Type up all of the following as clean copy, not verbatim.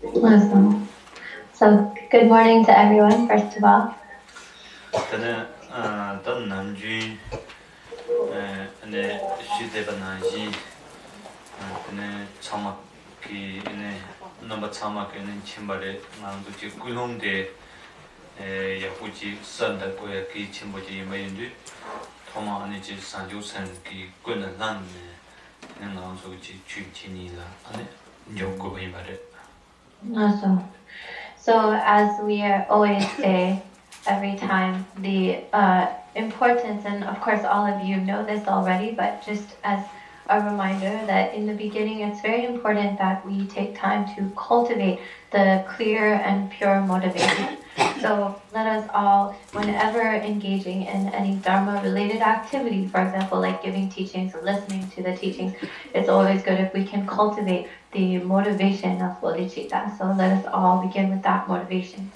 Awesome. So, good morning to everyone, first of all. Awesome. So, as we always say every time, the importance, and of course all of you know this already, but just as a reminder that in the beginning it's very important that we take time to cultivate the clear and pure motivation. So let us all, whenever engaging in any Dharma related activity, for example, like giving teachings or listening to the teachings, it's always good if we can cultivate the motivation of bodhicitta. So let us all begin with that motivation.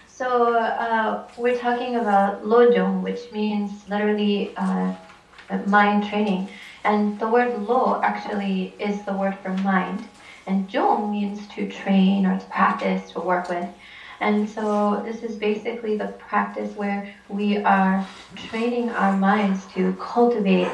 So we're talking about Lojong, which means literally mind training. And the word lo actually is the word for mind. And jong means to train or to practice, to work with. And so this is basically the practice where we are training our minds to cultivate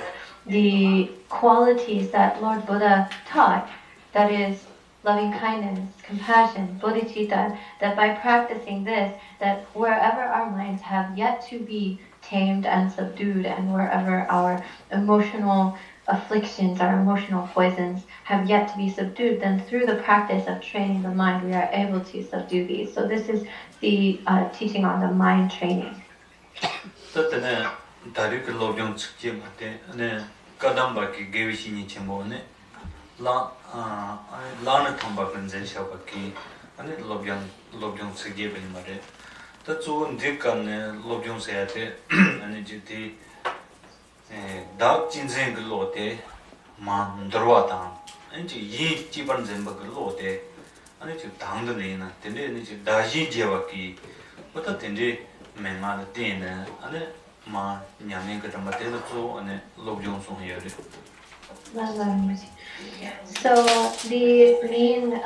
the qualities that Lord Buddha taught, that is loving kindness, compassion, bodhicitta, that by practicing this, that wherever our minds have yet to be tamed and subdued, and wherever our emotional afflictions, our emotional poisons have yet to be subdued, then through the practice of training the mind, we are able to subdue these. So this is the teaching on the mind training. kadambaki gevishini chembone lana thamba kanzel shabaki ane lobjong sige bani mare ta chu ndikan lobjong se ate ane jiti dak jinzen glote ma ndrwa ta ane yi jiban zemba glote ane ji dangde ne tende ane ji daji jewaki bata tende menga de tene ane ma nyame ka tamba tende chu ane lobjong song yare. So the main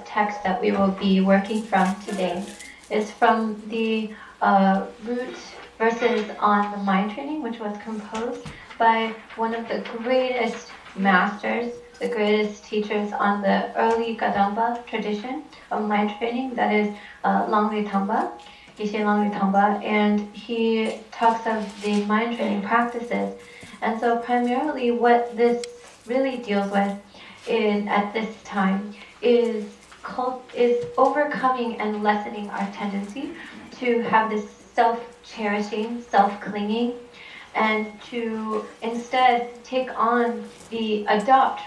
text that we will be working from today is from the root verses on the mind training, which was composed by one of the greatest masters, the greatest teachers on the early Kadamba tradition of mind training, that is Langri Tamba, Geshe Langri Tamba, and he talks of the mind training practices. And so primarily what this really deals with at this time is overcoming and lessening our tendency to have this self-cherishing, self-clinging, and to instead adopt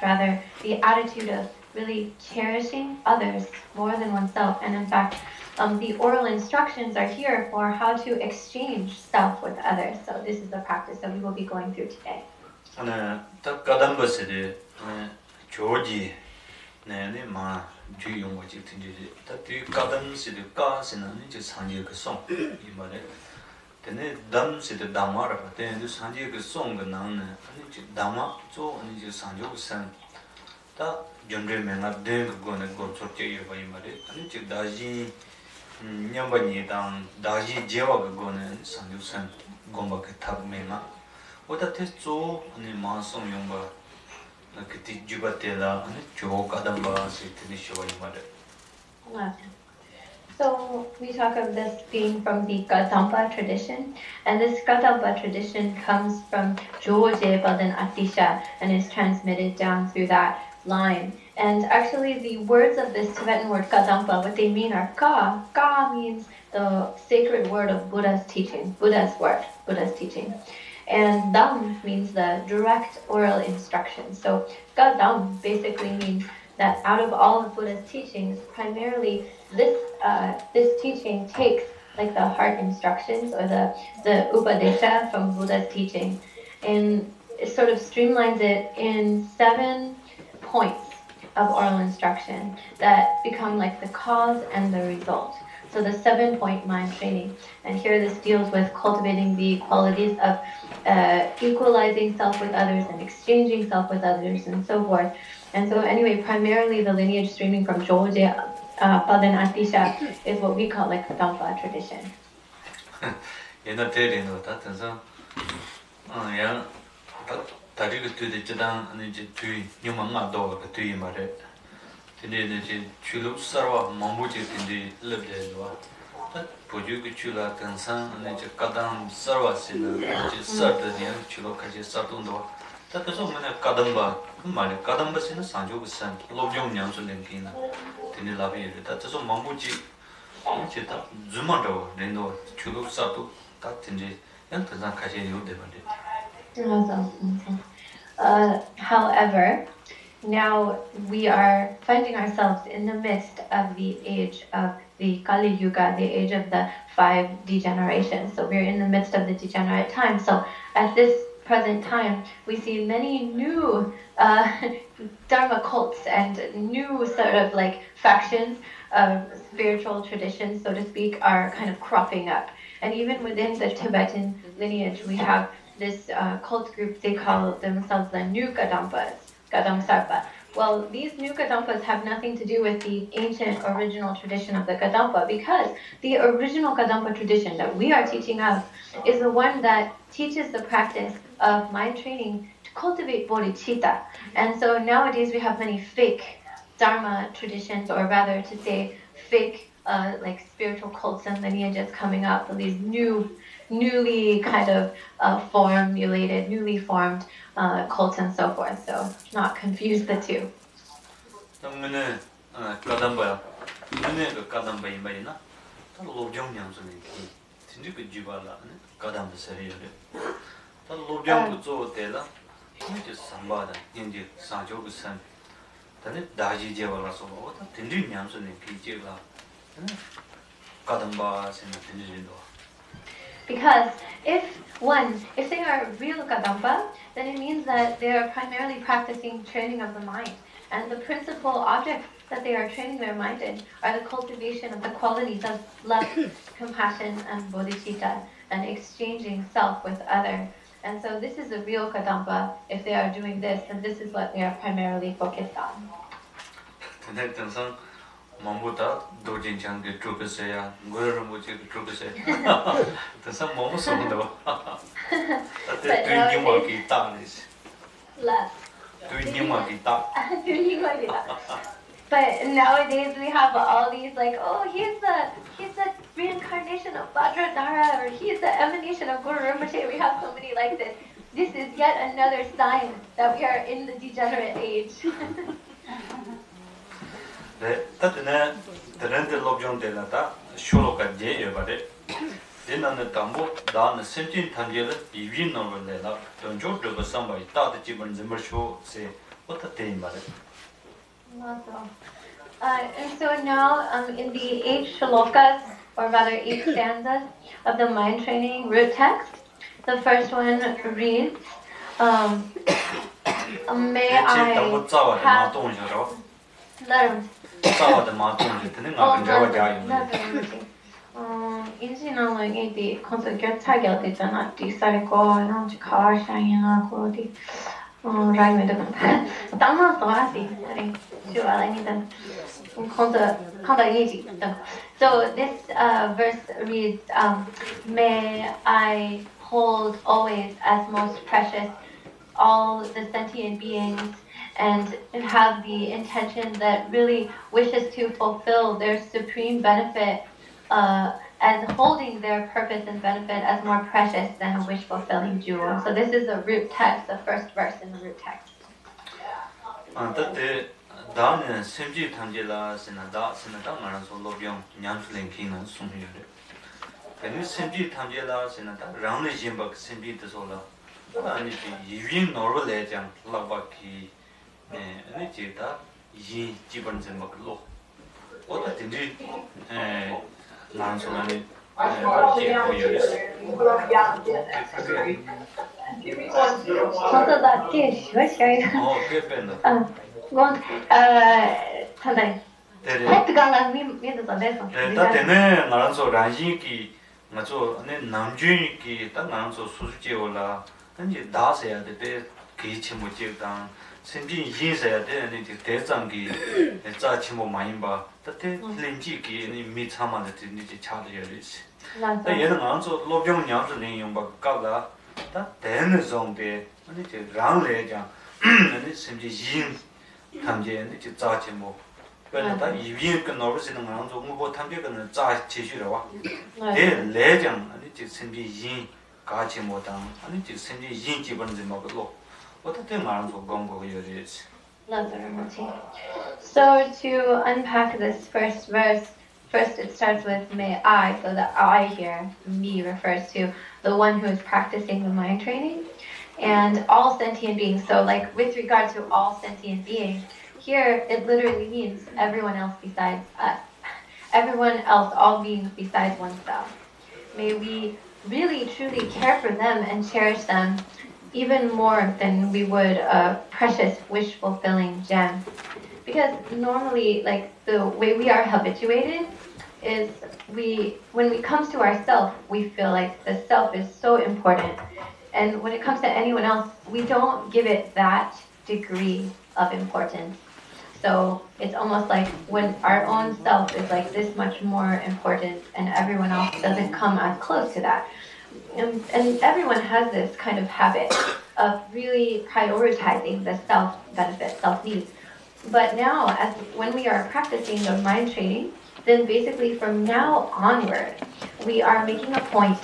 the attitude of really cherishing others more than oneself. And in fact, the oral instructions are here for how to exchange self with others. So this is the practice that we will be going through today. Georgie, Nanny Ma, Juyong, what you think that the Kadam said the cars and just Sanjay song. Then it done said the Damara, but then this Sanjay song and Nan, Dama, so and just Sanjo sang. That John men are then going to go to you by Mari, and it's Daji Nyambani down, Daji Jeva gone and Sanjo sang Gomba Tab Mena. What that is so and the Mansong Yumba. So we talk of this being from the Kadamba tradition, and this Kadamba tradition comes from Joje Badan Atisha and is transmitted down through that line. And actually the words of this Tibetan word Kadamba, what they mean are Ka. Ka means the sacred word of Buddha's teaching, Buddha's word, Buddha's teaching. And Dam means the direct oral instruction. So Gadam basically means that out of all of Buddha's teachings, primarily this teaching takes like the heart instructions or the Upadesha from Buddha's teaching and it sort of streamlines it in 7 points of oral instruction that become like the cause and the result. So the 7-point mind training. And here this deals with cultivating the qualities of equalizing self with others and exchanging self with others and so forth. And so anyway, primarily the lineage streaming from Joje Padan Atisha is what we call like the Dampa tradition. Chulu Sarwa Mambuji in the lived that Pujuki Chula Tansan and Kadam Sarwa Sina, which is certain Chulokaji Satundo. That is only Kadamba, Kadamba Sina Sanjo San, Lojong Yamsulinkina, Tinilavi, that is on Mambuji, Zumado, Rendo, Chulu Satu, Tatinji, and Tazakaji However, now we are finding ourselves in the midst of the age of the Kali Yuga, the age of the 5 degenerations. So we're in the midst of the degenerate time. So at this present time, we see many new Dharma cults and new sort of like factions of spiritual traditions, so to speak, are kind of cropping up. And even within the Tibetan lineage, we have this cult group, they call themselves the New Kadampas. Kadamsarpa. Well, these new Kadampas have nothing to do with the ancient original tradition of the Kadampa because the original Kadampa tradition that we are teaching of is the one that teaches the practice of mind training to cultivate bodhicitta. And so nowadays we have many fake Dharma traditions, or rather to say fake like spiritual cults and lineages coming up, these newly kind of formulated, newly formed cults and so forth. So not confuse the two. 이제 삼바다 이제 사조그 산 근데 다지 제발라서 뭐다 딘딘 냠스네 비제가 가담바 생각 딘딘도 Because if they are real Kadampa, then it means that they are primarily practicing training of the mind. And the principal objects that they are training their mind in are the cultivation of the qualities of love, compassion, and bodhicitta, and exchanging self with others. And so this is a real Kadampa. If they are doing this, then this is what they are primarily focused on. 근데 등산 몸보다 도진창게 좁으세요. 뭐를 뭐지 좁으세요. 등산 몸을 쏘는다고. 근데 뒤님하기 따르지. Less. 뒤님하기 따. But nowadays we have all these like, oh, he's the reincarnation of Vajradhara, or he's the emanation of Guru Rinpoche. We have so many like this. This is yet another sign that we are in the degenerate age. 네, 따뜻네 드렌데 롭종데라다 쇼로가 제여바데 데나는 담보 다는 센진 단계를 이윈노를 내다 전조르고 삼바이 따뜻 집은 점을쇼세 어떻게 말해 And so now in the 8 shlokas, or rather 8 stanzas of the mind training root text, the first one reads, may I have... 인신왕에게 건설결 차결 되잖아. 뒤살고 나한테 가상이나고 어디 라이메도 땅나서 하지. 주알아니든 건설이지. So this verse reads, may I hold always as most precious all the sentient beings, and have the intention that really wishes to fulfill their supreme benefit as holding their purpose and benefit as more precious than a wish-fulfilling jewel. So this is the root text, the first verse in the root text. 그때 다는 semji 탐제라 세나다 말아서 로병 냠슬랭키는 숨이래. 근데 semji 탐제라 세나다 랑의 짐박 semji 뜻소라. 아니 이윈 노르레장 라바키 아니 제다 이 기본 점박로 어떻게든지 난소라니 저도 계셔셔요. 그랬다. 상당히. 했다가 미미도 돼서. 때문에 나랑서 란신기 맞죠. 네 남주인기 딱 나랑서 수수지올라. 근데 다세야 돼. 기치 못지당 생진 인사야 돼. 네 대장기 자치모 많이 봐. 그때 렌지기 미 참아는 이제 차려야지. 나 얘는 나랑서 로병 냠스 내용 봐 가다. 다 대는 정대 아니 이제 랑래장 아니 생진 인 탐제 이제 자치모 그러다 이위에 그 노르시는 거는 좀 뭐 탐제는 자 제시로 와. 네 레장 아니 이제 생진 인 같이 못한 아니 이제 생진 인 기본지 먹고 어떻게 말하는 거 공부가 요리지. So to unpack this first verse, first it starts with may I, so the I here, me, refers to the one who is practicing the mind training, and all sentient beings. So like with regard to all sentient beings, here it literally means everyone else besides us. Everyone else, all beings besides oneself. May we really truly care for them and cherish them even more than we would a precious wish-fulfilling gem. Because normally, like the way we are habituated is when it comes to ourself, we feel like the self is so important. And when it comes to anyone else, we don't give it that degree of importance. So it's almost like when our own self is like this much more important and everyone else doesn't come as close to that. And everyone has this kind of habit of really prioritizing the self-benefit, self-needs. But now, when we are practicing the mind training, then basically from now onward, we are making a point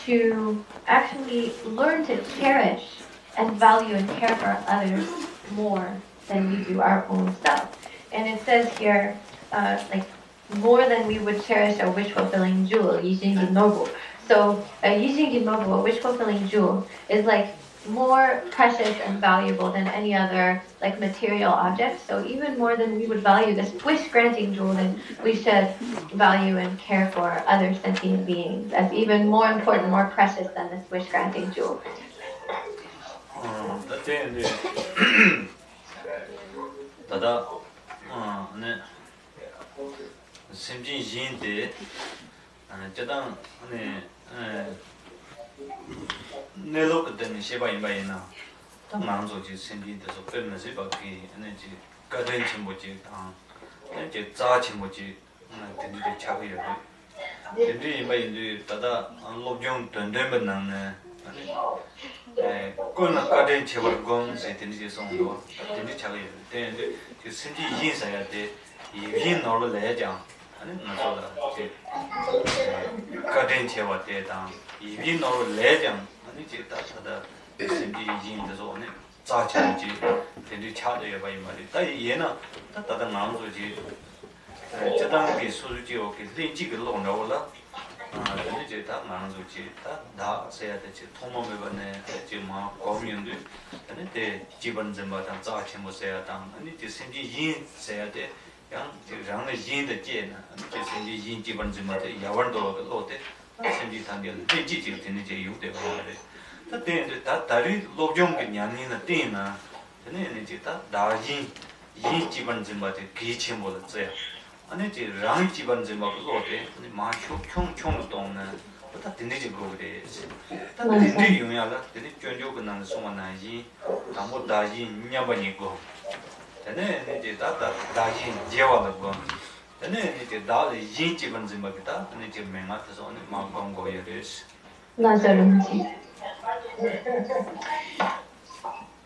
to actually learn to cherish and value and care for others more than we do our own self. And it says here, like more than we would cherish a wish-fulfilling jewel, Yijingi Nobu. So Yijingi Nobu, a wish-fulfilling jewel, is like more precious and valuable than any other like material object. So even more than we would value this wish-granting jewel, then we should value and care for other sentient beings as even more important, more precious than this wish-granting jewel.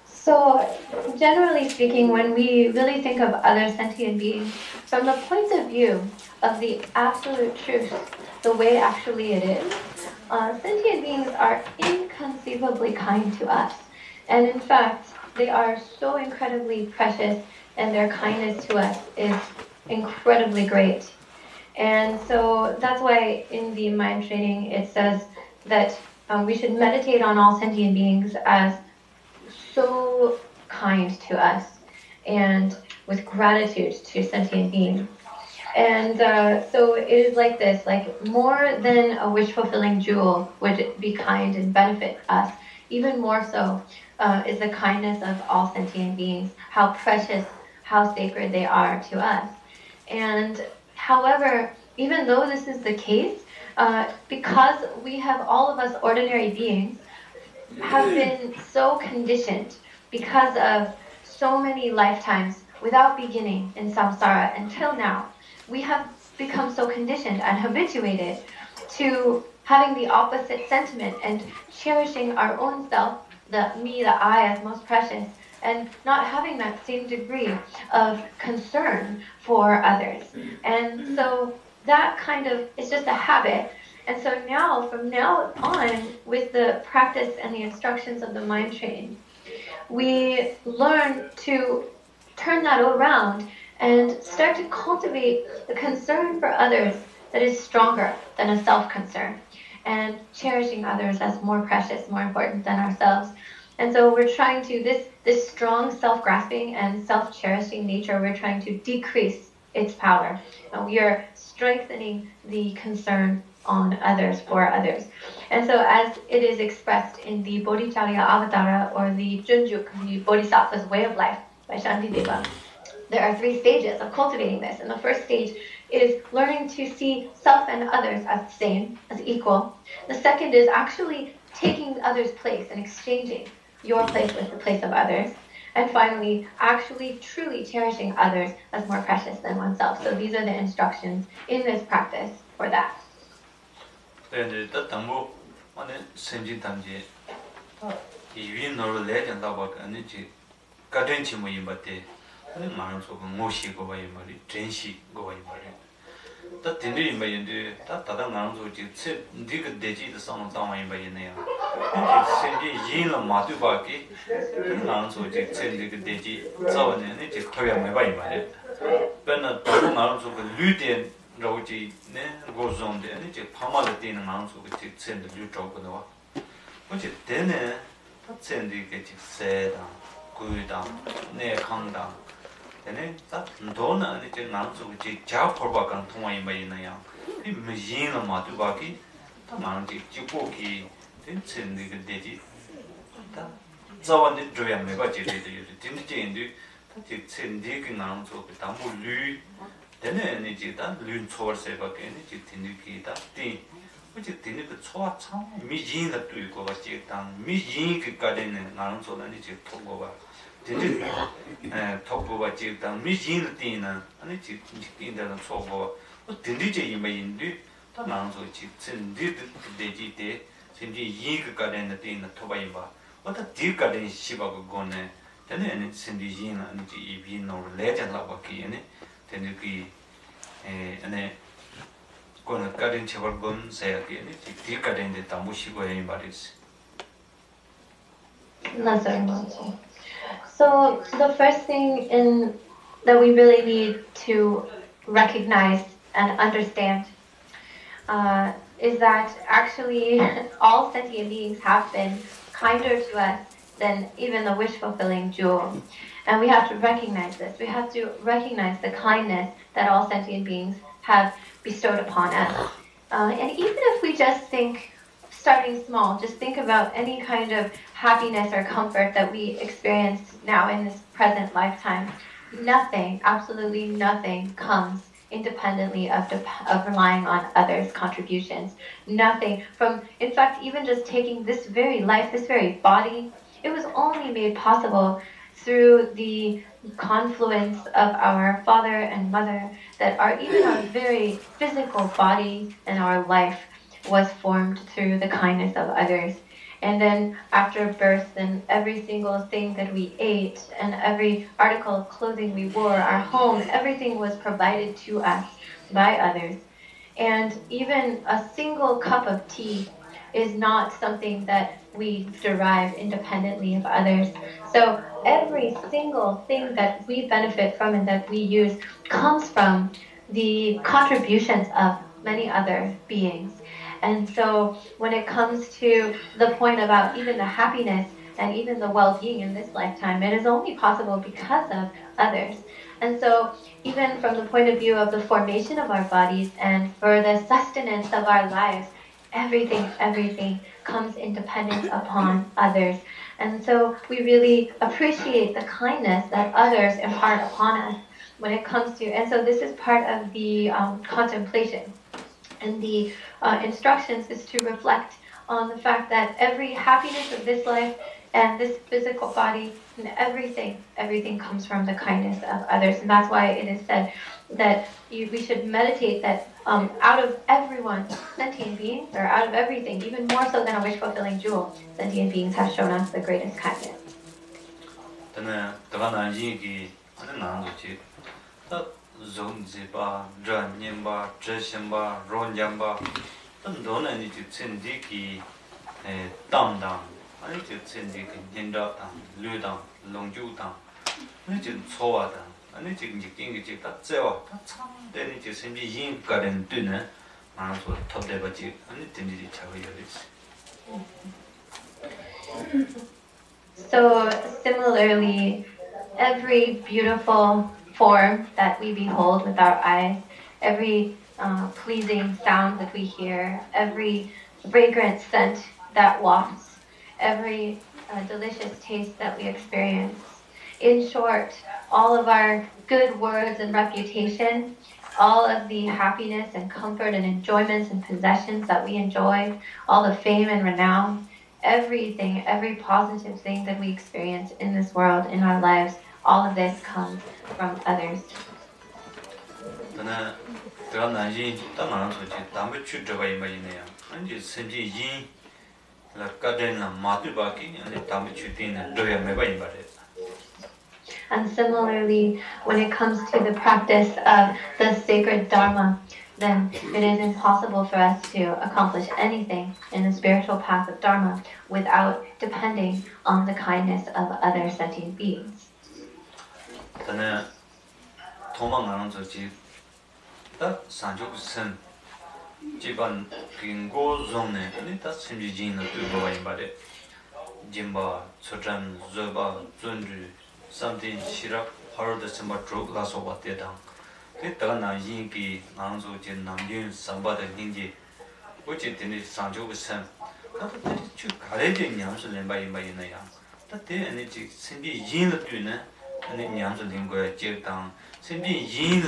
So, generally speaking, when we really think of other sentient beings, from the point of view of the absolute truth, the way actually it is, sentient beings are inconceivably kind to us. And in fact, they are so incredibly precious, and their kindness to us is incredibly great. And so that's why in the mind training it says that we should meditate on all sentient beings as so kind to us and with gratitude to sentient beings. And so it is like this, like more than a wish-fulfilling jewel would be kind and benefit us, even more so is the kindness of all sentient beings, how precious, how sacred they are to us. And however, even though this is the case, because we have all of us ordinary beings have been so conditioned because of so many lifetimes without beginning in samsara until now, we have become so conditioned and habituated to having the opposite sentiment and cherishing our own self, the me, the I, as most precious, and not having that same degree of concern for others. And so that kind of is just a habit. And so now, from now on, with the practice and the instructions of the mind training, we learn to turn that around and start to cultivate the concern for others that is stronger than a self-concern, and cherishing others as more precious, more important than ourselves. And so we're trying to, this strong self-grasping and self-cherishing nature, we're trying to decrease its power. And we are strengthening the concern on others, for others. And so as it is expressed in the Bodhicharya Avatara, or the Junjuk, the Bodhisattva's way of life, by Shantideva, there are 3 stages of cultivating this. And the first stage is learning to see self and others as the same, as equal. The second is actually taking others' place and exchanging your place with the place of others. And finally, actually truly cherishing others as more precious than oneself. So these are the instructions in this practice for that. tsendi ke chik se dang, gui dang, ne kang dang. Tene ta ndona ane chik nang tsu chik ja korba kang thongwa inba ina yang. Ti me yin la ma tu ba ki, ta nang chik jikpo ki, ten tsendi ke deji. Ta zawa ni zhoya me ba chik rita yuri. Tindi chik indi, ta chik tsendi ke nang tsu ke tambu lu. Tene ane chik ta lun chowar se ba ke ane chik tindi ki ta ting. Chik tindi ke chowa chang mi yin la tui ko ba chik tang mi yin ke ka de ne ngang so la ni chik thok ko ba tindi thok ko ba chik tang mi yin la tin na ani chik tin da la chok ko ba tindi che yin ba yin du ta ngang so chik tindi de ji de tindi yin ke ka de ne tin na tho ba yin ba wa ta di ka de shi ba ko go ne tene ani tindi yin ani chi i bi no le jan la ba ki ani tindi ki ane Gonna cut into our gun say again, if cut in the Tamushigo anybody's. So the first thing that we really need to recognize and understand is that actually all sentient beings have been kinder to us than even the wish-fulfilling jewel. And we have to recognize this. We have to recognize the kindness that all sentient beings have bestowed upon us. And even if we just think, starting small, just think about any kind of happiness or comfort that we experience now in this present lifetime. Nothing, absolutely nothing comes independently of relying on others' contributions. Nothing from, in fact, even just taking this very life, this very body, it was only made possible through the confluence of our father and mother, that even our very physical body and our life was formed through the kindness of others. And then after birth, then every single thing that we ate and every article of clothing we wore, our home, everything was provided to us by others. And even a single cup of tea is not something that we derive independently of others. So every single thing that we benefit from and that we use comes from the contributions of many other beings. And so when it comes to the point about even the happiness and even the well-being in this lifetime, it is only possible because of others. And so even from the point of view of the formation of our bodies and for the sustenance of our lives, everything comes independent upon others. And so we really appreciate the kindness that others impart upon us when it comes to, and so this is part of the contemplation. And the instructions is to reflect on the fact that every happiness of this life and this physical body and everything comes from the kindness of others. And that's why it is said that we should meditate that out of everyone, sentient beings, or out of everything, even more so than a wish-fulfilling jewel, sentient beings have shown us the greatest kindness. Zongziba, Zhanyamba, Zheshamba, Ronjamba, Tandona ni Tsindiki, Damdam, I need to Tsindiki, Nindam, Ludam, Longjudam, I need to Soadam, I need to King Tatsewa, then it is in the Yin Garden Dinner, and also Top Debaji, and it didn't tell you. So similarly, every beautiful form that we behold with our eyes, every pleasing sound that we hear, every fragrant scent that wafts, every delicious taste that we experience. In short, all of our good words and reputation, all of the happiness and comfort and enjoyments and possessions that we enjoy, all the fame and renown, everything, every positive thing that we experience in this world, in our lives, all of this comes from others. And similarly, when it comes to the practice of the sacred Dharma, then it is impossible for us to accomplish anything in the spiritual path of Dharma without depending on the kindness of other sentient beings. Jimba, Tsulnam, Zoba, Zunju, something Shirak, Harada Samba Drug Lasoba Tedang. Titana Yinki, Nanzo, Namjun, Samba, the Ninji, which it in its Sanjo was sent. Not that you carried Yams and by Mayana. That day and it simply yin the tuna and then Yams and Lingua jail down. Simply yin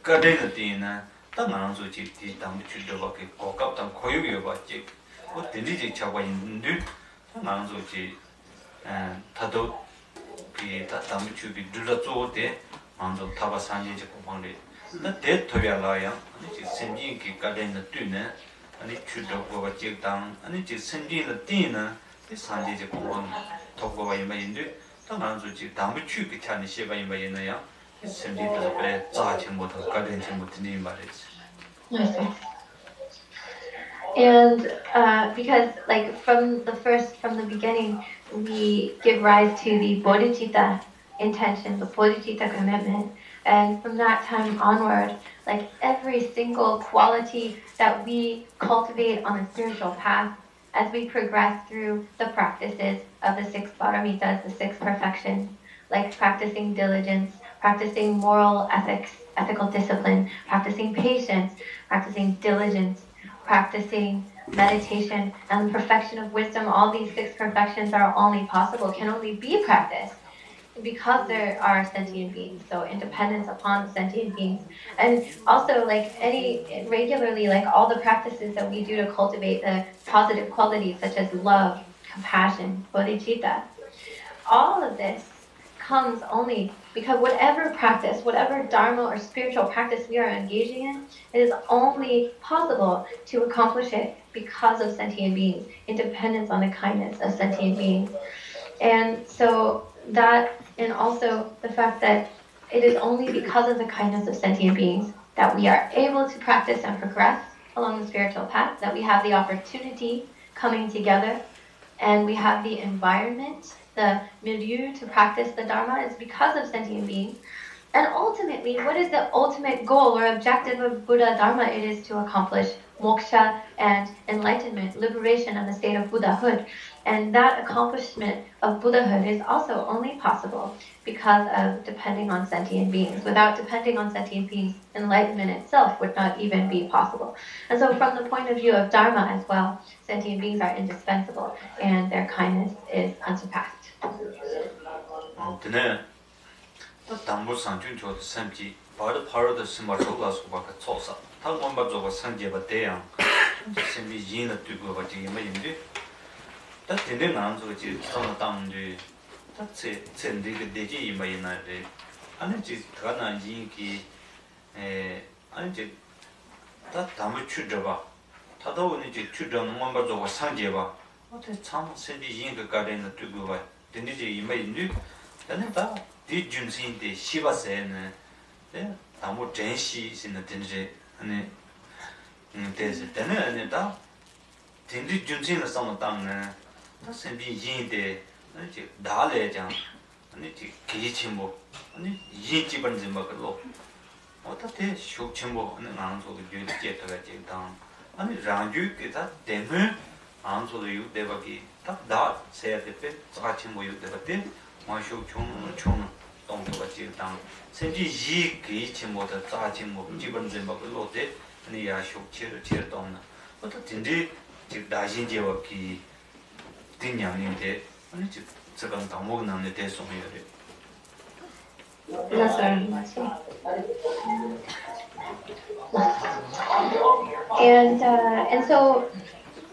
Kadena Dina, the Nanzo Jiki, down the Chudovaki, cock up and Koyu about Jik. What the Liji Chawa in do? Nanzoji and Tado be that damn to be do the zoo de Manzo Tabasanji Japandi. The dead to your lion, and it is sending garden the tuna, and it should go jig down, and it is sending the dinner, the Sanji Japon, talk over in my do, the Manzoji damn to be tiny shiva in my inaya, it's sending the bread, charging motor, garden to name by it. And because like from the beginning, we give rise to the bodhicitta intention, the bodhicitta commitment. And from that time onward, like every single quality that we cultivate on a spiritual path, as we progress through the practices of the 6 paramitas, the 6 perfections, like practicing diligence, practicing moral ethics, ethical discipline, practicing patience, practicing diligence, practicing meditation, and the perfection of wisdom, all these 6 perfections are only possible, can only be practiced because there are sentient beings, so independence upon sentient beings. And also like regularly, like all the practices that we do to cultivate the positive qualities such as love, compassion, bodhicitta, all of this comes only because whatever practice, whatever dharma or spiritual practice we are engaging in, it is only possible to accomplish it because of sentient beings, independence on the kindness of sentient beings. And so that, and also the fact that it is only because of the kindness of sentient beings that we are able to practice and progress along the spiritual path, that we have the opportunity coming together, and we have the environment, the milieu to practice the Dharma, is because of sentient beings. And ultimately, what is the ultimate goal or objective of Buddha Dharma? It is to accomplish moksha and enlightenment, liberation and the state of Buddhahood. And that accomplishment of Buddhahood is also only possible because of depending on sentient beings. Without depending on sentient beings, enlightenment itself would not even be possible. And so from the point of view of Dharma as well, sentient beings are indispensable and their kindness is unsurpassed. 담보 상준 조도 삼지 바로 바로도 심마로 가서 바까 초사 당원바 조가 상제바 대양 심비 진의 뜨고 가지 이마인데 다 되는 안 저지 선을 담는데 다체 젠디게 되지 이마이나데 아니지 가나 인기 아니지 다 담을 추저바 다도는 이제 추저는 원바 조가 상제바 어때 참 심비 진의 가래는 뜨고 봐 되는지 이마인데 나는 다 디준신데 시바세는 아무 전시신의 된지 아니 대세 때는 아니다 된지 준신의 상담은 다 선비 인데 이제 다래장 아니 기침뭐 아니 인지번 좀 먹을로 어떻게 쇼침뭐는 안소도 유지했다가 지금 아니 ranju가 되면 안소도 유대박이 다 세야되게 자침뭐 유대박데 마쇼 총총 동도가 지당甚至이 기침보다 자침뭐 기본적인 뭐 로데 아니 야쇼 체를 동나 어떤 진지 즉 다신제와 기 등량인데 아니 즉 저건 당목 남는 대송이래. That's and so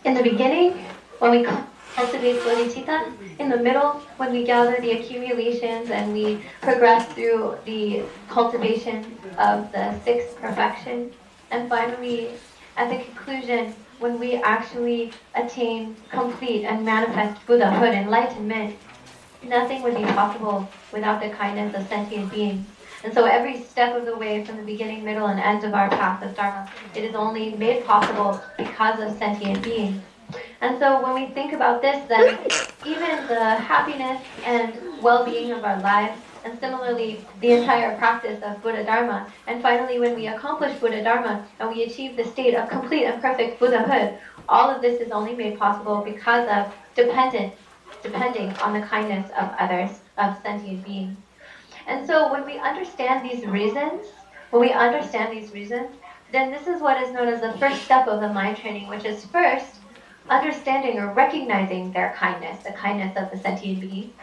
in the beginning, when we cultivate bodhicitta, in the middle, when we gather the accumulations and we progress through the cultivation of the 6 perfections, and finally, at the conclusion, when we actually attain complete and manifest Buddhahood, enlightenment, nothing would be possible without the kindness of sentient beings. And so every step of the way, from the beginning, middle, and end of our path of Dharma, it is only made possible because of sentient beings. And so when we think about this, then even the happiness and well-being of our lives, and similarly the entire practice of Buddha Dharma, and finally when we accomplish Buddha Dharma and we achieve the state of complete and perfect Buddhahood, all of this is only made possible because of dependence depending on the kindness of others, of sentient beings. And so when we understand these reasons, then this is what is known as the first step of the mind training, which is first understanding or recognizing their kindness, the kindness of the sentient being.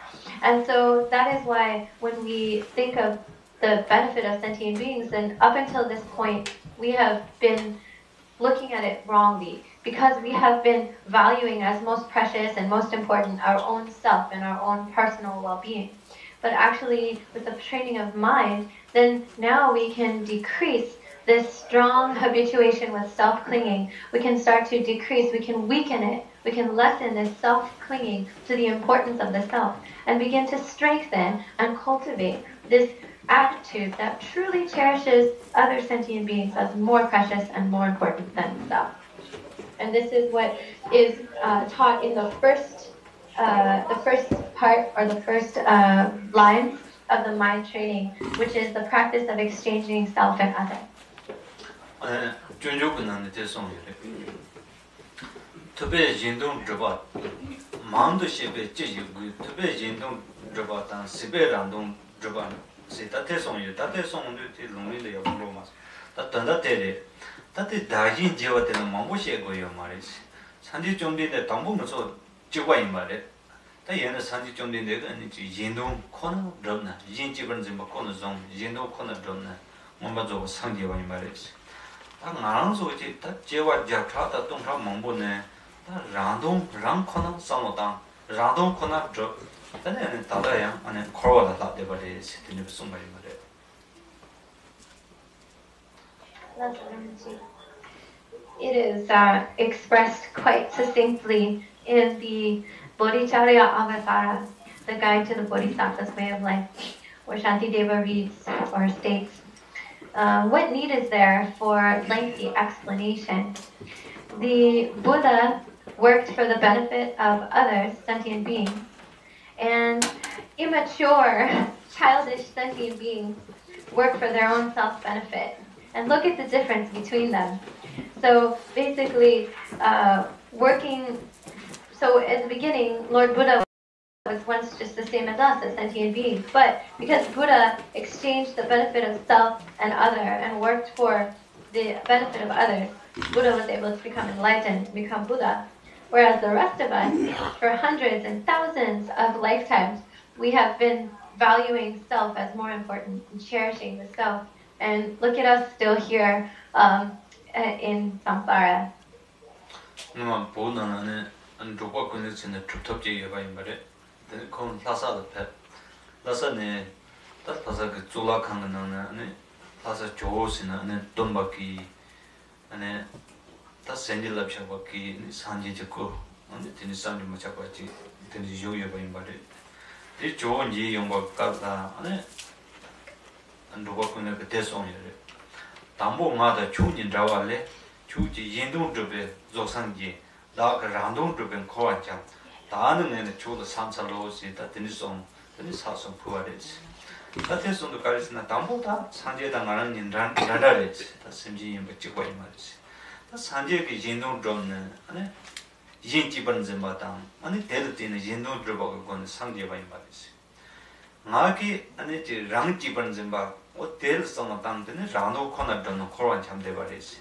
And so that is why when we think of the benefit of sentient beings, then up until this point, we have been looking at it wrongly, because we have been valuing as most precious and most important our own self and our own personal well-being. But actually, with the training of mind, then now we can decrease this strong habituation with self-clinging. We can start to decrease, we can weaken it, we can lessen this self-clinging to the importance of the self, and begin to strengthen and cultivate this attitude that truly cherishes other sentient beings as more precious and more important than self. And this is what is taught in the first part, or the first lines of the mind training, which is the practice of exchanging self and other. It is expressed quite succinctly in the Bodhicharya Avatara, the Guide to the Bodhisattva's Way of Life, where Shantideva reads or states, what need is there for lengthy explanation? The Buddha worked for the benefit of others, sentient beings, and immature, childish sentient beings work for their own self-benefit. And look at the difference between them. So basically, so at the beginning, Lord Buddha was once just the same as us, as sentient beings. But because Buddha exchanged the benefit of self and other and worked for the benefit of others, Buddha was able to become enlightened, to become Buddha. Whereas the rest of us, for hundreds and thousands of lifetimes, we have been valuing self as more important and cherishing the self. And look at us still here in samsara. 담보 마다 추진 자와래 추지 인동 접에 조상지 다가 란동 접에 코와장 다는 추도 삼살로시 다 드니송 드니 사송 부활이지 다테송도 가르스나 담보다 산제당 가는 인란 라라레지 다 심지 임버 찍고 말이지 다 산제기 인동 접는 아니 인지 번지 마당 아니 대르티는 인동 접고 건 상제 바이 말이지 나기 아니 지 랑지 번지 바 어때를 써마 당드는 라노 코너던 코로나 참대 버리지.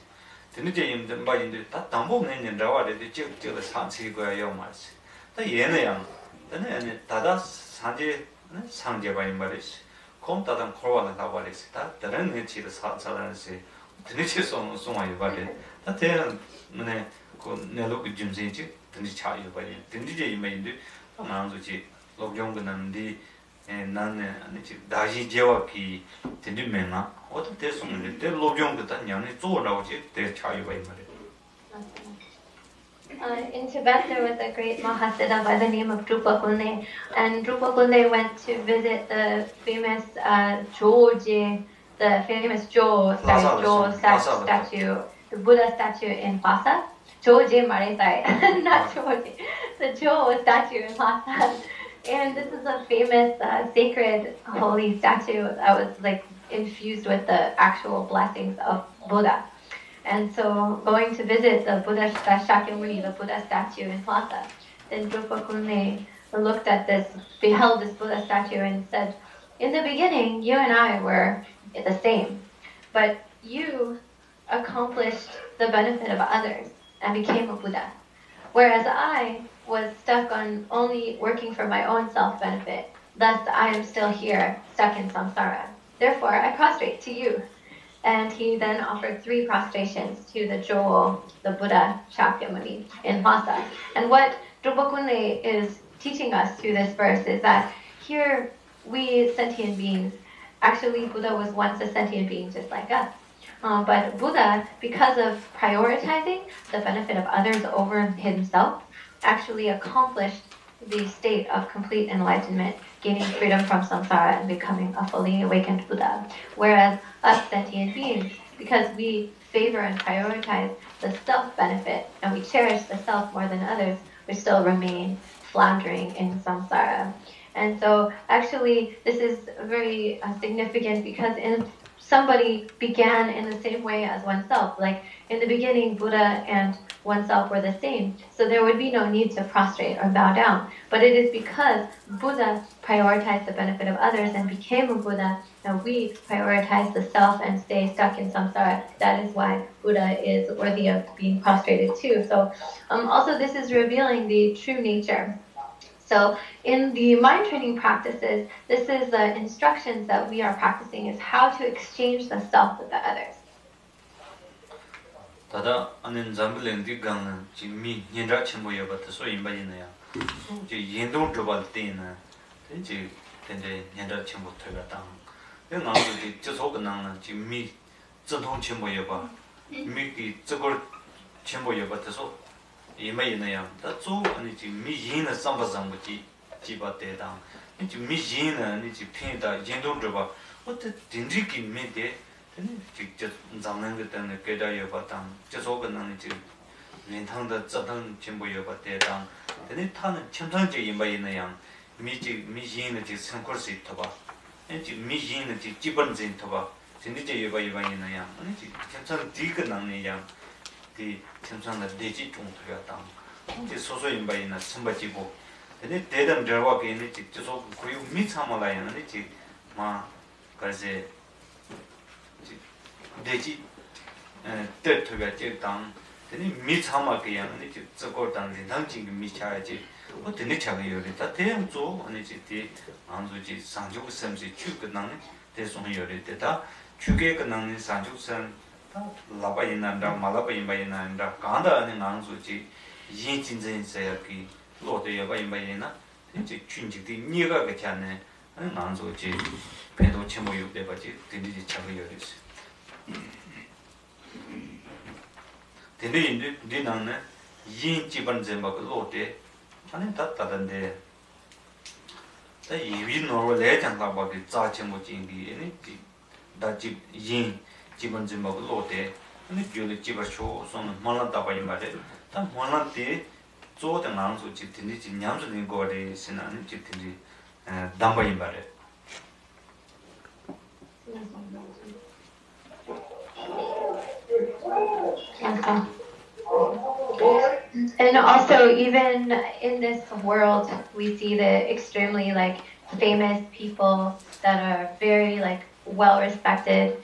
드니제 임든 바인데 다 담보 내년 라와데 찍찍을 산치 거야 말지. 다 얘네야. 근데 다다 산제 상제 바인 버리지. 콤다단 코로나 다 버리지. 다 다른 내치를 사사라지. 드니제 송송아이 버리. 다 대한 문에 그 내로그 준세지 드니 차이 버리. 드니제 임인데 아마도지 로경근한디 나는 아니지 다시 제와기 되면나 어떻게 됐으면 때 로경부터 냥이 쪼라고지 때 차이가 있말이야. In Tibet, there was a great Mahasiddha by the name of Drupa Kulne, and Drupa Kulne went to visit the famous Joji, the famous statue, the Buddha statue in Lhasa. Joji Marisai, not Joji, the Jo statue in Lhasa. And this is a famous sacred holy statue that was like infused with the actual blessings of Buddha. And so going to visit the Buddha Shakyamuni, the Buddha statue in Lhasa, then Drupa Kulne looked at this, beheld this Buddha statue and said, in the beginning, you and I were the same, but you accomplished the benefit of others and became a Buddha, whereas I was stuck on only working for my own self-benefit. Thus, I am still here, stuck in samsara. Therefore, I prostrate to you. And he then offered 3 prostrations to the jewel, the Buddha Shakyamuni in Lhasa. And what Drupakune is teaching us through this verse is that here we sentient beings, actually Buddha was once a sentient being just like us. But Buddha, because of prioritizing the benefit of others over himself, actually accomplished the state of complete enlightenment, gaining freedom from samsara and becoming a fully awakened Buddha. Whereas us sentient beings, because we favor and prioritize the self-benefit and we cherish the self more than others, we still remain floundering in samsara. And so actually this is very significant because somebody began in the same way as oneself. Like in the beginning, Buddha and oneself were the same, so there would be no need to prostrate or bow down. But it is because Buddha prioritized the benefit of others and became a Buddha, and we prioritize the self and stay stuck in samsara. That is why Buddha is worthy of being prostrated too. So also this is revealing the true nature. So in the mind training practices, this is the instructions that we are practicing is how to exchange the self with the others. 다다 아는 잠블랭디 강은 지미 년자 첨부여 버터 소인바이네야. 지 연동 줘발 때는 이제 근데 년자 첨부 퇴가당. 내가도 저소가 나는 지미 전통 첨부여 봐. 미기 저걸 첨부여 버터서 이마이네야. 다조 아니 지 미인의 삼바상부지 지바대당. 이제 미인은 아니 지 핀다 연동 줘봐. 어때 딘디기 메데 직접 잡는 것 때문에 깨달아야 봤다. 저속은 나는 지금 렌탕도 저던 전부여 봤대당. 근데 타는 천상적인 바이는 양 미지는 지금 생걸 수 있다 봐. 이제 미지는 지금 기본적인 다 봐. 진짜 여바이는 양. 아니 지금 천상 뒤가 나는 양. 그 천상의 대지 중토였다. 이제 소소인 바이는 선바지고. 근데 대담 저와 괜히 저속 거의 미참아라야. 아니 지금 막 그래서 대지 때토가 제당 되니 미참하게 양은 이제 저거 당신 당진 미차야지 어떻게 차가요 다 대응조 아니 지디 안주지 상juk 섬지 추근나는 대송이 요리되다 추게 근나는 상죽선 라바이난다 말라바이바이난다 간다 아니 안주지 인진진세야기 로데야 바이바이나 이제 춘지디 니가 같잖네 아니 안주지 배도 채모요 되바지 되니 차가요 요리스 근데 이제 나는 yin 기본 zemba 로데 아니 다다던데 다 이위 노로 레장가 바기 자체모 진기 아니 다지 yin 기본 zemba 로데 아니 교리 집어쇼 손 말란다 바이 말에 다 말란데 조던 안수 집든지 냠즈는 거래 신나는 집든지 담바이 말에 And also, even in this world, we see the extremely famous people that are very well-respected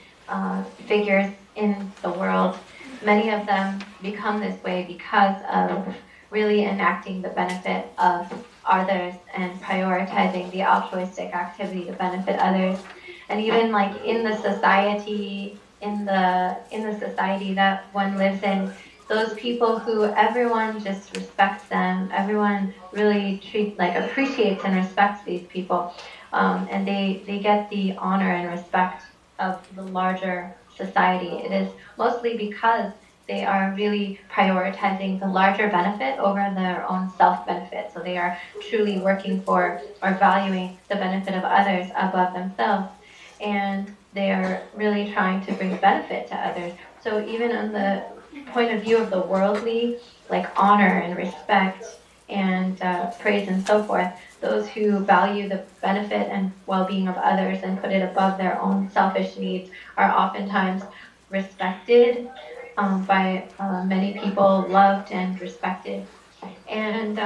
figures in the world. Many of them become this way because of really enacting the benefit of others and prioritizing the altruistic activity to benefit others. And even in the society, in the society that one lives in, those people who everyone just respects them, everyone really appreciates and respects these people, and they get the honor and respect of the larger society. It is mostly because they are really prioritizing the larger benefit over their own self-benefit. So they are truly working for or valuing the benefit of others above themselves. And they are really trying to bring benefit to others. So even on the point of view of the worldly, honor and respect and praise and so forth, those who value the benefit and well-being of others and put it above their own selfish needs are oftentimes respected by many people, loved and respected. And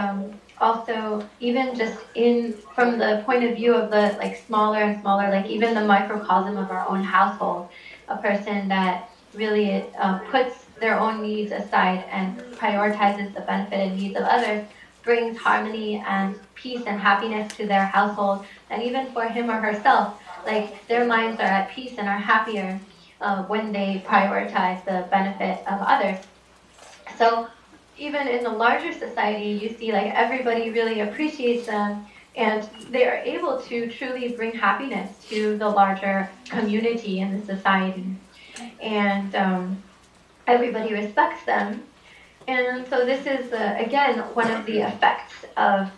also, even just from the point of view of the like smaller and smaller, like even the microcosm of our own household, a person that really puts their own needs aside and prioritizes the benefit and needs of others, brings harmony and peace and happiness to their household, and even for him or herself, like their minds are at peace and are happier when they prioritize the benefit of others. So even in the larger society, you see like everybody really appreciates them, and they are able to truly bring happiness to the larger community in the society. And everybody respects them. And so this is, again, one of the effects of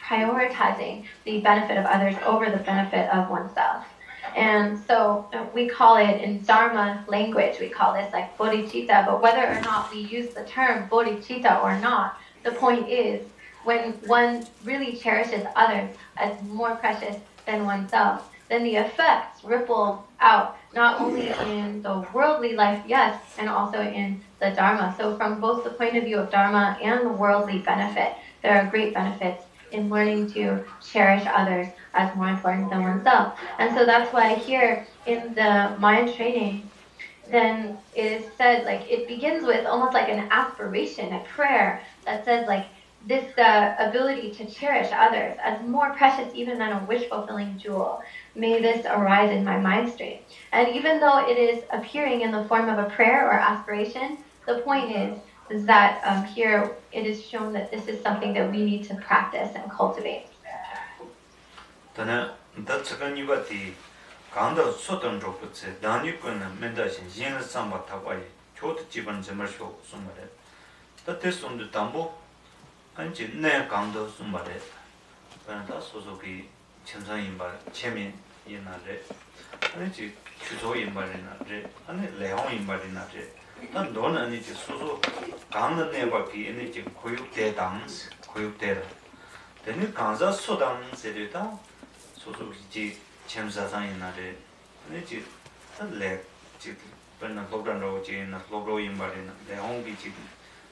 prioritizing the benefit of others over the benefit of oneself. And so we call it in Dharma language, we call this like bodhicitta, but whether or not we use the term bodhicitta or not, the point is when one really cherishes others as more precious than oneself, then the effects ripple out not only in the worldly life, yes, and also in the Dharma. So from both the point of view of Dharma and the worldly benefit, there are great benefits in learning to cherish others as more important than oneself. And so that's why here in the mind training, then it is said, like, it begins with almost like an aspiration, a prayer that says, like, this ability to cherish others as more precious even than a wish-fulfilling jewel. May this arise in my mind stream. And even though it is appearing in the form of a prayer or aspiration, the point is that here it is shown that this is something that we need to practice and cultivate. 강도 소동조 붙이 단위권은 맨다신 진을 삼바 타과이 교도 기본 점을쇼 숨말에 그때 손도 담보 안지 내 강도 숨말에 그러나 소소기 천상인발 체면 이나래 아니지 주소인발이나래 아니 레옹인발이나래 난 너는 아니지 소소 강는 내바기 아니지 고육대당 고육대라 되는 강자 소당 세대다 소소기 쳔사상이나래 아니지 달래 지 번나 로그란로 지나 로그로 임바리나 레옹기 지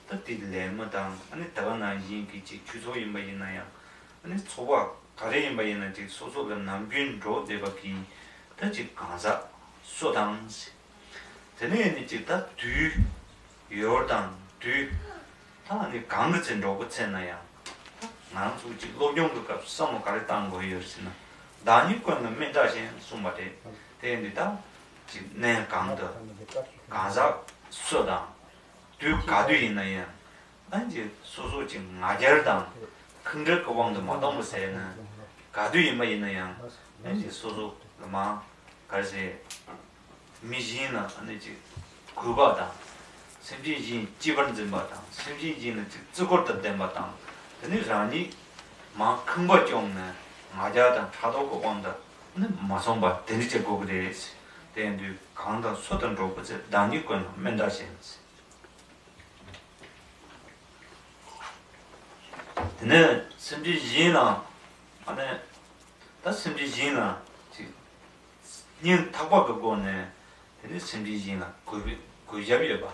뜻딜레마당 아니 다가나 인기지 주소 임바이나야 아니 초바 가래 임바이나 지 소소가 남균로 데바기 다지 가자 소당 되네 지 다뒤 요르단 뒤 다니 강거진 로고체나야 나주지 로용도가 섬을 가르다는 거였으나 단위권은 맨다신 숨바데 대인이다 내 강도 가자 소다 뒤 가두이나야 아니 소소지 나절당 큰저 거왕도 못동무세는 가두이마이나야 아니 소소 마 가세 미지나 아니지 그거다 심지지 기본적인 바다 심지지는自个的 된바다 근데 라니 마 큰거 좀네 맞아다 차도고 온다 근데 마성바 대리제 고그래 대인도 강다 소던 로버즈 단위권 맨다신 근데 심지지나 안에 다 심지지나 님 타과거고네 근데 심지지나 고잡이여 봐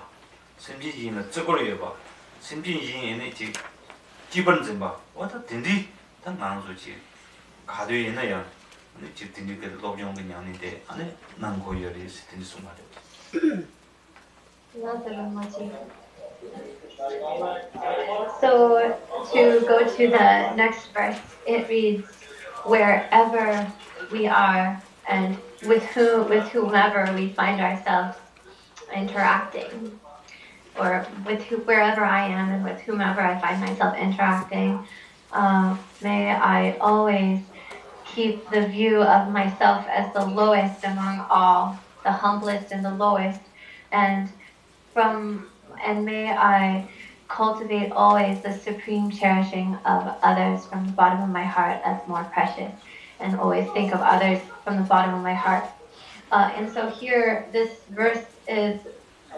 심지지나 저거려 봐 심지지는 기본적인 봐 와다 된디 다 나눠주지 가도이나야 아니 집든지 그 로용 그냥 아닌데 안에 난고열이 있든지 숨말해 So to go to the next verse, it reads, wherever we are and with whomever we find ourselves interacting, or wherever I am and with whomever I find myself interacting, may I always keep the view of myself as the lowest among all, the humblest and the lowest, and may I cultivate always the supreme cherishing of others from the bottom of my heart as more precious, and always think of others from the bottom of my heart. And so here, this verse is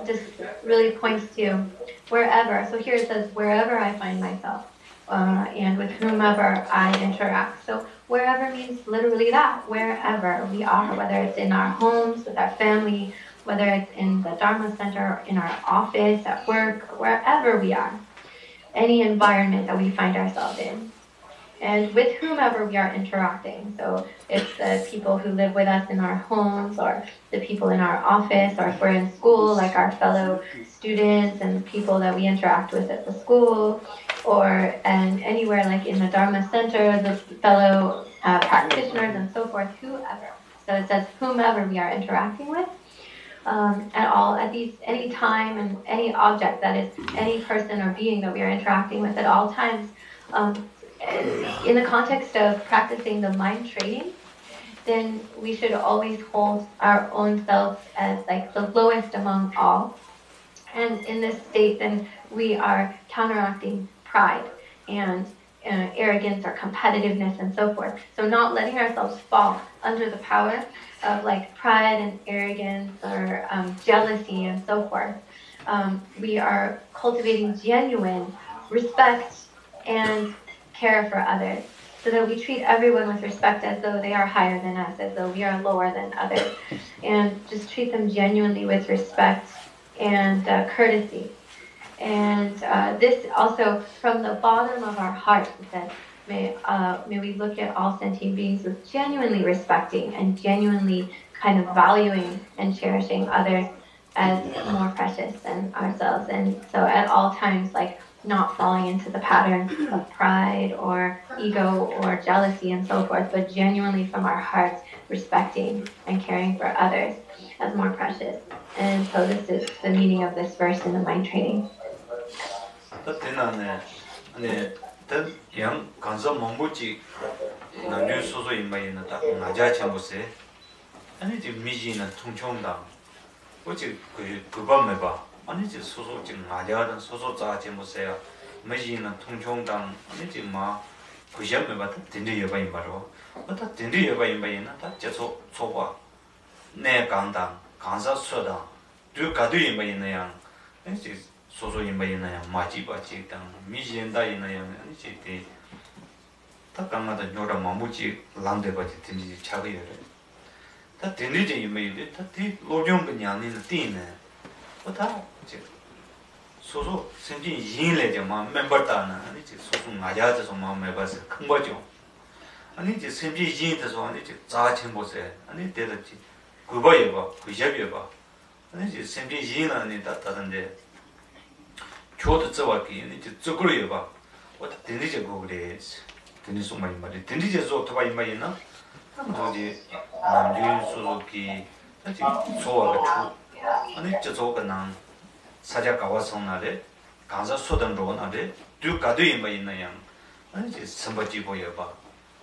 just really points to wherever. So here it says, wherever I find myself, and with whomever I interact. So wherever means literally that, wherever we are, whether it's in our homes, with our family, whether it's in the Dharma center, in our office, at work, wherever we are. any environment that we find ourselves in, and with whomever we are interacting. So it's the people who live with us in our homes, or the people in our office, or if we're in school, like our fellow students and people that we interact with at the school, and anywhere like in the Dharma Center, the fellow practitioners and so forth, whoever. So it says whomever we are interacting with. Any time and any object, that is any person or being that we are interacting with at all times, in the context of practicing the mind training, then we should always hold our own selves as like the lowest among all. And in this state, then we are counteracting pride and arrogance or competitiveness and so forth. So not letting ourselves fall under the power of like pride and arrogance or jealousy and so forth. We are cultivating genuine respect and care for others, so that we treat everyone with respect as though they are higher than us, as though we are lower than others, and just treat them genuinely with respect and courtesy. And this also, from the bottom of our heart, it says, may we look at all sentient beings with genuinely respecting and genuinely kind of valuing and cherishing others as more precious than ourselves. And so at all times, like, not falling into the pattern of pride or ego or jealousy and so forth, but genuinely from our hearts respecting and caring for others as more precious. And so this is the meaning of this verse in the mind training. 아니 지 소소 지금 나자던 소소 자체 못해요. 매진은 통총당 아니 지금 막 부셔면 받다 딘디 여바인 바로. 어다 딘디 여바인 바이나 다 제소 소바. 내 강당 강사 수다. 두 가두인 바이나야. 아니 지 소소인 바이나야 마지바지 당 미진다이나야 아니 지티 다 강마다 요라 마무지 란데바지 딘디 차거요. 다 딘디지 이메일 다티 로종 그냥이는 띠네. 어다 소소 생긴 인례죠만 멤버다나 아니지 소소 맞아서 마음에 봐서 큰 거죠. 아니지 생긴 인에서 아니지 자chen 보세요. 아니 되듯이 그거에 봐. 그셔에 봐. 아니지 생긴 인은 아니다 다른데 저도 저와기 아니지 저거에 봐. 어다 되는지 그래. 되는 소만 말이 되는지 저 도바 임바이나 저기 남주 소소기 아니 소와가 아니 저거가 난 사자 가와서 날에 강사 소던로 날에 두 가도에 뭐 있나요? 아니 이제 선바지 보여 봐.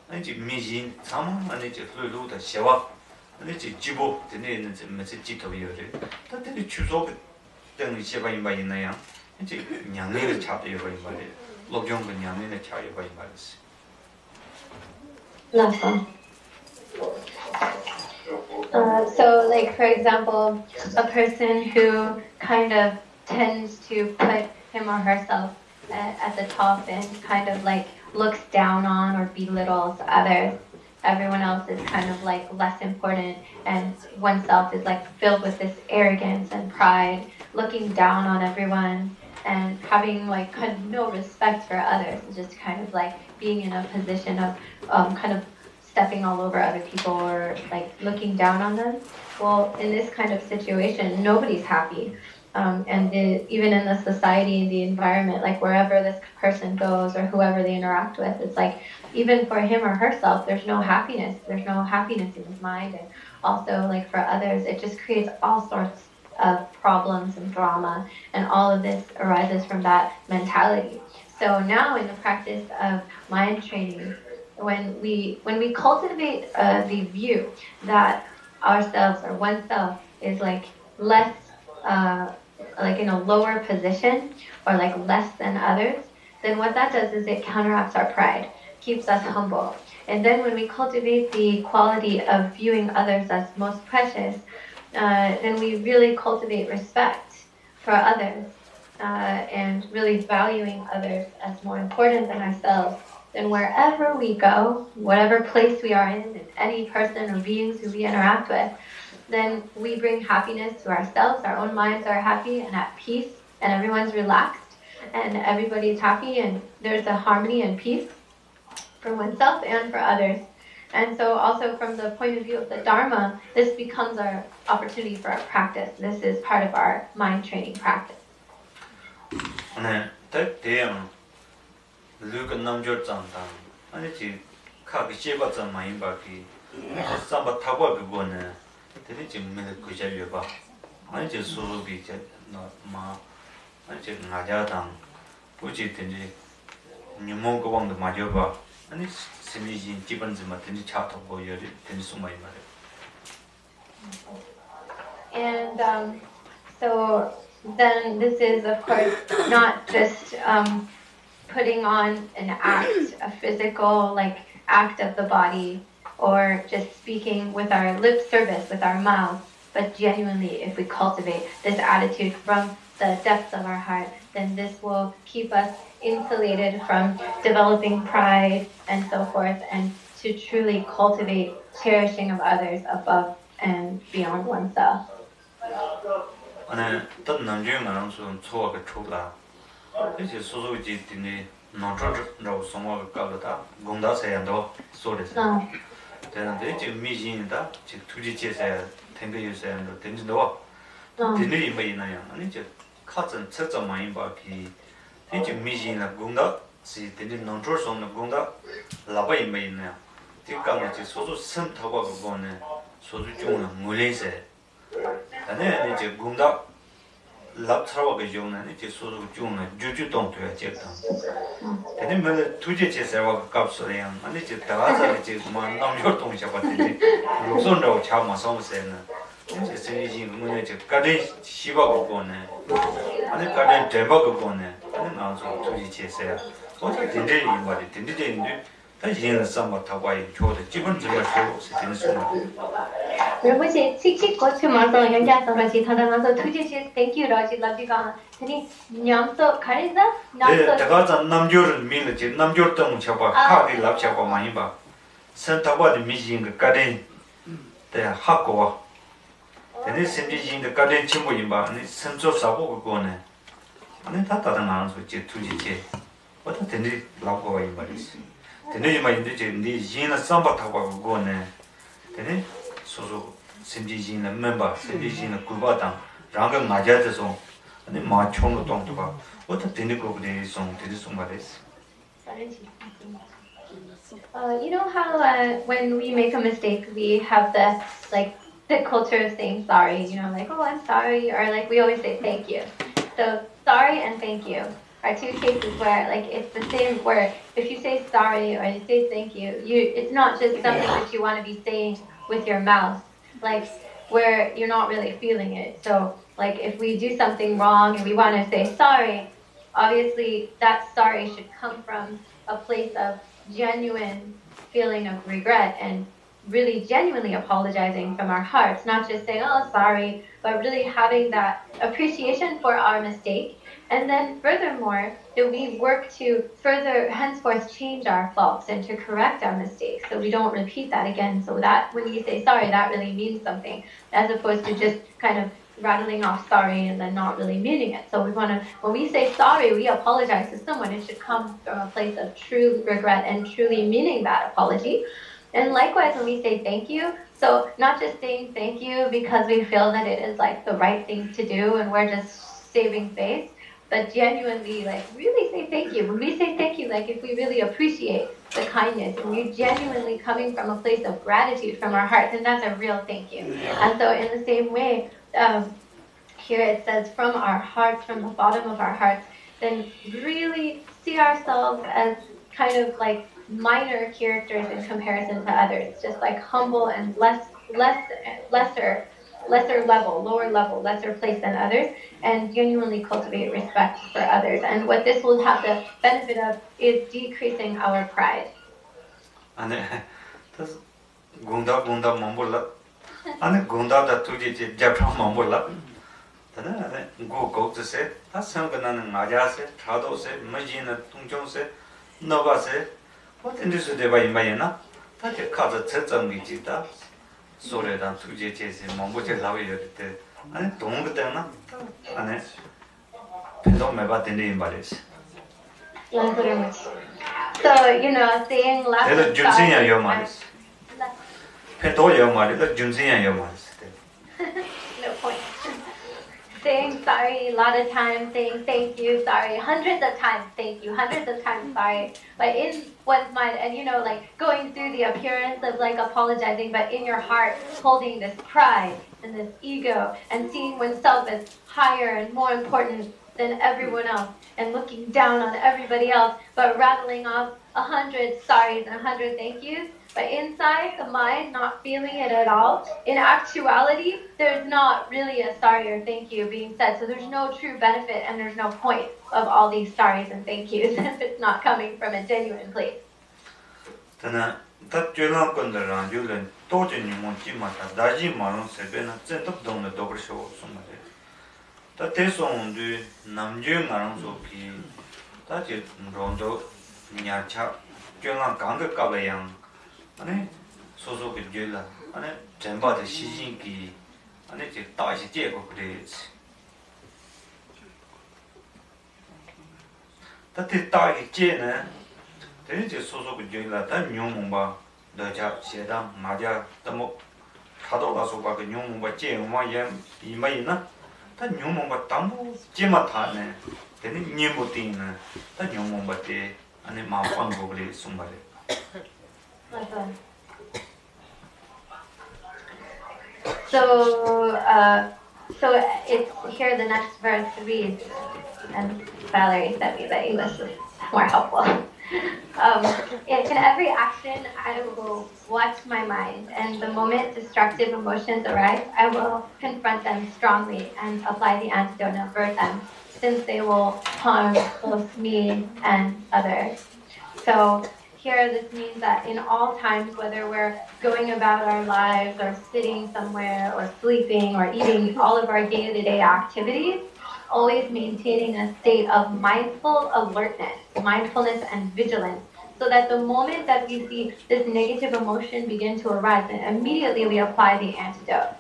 아니 이제 미진 참 아니 이제 흘러도 셔와 아니 이제 지보 되는 이제 메시지 지도요래. 다들 주소 때문에 셔바 임바 있나요? 이제 냥내를 잡대요 말이야. 로경은 냥내를 잡아요 말이야. Lama. So, like, for example, a person who kind of tends to put him or herself at the top and kind of like looks down on or belittles others. Everyone else is kind of like less important, and oneself is like filled with this arrogance and pride, looking down on everyone and having like kind of no respect for others, and just kind of like being in a position of kind of stepping all over other people or like looking down on them. Well, in this kind of situation, nobody's happy. Even in the society, the environment, like wherever this person goes or whoever they interact with, it's like even for him or herself, there's no happiness. There's no happiness in his mind. And also like for others, it just creates all sorts of problems and drama. And all of this arises from that mentality. So now in the practice of mind training, when we cultivate the view that ourselves or oneself is like less, like in a lower position or like less than others, then what that does is it counteracts our pride, keeps us humble. And then when we cultivate the quality of viewing others as most precious, then we really cultivate respect for others and really valuing others as more important than ourselves. Then wherever we go, whatever place we are in, and any person or beings who we interact with, then we bring happiness to ourselves, our own minds are happy and at peace, and everyone's relaxed. and everybody's happy and there's a harmony and peace for oneself and for others. And so also from the point of view of the Dharma, this becomes our opportunity for our practice. This is part of our mind training practice. And so then this is, of course, not just putting on an act, a physical act of the body, or just speaking with our lip service, with our mouth, but genuinely, if we cultivate this attitude from the depths of our heart, then this will keep us insulated from developing pride and so forth, and to truly cultivate cherishing of others above and beyond oneself. Rinpoche chik kochu marso yongya sambra chi thanda marso tuje chi thank you ra chi labdi ka tani nyamso kareza namso daga namjor min chi namjor tong chapa ka di lab chapa mai ba san tawa de mi jing ga kaden de hakwa tani simji jing de kaden chimbo yin ba ni san zo sa go go ne ani ta ta na so chi tuje chi wa ta tani lab go yin ba ri tani ma yin de chi ni jing na samba tawa go ne tani 소소 심지진의 멤버 심지진의 구바당 랑가 맞아져서 아니 마총도 동도가 어떤 데니고들이 송 되는 말이지. You know how when we make a mistake we have the culture of saying sorry, oh I'm sorry, or we always say thank you. So sorry and thank you are two cases where it's the same word. If you say sorry or you say thank you, it's not just something that you want to be saying with your mouth, where you're not really feeling it. So if we do something wrong and we want to say sorry, obviously that sorry should come from a place of genuine feeling of regret and really genuinely apologizing from our hearts, not just saying, oh, sorry, but really having that appreciation for our mistake. And then furthermore, that we work to further henceforth change our faults and to correct our mistakes so we don't repeat that again. So that when you say sorry, that really means something, as opposed to just kind of rattling off sorry and then not really meaning it. So we want to, when we say sorry, we apologize to someone, it should come from a place of true regret and truly meaning that apology. And likewise, when we say thank you, so not just saying thank you because we feel that it is the right thing to do and we're just saving face, but genuinely really say thank you. When we say thank you, if we really appreciate the kindness and we're genuinely coming from a place of gratitude from our heart, then that's a real thank you. And so in the same way, here it says from our hearts, from the bottom of our hearts, then really see ourselves as kind of minor characters in comparison to others, just humble and lesser level, lower level, lesser place than others, and genuinely cultivate respect for others. And what this will have the benefit of is decreasing our pride. 아니, 공다 못 아니 공다다 투지 잡상 못 몰라. 다네 고고트세 다상가는 맞아세 차도세 머지나 동정세 너가세 어떤데서 대바 임바이나 다들 가서 첫정리지다. 소래단 투지 제세 못 보지 나와야 돼. 아니 동거 때나 아니 Pendo meba tende imbares. Yes, very much. So, saying lots Telo of junsinya sorry. yomares. Pendo yomares, the junsinya yomares. No point. Saying sorry a lot of times, saying thank you, sorry, hundreds of times thank you, hundreds of times sorry. But in one's mind, and like going through the appearance of like apologizing, but in your heart holding this pride and this ego and seeing oneself as higher and more important than everyone else and looking down on everybody else, but rattling off 100 sorries and 100 thank yous. But inside the mind, not feeling it at all. In actuality, there's not really a sorry or thank you being said. So there's no true benefit and there's no point of all these sorries and thank yous if it's not coming from a genuine place. Tana, that Julan Kundaran, Julan, Tojin Yumachimata, Daji Maron Sebena, Zentok Don the Dober Show, somebody. That is on the Namju Maranzoki, that is Rondo, Nyacha, Julan Kanga Kabayang. 아니 소소게 줄라 아니 전바의 시신기 아니 이제 다시 제거 그래야지 다들 다시 제는 대체 소소게 줄라 다 뇽몽바 너자 세다 마자 또 가도가서 봐 뇽몽바 제마 예 이마이나 다 뇽몽바 담보 제마 타네 되는 님부티나 다 뇽몽바 때 아니 마방고 그래 숨바래 So it's here. The next verse reads, and Valerie said me that English is more helpful. In every action, I will watch my mind, and the moment destructive emotions arise, I will confront them strongly and apply the antidote and avert them, since they will harm both me and others. So here, this means that in all times, whether we're going about our lives or sitting somewhere or sleeping or eating, all of our day-to-day activities, always maintaining a state of mindful alertness, mindfulness and vigilance, so that the moment that we see this negative emotion begin to arise, then immediately we apply the antidote.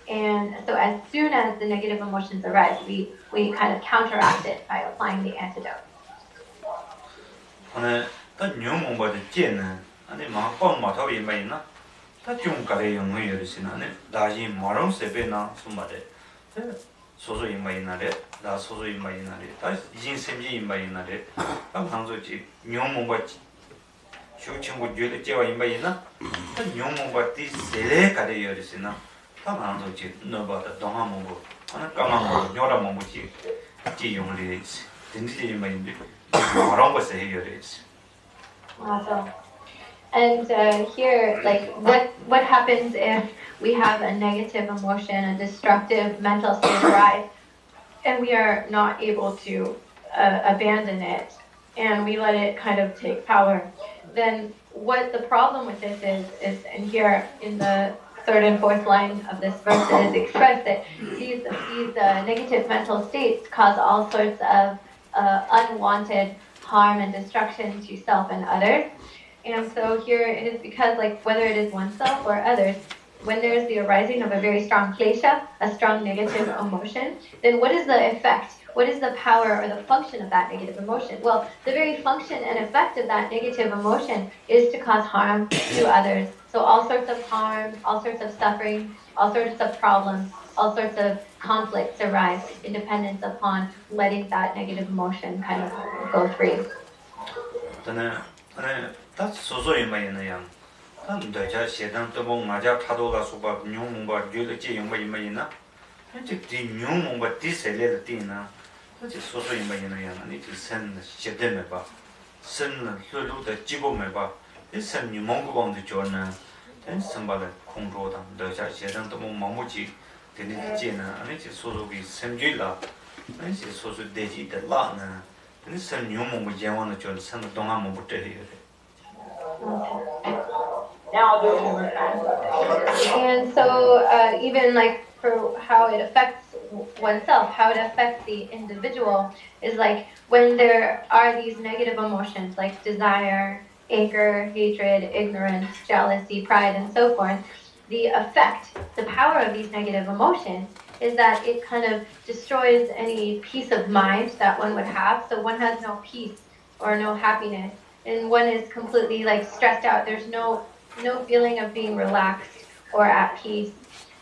And so as soon as the negative emotions arise, we kind of counteract it by applying the antidote. 다 뇽몽바의 제는 아니 마빵 마타위 마이나 다 중가래 영어여리시나 아니 다시 마롱 세베나 숨마데 소소 임마이나레 다 소소 임마이나레 다 이진 셈지 임마이나레 아 방조지 뇽몽바 쇼친구 죄를 제와 임마이나 다 뇽몽바 디 세레 가래 여리시나 다 방조지 너바다 동하몽고 아니 까망고 뇨라몽고지 지 용리지 딘지 임마인데 마롱 거세 해여리지 Awesome. And here, like, what happens if we have a negative emotion, a destructive mental state arise, and we are not able to abandon it, and we let it kind of take power? Then what the problem with this is, and here in the third and fourth line of this verse, it is expressed that these negative mental states cause all sorts of unwanted harm and destruction to self and others. And so here it is because, like, whether it is oneself or others, when there is the arising of a very strong klesha, a strong negative emotion, then what is the effect? What is the power or the function of that negative emotion? Well, the very function and effect of that negative emotion is to cause harm to others. So all sorts of harm, all sorts of suffering, all sorts of problems, all sorts of conflicts arise in dependence upon letting that negative emotion kind of go free. 다 소소히 마이나양 다 너자 세단 또뭐 맞아 타도가 수바 뇽몽바 줄을 제 용바 이마이나 현재 디 뇽몽바 디셀레를 띠나 현재 소소히 마이나양 아니 선 제대메 봐 선은 흘루다 집어메 봐 이선 뇽몽고방도 좋나 된 선바를 공로다 너자 세단 또뭐 마무지 되는 지나 아니 소소기 sem주라 아니 소소 대지들 라나 아니 선 뇽몽고 제원의 줄 선도 동안 뭐 붙어요. And so even like for how it affects oneself, how it affects the individual is like when there are these negative emotions like desire, anger, hatred, ignorance, jealousy, pride, and so forth, the effect, the power of these negative emotions is that it kind of destroys any peace of mind that one would have. So one has no peace or no happiness, and one is completely like stressed out. There's no feeling of being relaxed or at peace.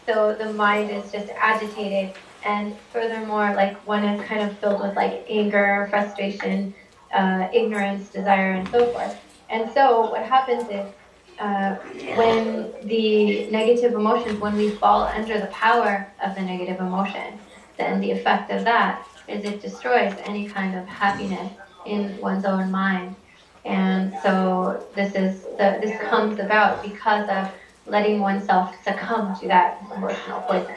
So the mind is just agitated, and furthermore, like one is kind of filled with like anger, frustration, ignorance, desire, and so forth. And so what happens is when the negative emotions, when we fall under the power of the negative emotion, then the effect of that is it destroys any kind of happiness in one's own mind. And so this comes about because of letting oneself succumb to that emotional poison.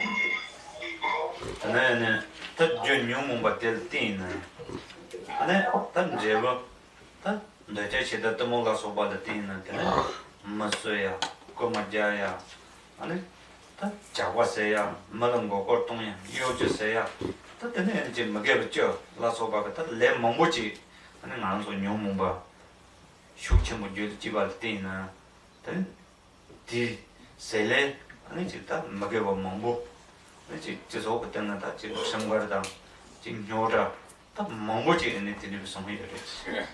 네, 다 준용 못될 때는 네, 단 제가 다 내가 제가 또 뭔가 소바다 때는 네, 맞어야 고마자야 아니 다 자와세야 말은 거 걸동이야 요주세야 다 때는 이제 먹여봤죠 라소바가 다내 멍모지 아니 나는 소 뇽몽바 슈치 뭐 줘도 집할 때는 디 셀레 아니 진짜 먹여봐 멍보 이제 저거 그때는 다 지금 생활다 지금 요라 다 멍보지 있는 성의를 했어.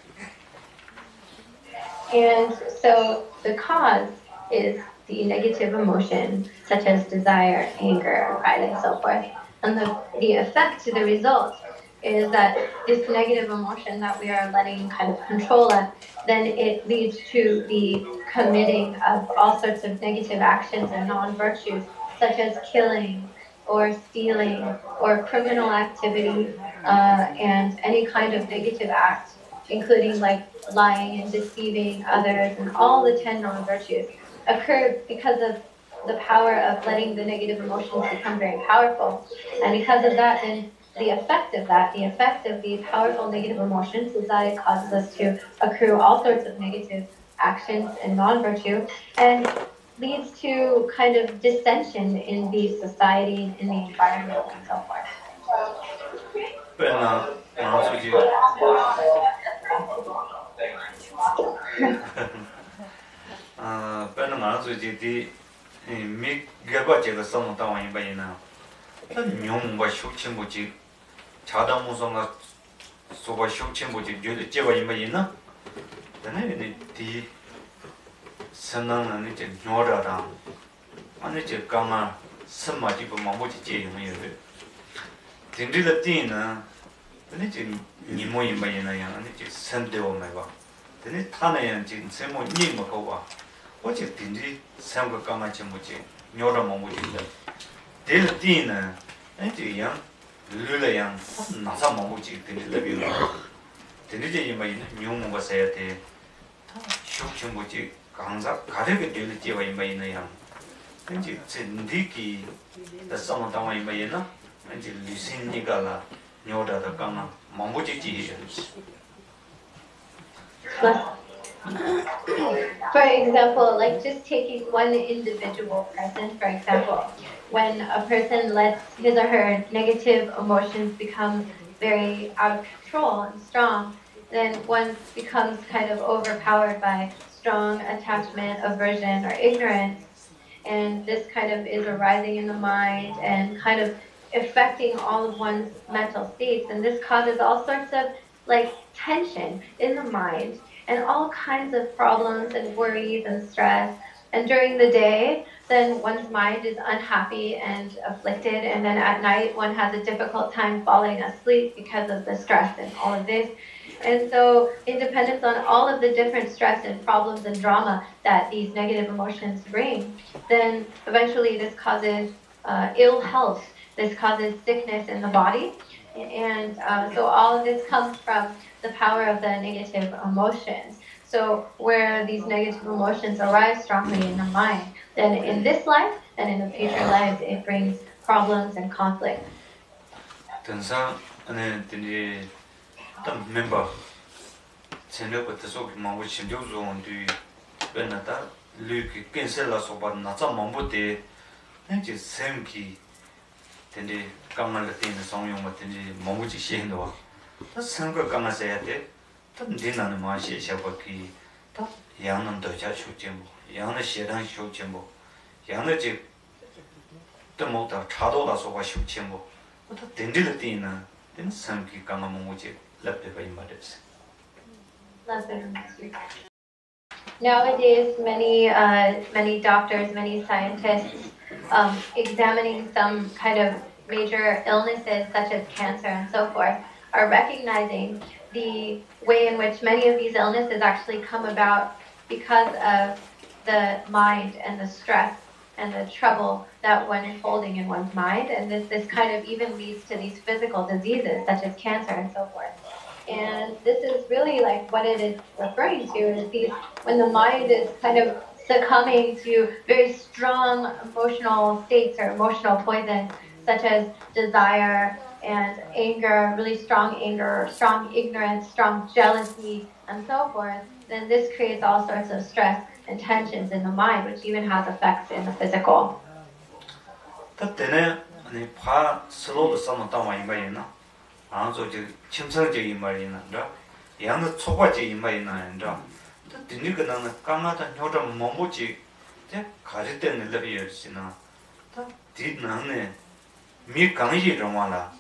And so the cause is the negative emotion, such as desire, anger, pride, and so forth. And the effect, the result, is that this negative emotion that we are letting kind of control us, then it leads to the committing of all sorts of negative actions and non-virtues, such as killing, or stealing, or criminal activity, and any kind of negative act, including like lying and deceiving others, and all the 10 non-virtues occur because of the power of letting the negative emotions become very powerful. And because of that, then the effect of the powerful negative emotions is that it causes us to accrue all sorts of negative actions and non-virtue, and leads to kind of dissension in the society, in the environment, and so forth. 미 개발제가 성을 따와인 바이나 뇽과 쇼침부지 자다무성가 소바 쇼침부지 줘도 제바인 바이나 근데 디 선능은 이제 뇨라다 아니 제 강아 선마지고 뭐지 제용이요 딘디를 띠는 근데 지금 니모인 바이나야 아니 제 선대오 말봐 근데 타나야 지금 세모 니모 거봐 어제 딘디 생각 강아지 뭐지 뇨라 뭐지 딜 띠는 이제 양 르르양 나사 뭐지 딘디 레비로 딘디 이마 뇽모가 써야 돼 쇼킹 뭐지 강자 가르게 될 때가 이마이나 양 이제 진디기 더 상황 당와 이마이나 이제 리신니가라 뇨다다 강아 뭐지지 For example, like just taking one individual person, for example, when a person lets his or her negative emotions become very out of control and strong, then one becomes kind of overpowered by strong attachment, aversion, or ignorance. And this kind of is arising in the mind and kind of affecting all of one's mental states. And this causes all sorts of like tension in the mind, and all kinds of problems and worries and stress. And during the day, then one's mind is unhappy and afflicted, and then at night one has a difficult time falling asleep because of the stress and all of this. And so in dependence on all of the different stress and problems and drama that these negative emotions bring, then eventually this causes ill health, this causes sickness in the body. And so all of this comes from the power of the negative emotions. So where these negative emotions arise strongly in the mind, then in this life and in the future lives, it brings problems and conflict. member 생각부터 속 마음을 신경dùng thì bên là ta lưu cái kiến sẽ là số bản nó trong mong muốn để nên chỉ xem kỳ thì đi công an là tiền xong用mà thì mong muốn chỉ xem đó ta xem cái công an sẽ thế ta đi nào mà sẽ có cái ta yang nó đỡ cha chịu chém bộ yang nó sẽ đang chịu chém bộ yang nó chỉ 먹다 차도다 소가 쉽지 뭐 또 덴딜 때는 된 상기 강한 뭐지 랩대가 이 말이지. Nowadays, many doctors, many scientists, examining some kind of major illnesses such as cancer and so forth, are recognizing the way in which many of these illnesses actually come about because of the mind and the stress and the trouble that one is holding in one's mind, and this kind of even leads to these physical diseases such as cancer and so forth. And this is really like what it is referring to is these when the mind is kind of succumbing to very strong emotional states or emotional poisons such as desire and anger, really strong anger, strong ignorance, strong jealousy, and so forth, then this creates all sorts of stress and tensions in the mind, which even has effects in the physical. 아주 침상적인 말이나 양의 초과적인 말이나 드니가 나는 까마다 녀라 뭐뭐지 가질 때는 레비였으나 다 뒤나네 미 강이 정말라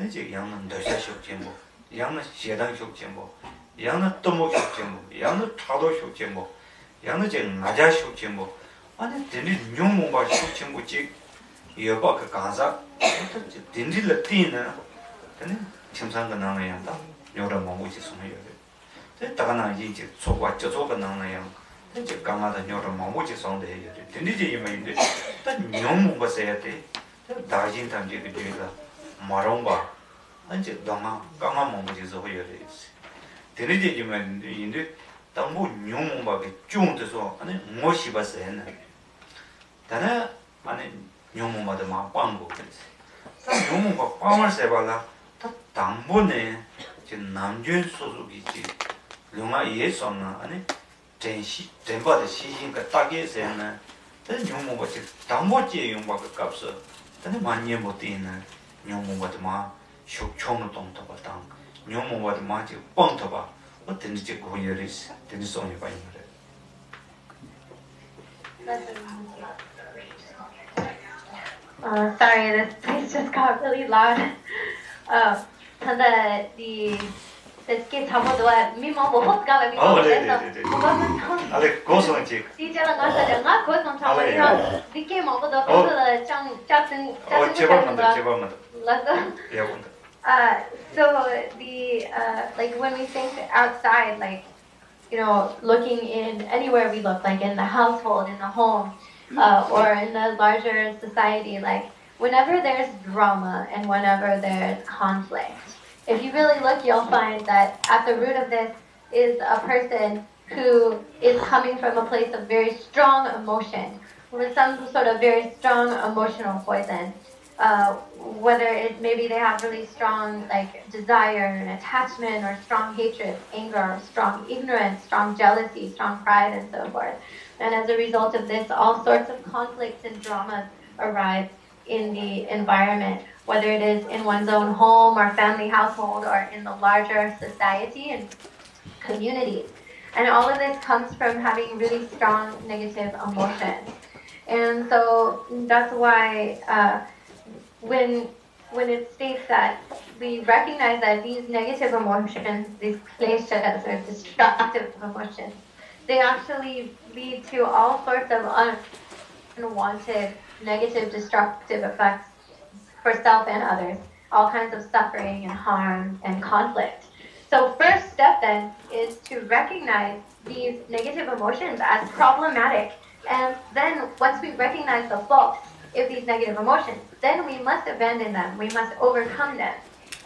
이제 양은 더셔쇼게 뭐 양은 시당 쇼게 뭐 양은 또뭐 쇼게 뭐 양은 차도 쇼게 뭐 양은 제 나자 쇼게 뭐 아니 드니 뇽몽바 쇼게 뭐지 여바 그 간사 드니를 뛰는 침상가 나나야다 여러 뭐지 소매요. 다가나 이제 소과 저소가 나나야. 이제 강하다 여러 뭐지 손대요. 근데 이메인데 다 뇽 뭐세야 돼. 다진 담지 그게가 마롱바. 이제 동아 강하 뭐지 소해요. 근데 이메인데 당고 뇽 뭐게 쫑돼서 아니 뭐시 봤어요. 다나 아니 뇽 뭐마다 막 빵고 그랬어. 뇽 뭐 빵을 세발라 당번에 지금 남준 소속이지 영화 예선나 아니 전시 전바의 시신과 딱에서는 된 용모가 지 당보지 용모가 값서 근데 많이 못 되는 용모가 막 쇼총을 동도 받당 용모가 막지 뻥터 봐 어떤지 고려를 되는 소리 봐 이거를 Sorry, this place just got really loud. 근데 cái thằng mà tụi mình mong muốn hốt cao là mình mong muốn đấy sao? 아래 고소한지. đi chơi là nói sao ngã cuối tuần sau rồi đi kia mong muốn đó cũng là trong trong 제발만. so like when we think outside, like looking in anywhere we look, like in the household, in the home, or in the larger society, like whenever there's drama and whenever there's conflict, if you really look, you'll find that at the root of this is a person who is coming from a place of very strong emotion, with some sort of very strong emotional poison. Whether it maybe they have really strong like desire and attachment, or strong hatred, anger, or strong ignorance, strong jealousy, strong pride, and so forth. And as a result of this, all sorts of conflicts and dramas arise in the environment, whether it is in one's own home or family household, or in the larger society and communities. And all of this comes from having really strong negative emotions. And so that's why when it states that we recognize that these negative emotions, these kleshas or destructive emotions, they actually lead to all sorts of unwanted negative destructive effects for self and others, all kinds of suffering and harm and conflict. So first step then is to recognize these negative emotions as problematic, and then once we recognize the faults of these negative emotions, then we must abandon them, we must overcome them.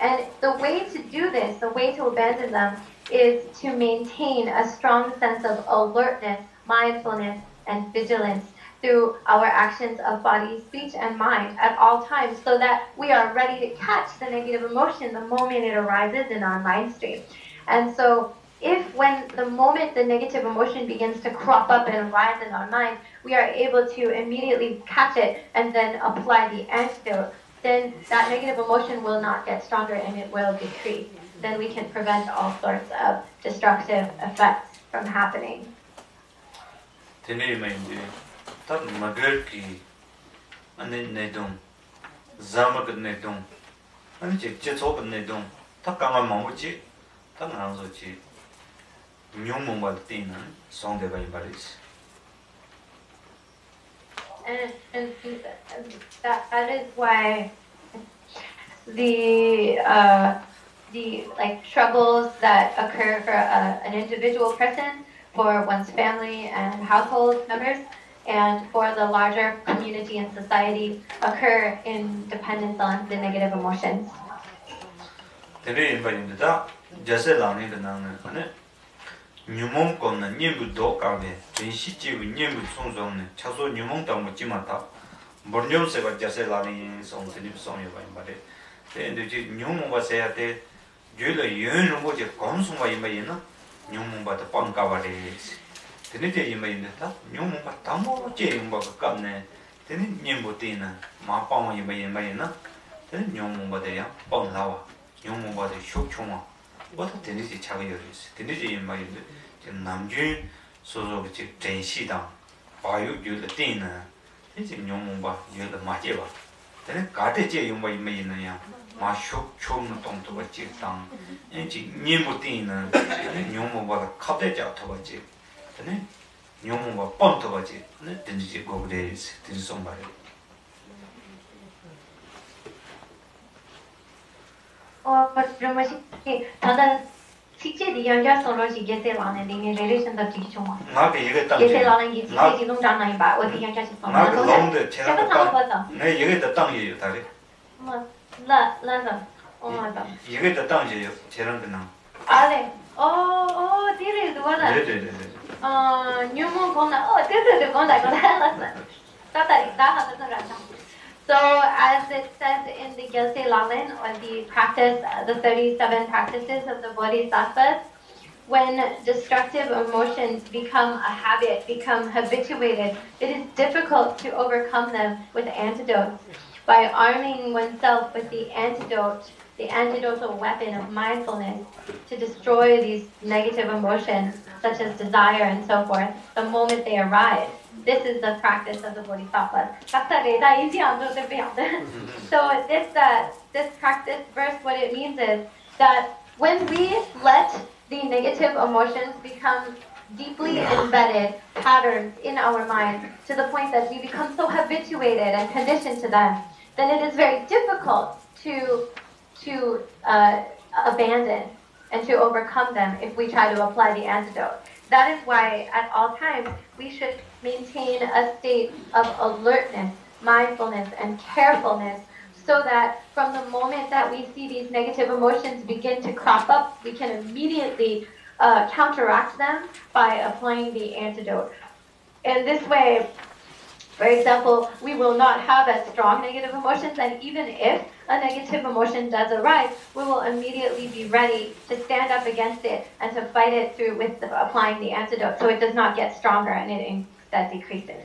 And the way to do this, the way to abandon them, is to maintain a strong sense of alertness, mindfulness, and vigilance through our actions of body, speech, and mind at all times, so that we are ready to catch the negative emotion the moment it arises in our mind stream. And so when the moment the negative emotion begins to crop up and arise in our mind, we are able to immediately catch it and then apply the antidote, then that negative emotion will not get stronger and it will decrease. Then we can prevent all sorts of destructive effects from happening. 딱 마들기 안에 내동 자막 내동 아니 제초 내동 다 강한 마무지 다 나서지 뇽몽발 때는 성대가 이발이지. And that is why the like troubles that occur for an individual person, for one's family and household members, and for the larger community and society occur in dependence on the negative emotions. Tere invalidita jase lani de nang ne nyumong kon na nyembu do ka be den shi ji wi nyembu song song ne chaso nyumong dang mo ji ma ta bornyom se ba jase lani song de ni song ye ba ba de de ji nyumong ba se ya de yue le yun ru mo je gong song ba yin ba yin na nyumong ba de pang ka ba de tene de yin ba yin ta nyumong ba ta mo je yin ba ka ne tene nyembu de na ma pang yin ba yin na tene nyumong ba de ya pang la wa 용모바의 쇼총아 뭐다 되는지 자기 열었어. 되는지 말인데 지금 남준 소속 즉 전시당 바유 유의 때는 이제 용모바 유의 맞게 봐. 근데 가대제 용모 있느냐? 마 쇼총의 동도가 직당 이제 님부 때는 용모바가 카대자 터버지. 근데 용모바 뻔터버지. 근데 되는지 거기에 되는 말이야. Rinpoche, tanda sikche di yangja solo si gese lana di mi relation da tiki chungwa. Nga ke yege tang Gese lana ki sikche ki nung zang na yinba, wo di yangja si solo. Nga ke long de chela Chaka tanga ba ta? Nga yege de tang ye yu tari. La za, oma za. Yege de tang ye yu, chelang ke nang. Ale, di li duwa da. De. Nyumu kongda, de kongda la sa. Da ha da ra ta. So, as it says in the Gyaltse Lamin, or the practice, the 37 practices of the Bodhisattvas, when destructive emotions become a habit, become habituated, it is difficult to overcome them with antidotes. By arming oneself with the antidotal weapon of mindfulness to destroy these negative emotions, such as desire and so forth, the moment they arise. This is the practice of the Bodhisattvas. So this practice verse, what it means is that when we let the negative emotions become deeply embedded patterns in our minds to the point that we become so habituated and conditioned to them, then it is very difficult to abandon and to overcome them if we try to apply the antidote. That is why at all times we should maintain a state of alertness, mindfulness, and carefulness, so that from the moment that we see these negative emotions begin to crop up, we can immediately counteract them by applying the antidote. In this way, for example, we will not have as strong negative emotions, and even if a negative emotion does arise, we will immediately be ready to stand up against it and to fight it through with applying the antidote, so it does not get stronger and it instead decreases.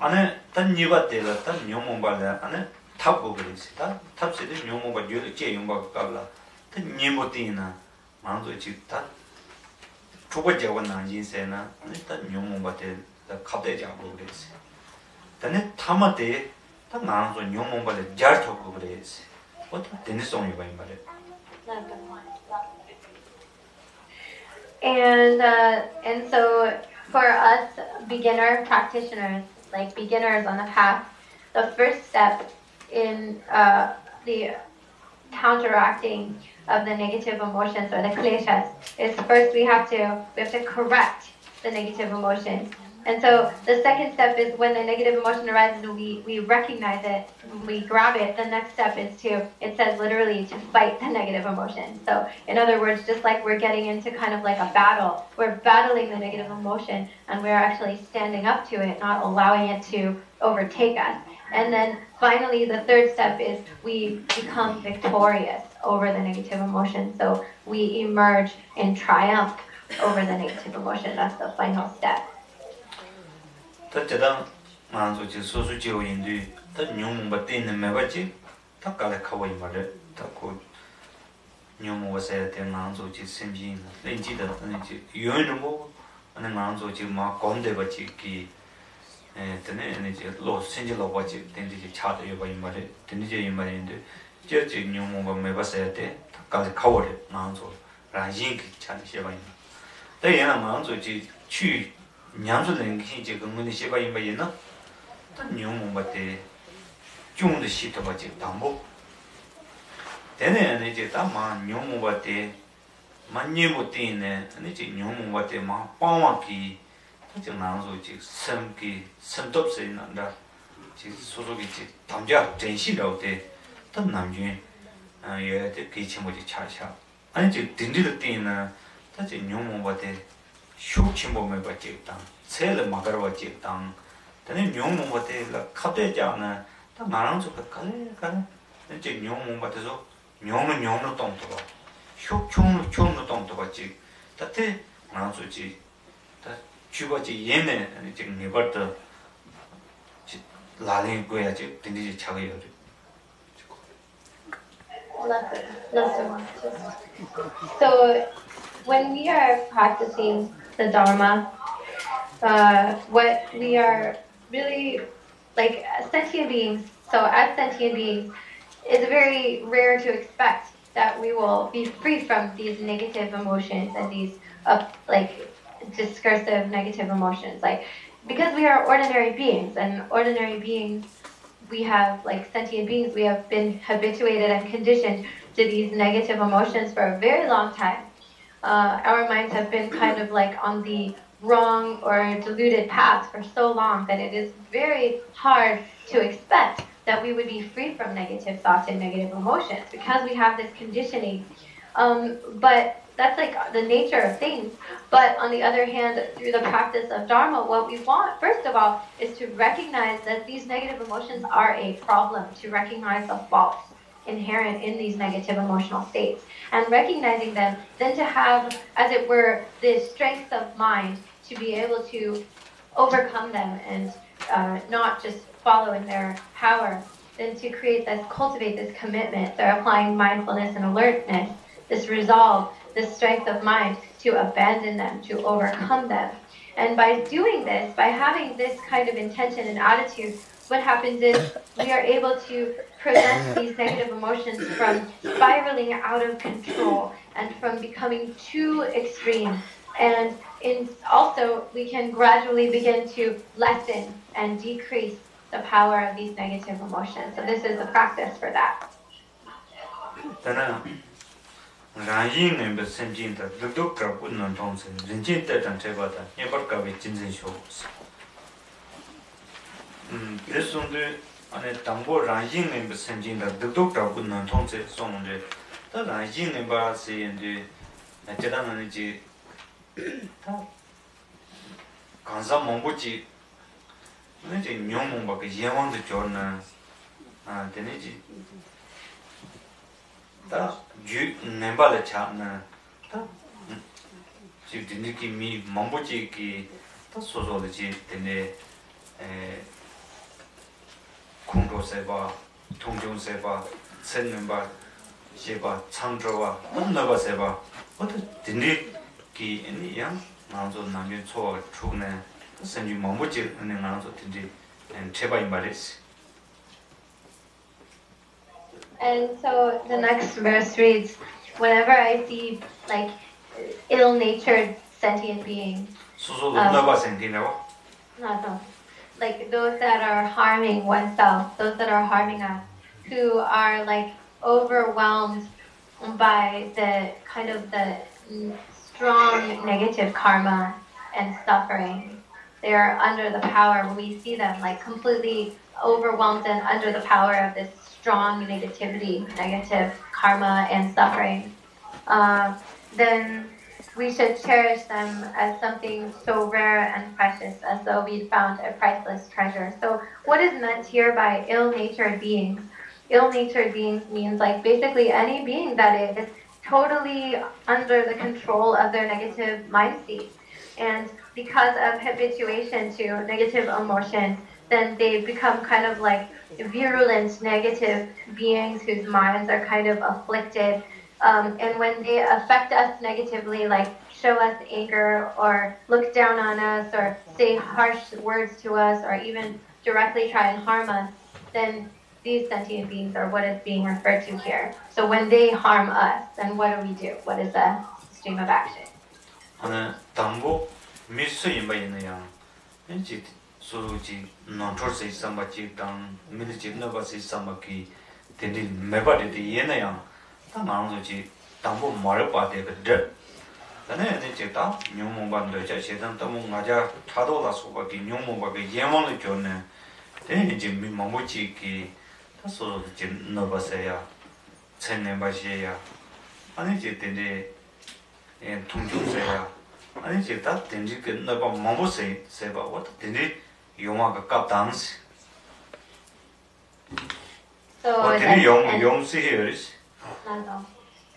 안에 단 니바데라 단 뇽몽발레 안에 탑고 그랬지 다 탑시데 뇽몽바 뉘르 제용바 깔라 단 니모티나 만도 지다 초보자고 난 인생나 일단 뇽몽바데 갑대자고 그랬지 단에 타마데 딱 나서 뇽몽발레 자르고 그랬지 어떻게 되는 송이 봐 말에 And so for us beginner practitioners, like beginners on the path, the first step in the counteracting of the negative emotions or the kleshas is first we have to correct the negative emotions. And so the second step is when the negative emotion arises and we recognize it, we grab it, the next step is it says literally to fight the negative emotion. So in other words, just like we're getting into kind of like a battle, we're battling the negative emotion and we're actually standing up to it, not allowing it to overtake us. And then finally the third step is we become victorious over the negative emotion. So we emerge in triumph over the negative emotion. That's the final step. 다 제당 만족지 소수지오인들 다 뇽몽바 때는 매바지 다 깔에 카와이 말에 다고 뇽몽바세 대난조지 생긴 렌지다 렌지 유연은 뭐 아니 난조지 막 건데바지 기 때네 이제 로 생질로 바지 된지 차도 여바이 말에 된지 이 말인데 저지 뇽몽바 매바세 때다 깔에 카와래 난조 라진기 찬 시바이 대yana ngangzo ji chu nyamzo len kin ji gong ne sheba yin ba yin na ta nyong mo ba de jung de shi to ba ji dang bo dene ne ji ta ma nyong mo ba de ma ni mo de ne ne ji nyong mo ba de ma pa wa ki ta ji ngangzo ji sem ki sem top se na da ji so so gi ji dang ja zhen xi rao de ta nam jun ye de ge qian mo ji cha cha ani ji din de de ne 다지 뇽몽바데 쇼침범에 받지다 세를 막으러 받지다 근데 뇽몽바데 라 카데잖아 다 나랑 좀 가네 이제 뇽몽바데서 뇽은 동도 쇼총도 동도 받지 다때 나랑 좋지 다 주바지 얘네 이제 네버터 라린 거야지 근데 자기요 So when we are practicing the Dharma, what we are really like sentient beings, so as sentient beings, it's very rare to expect that we will be free from these negative emotions and these like discursive negative emotions. Like because we are ordinary beings, and ordinary beings, we have like sentient beings, we have been habituated and conditioned to these negative emotions for a very long time. Our minds have been kind of like on the wrong or diluted path for so long that it is very hard to expect that we would be free from negative thoughts and negative emotions because we have this conditioning. But that's like the nature of things. But on the other hand, through the practice of Dharma, what we want, first of all, is to recognize that these negative emotions are a problem, to recognize the faults inherent in these negative emotional states. And recognizing them, then to have, as it were, this strength of mind to be able to overcome them and not just follow in their power, then to create this, cultivate this commitment, so applying mindfulness and alertness, this resolve, this strength of mind to abandon them, to overcome them. And by doing this, by having this kind of intention and attitude, what happens is we are able to prevent these negative emotions from spiraling out of control and from becoming too extreme. And also, we can gradually begin to lessen and decrease the power of these negative emotions. So this is a practice for that. 안에 당보 란징은 선진다 득독다 군는 통제 송데 다 란징은 바시 이제 나제다는 이제 다 간사 몽부지 이제 뇽몽바게 예원도 좋나 아 되네지 다주 nem발에 차나 다 지금 느낌이 몽부지기 다 소소르지 되네 공도 세바 통종 세바 선능바 세바 창조와 언너바 세바 어떤 딘디기 아니야 나도 남녀 초 초네 선지 뭐뭐지 하는 나도 딘디 제바이 말이지. And so the next verse reads, whenever I see like ill-natured sentient beings, no, like those that are harming oneself, those that are harming us, who are like overwhelmed by the kind of the strong negative karma and suffering. They are under the power, when we see them like completely overwhelmed and under the power of this strong negativity, negative karma and suffering, then we should cherish them as something so rare and precious, as though we'd found a priceless treasure. So what is meant here by ill-natured beings? Ill-natured beings means like basically any being that is totally under the control of their negative mind state. And because of habituation to negative emotions, then they become kind of like virulent, negative beings whose minds are kind of afflicted. And when they affect us negatively, like show us anger or look down on us or say harsh words to us or even directly try and harm us, then these sentient beings are what is being referred to here. So when they harm us, then what do we do? What is the stream of action? 당보 미스 임바이네야. 엔지 소지 논토스 삼바지 당 미리지 너바스 삼바기 데디 메바데디 예나야. 당망도지 당보 말바데 그데. 근데 이제다 뇽몽반도 자세상 너무 맞아 타도라 소바기 뇽몽바게 예몽을 줬네. 근데 이제 미망모지기 다소 이제 너바세야. 천년바시야. 아니 이제 데데 통중세야. 아니 이제 다 된지 그 너가 뭐뭐세 세바 what 된지 용화가 깝당스. So 된지 용세해르스.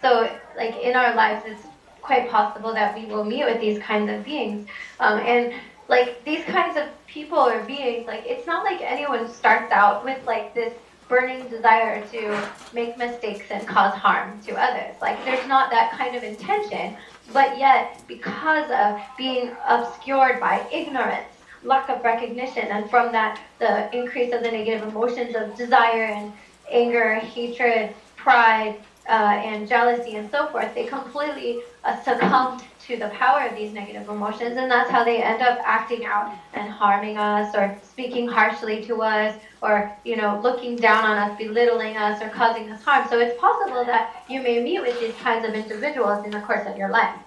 So like in our lives it's quite possible that we will meet with these kinds of beings. And like these kinds of people or beings, like it's not like anyone starts out with like this burning desire to make mistakes and cause harm to others. Like there's not that kind of intention, but yet because of being obscured by ignorance, lack of recognition, and from that the increase of the negative emotions of desire and anger, hatred, pride, and jealousy and so forth, they completely succumb to the power of these negative emotions, and that's how they end up acting out and harming us or speaking harshly to us or looking down on us, belittling us or causing us harm. So it's possible that you may meet with these kinds of individuals in the course of your life.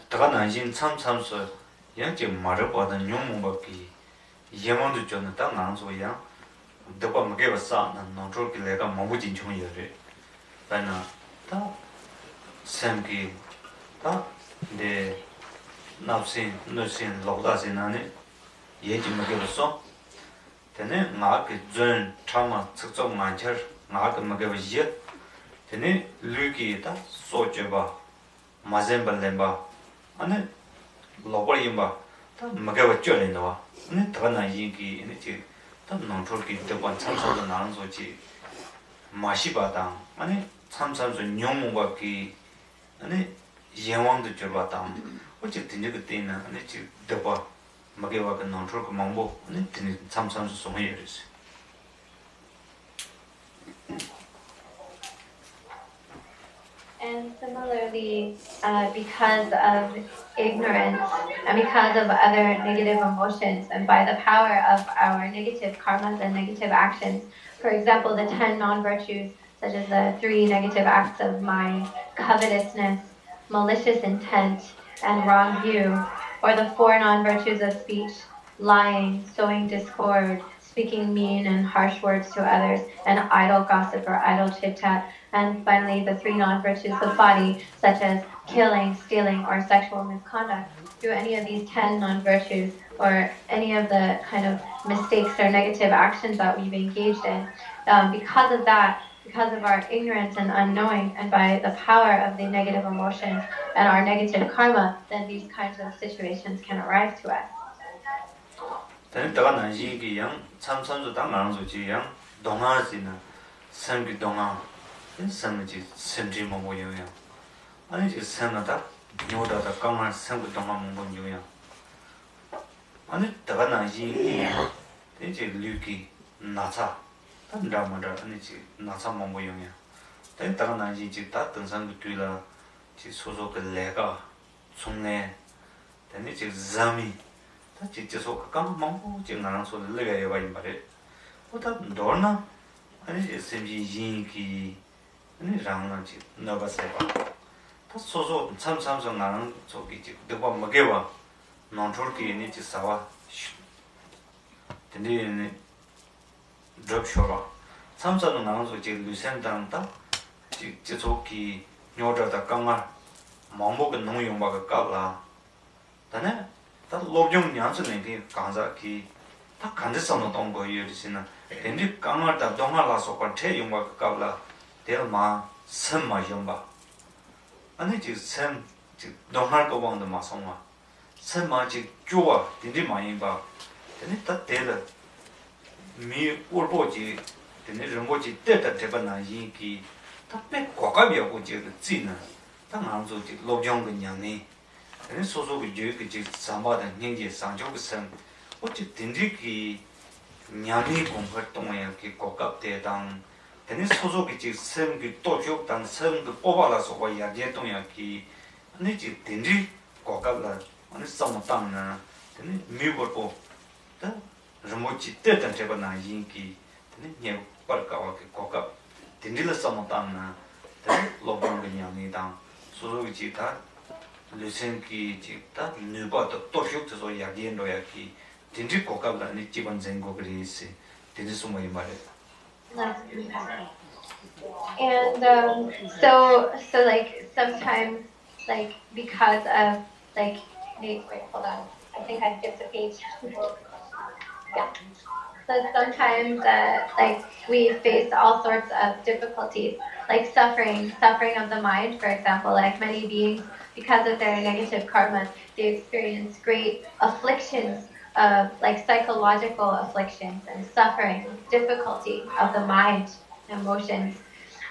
다가난신 참참서 양지 말을 용몽밖에 예mon도 저는 딱 나눠서야 더바 먹게 봤어. 난 저렇게 내가 너무 진중이래. 나는 다 샘기 네 납신 너신 로다신 안에 예지 먹게 봤어. 되네 나그 전 참아 측정 많죠. 나그 먹게 봤지. 되네 류기다 소줘봐. 마젠발렘바 아니 로벌임바 다 먹게 봤죠. 내가 아니 더나 얘기 이제 다 논초기 때번 참석도 나는 소지 마시바다 아니 참참서 용몽밖에 아니 예왕도 줘봤다 어쨌든 이제 그때는 아니 지 더봐 먹게 와가 논초그 망보 아니 참참서 송해야 됐어. And similarly, because of ignorance and because of other negative emotions and by the power of our negative karmas and negative actions, for example, the 10 non-virtues, such as the 3 negative acts of mind, covetousness, malicious intent, and wrong view, or the 4 non-virtues of speech, lying, sowing discord, speaking mean and harsh words to others, and idle gossip or idle chit-chat, and finally the 3 non-virtues of body, such as killing, stealing, or sexual misconduct. Through any of these 10 non-virtues, or any of the kind of mistakes or negative actions that we've engaged in, because of that, because of our ignorance and unknowing, and by the power of the negative emotions and our negative karma, then these kinds of situations can arise to us. 내가 난시기 양 참선도 당하는 소지 양 동아지나 생기 동아 생지 생지 뭐고요요 아니 지 생나다 요다다 강한 생기 동아 뭐고요요 아니 내가 난시기 이제 류기 나차 단다마다 아니 지 나차 뭐고요요 내가 난시지 다 등산도 뒤라 지 소소그 내가 총내 되니 지 잠이 다 진짜 속강 망고 지금 나랑 소리 내가 해봐 이 말에 뭐다 너나 아니 심지 인기 아니 장난지 너가 세봐 다 소소 참참성 나는 저기 지금 내가 먹게 봐 논초기 니 지사와 근데 드롭 쇼라 참참은 나는 저 지금 루센당다 지 저기 녀자다 강아 망고가 너무 용바가 까라 다네 다 로종 냥스네 그 강자기 다 간데서는 동거 이르시나 근데 강을다 동화라서 거체 용바 까블라 대마 선마 용바 아니 지선 지 동할 거 방도 마성마 선마지 쪼와 딘디 많이 봐 Then that tailor me Urboji, then Rinpoche Teta Tebana Yinki, Tape Kokabia Uji, Zina, Tanganzo, Lojong and Yanni, and then Soso with you, Samba and Ninja Sanjo San, what you Tindiki Nyani Compertonia, Kokap Te Dang, then it's Soso with you, Sem Tojo, and Sem the Ovalas over Yadiatoyaki, and it's Tindri Kokabla, and it's some Tana, then Mubo. Rinpoche Teta Tebana Yinki, then Parkawa Koka, Tindilla Samotana, then Lobang Yani down, Suruchita, Lusenki Jita, Nuba, Toshuk to Yagin Royaki, Tindri Koka, and Chiban Zengo Grisi, Tindisuma Mare. And so like sometimes like because of like wait, hold on. I think I skipped a page. Yeah. So sometimes like we face all sorts of difficulties, like suffering of the mind, for example. Like many beings, because of their negative karma, they experience great afflictions of like psychological afflictions and suffering, difficulty of the mind, emotions.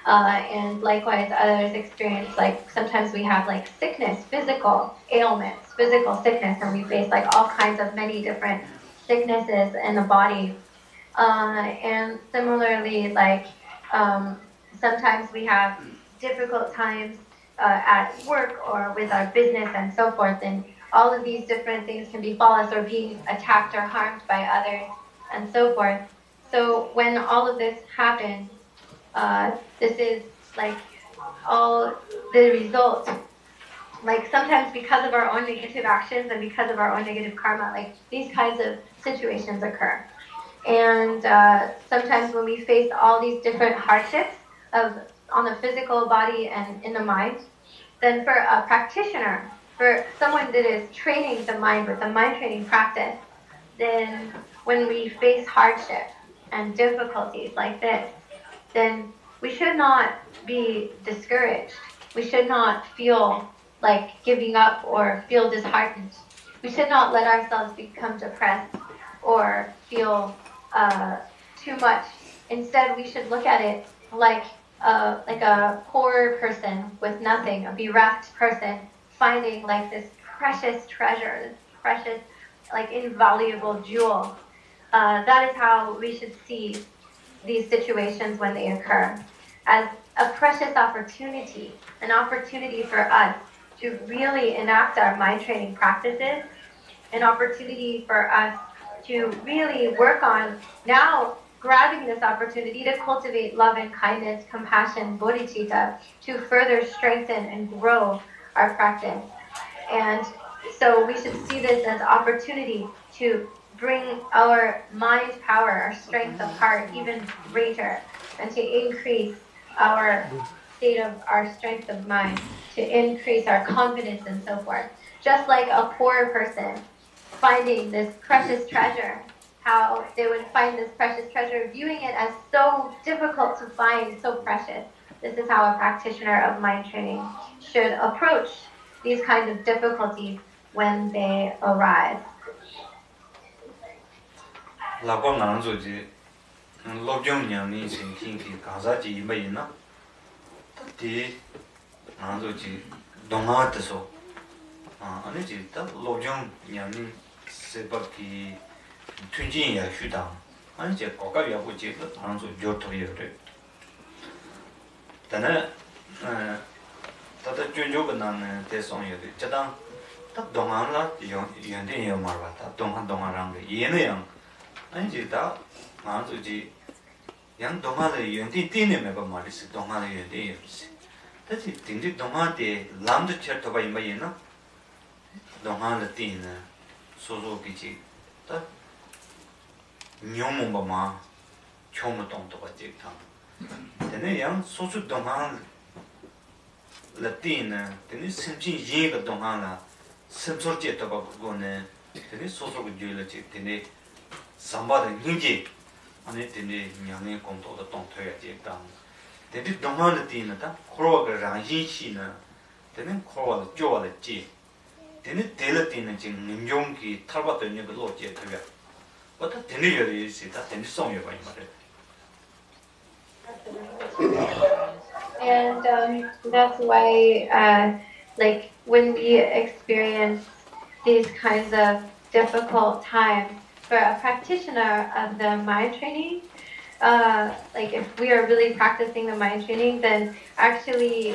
And likewise, others experience like sometimes we have like sickness, physical ailments, physical sickness, and we face like all kinds of many different sicknesses in the body. And similarly, like sometimes we have difficult times at work or with our business and so forth, and all of these different things can befall us or being attacked or harmed by others and so forth. So when all of this happens, this is like all the result. Like sometimes because of our own negative actions and because of our own negative karma, like these kinds of situations occur. And sometimes when we face all these different hardships on the physical body and in the mind, then for a practitioner, for someone that is training the mind with the mind training practice, then when we face hardship and difficulties like this, then we should not be discouraged. We should not feel like giving up or feel disheartened. We should not let ourselves become depressed or feel too much. Instead, we should look at it like a poor person with nothing, a bereft person finding like this precious treasure, this precious, like invaluable jewel. That is how we should see these situations when they occur, as a precious opportunity, an opportunity for us to really enact our mind training practices, an opportunity for us to really work on now grabbing this opportunity to cultivate love and kindness, compassion, bodhicitta, to further strengthen and grow our practice. And so we should see this as opportunity to bring our mind power, our strength of heart even greater, and to increase our state of our strength of mind, to increase our confidence and so forth. Just like a poor person finding this precious treasure, how they would find this precious treasure, viewing it as so difficult to find, so precious. This is how a practitioner of mind training should approach these kinds of difficulties when they arise. Lako nanzo ji Lojong nyani shinkin ki kansa ji yinba yinna di nanzo ji donga taso ane ji ta Lojong nyani seba ki tunjin ya shudang ane ji koka yabu ji nanzo jorto yore tana tata junjo ka nang te song yore jadang ta donga la yonten yo marwa ta donga rang yene yang 아니지 다 나도지 양 동화의 연대 뛰는 매번 말이지 동화의 연대 없이 다시 딩디 동화대 람도 쳇도 봐 임바이나 동화의 뛰는 소소기지 다 뇽몽바마 처음 동도 같지 다 근데 양 소소 동화 라틴은 근데 심진 예가 동화나 심소르제도 봐 그거는 근데 소소가 줄지 근데 Sambada Ninji, and it in the Yang Konto, the Tontoya down. They did Domanity, Kroga Ranjina, then Kroa the Joa the G. Then it Delatin and Nimjonki, Tabata Nigolo Jetoya. 어떤 되는 있다. 되는 성이 봐 말이야. And that's why, like, when we experience these kinds of difficult times, for a practitioner of the mind training, like if we are really practicing the mind training, then actually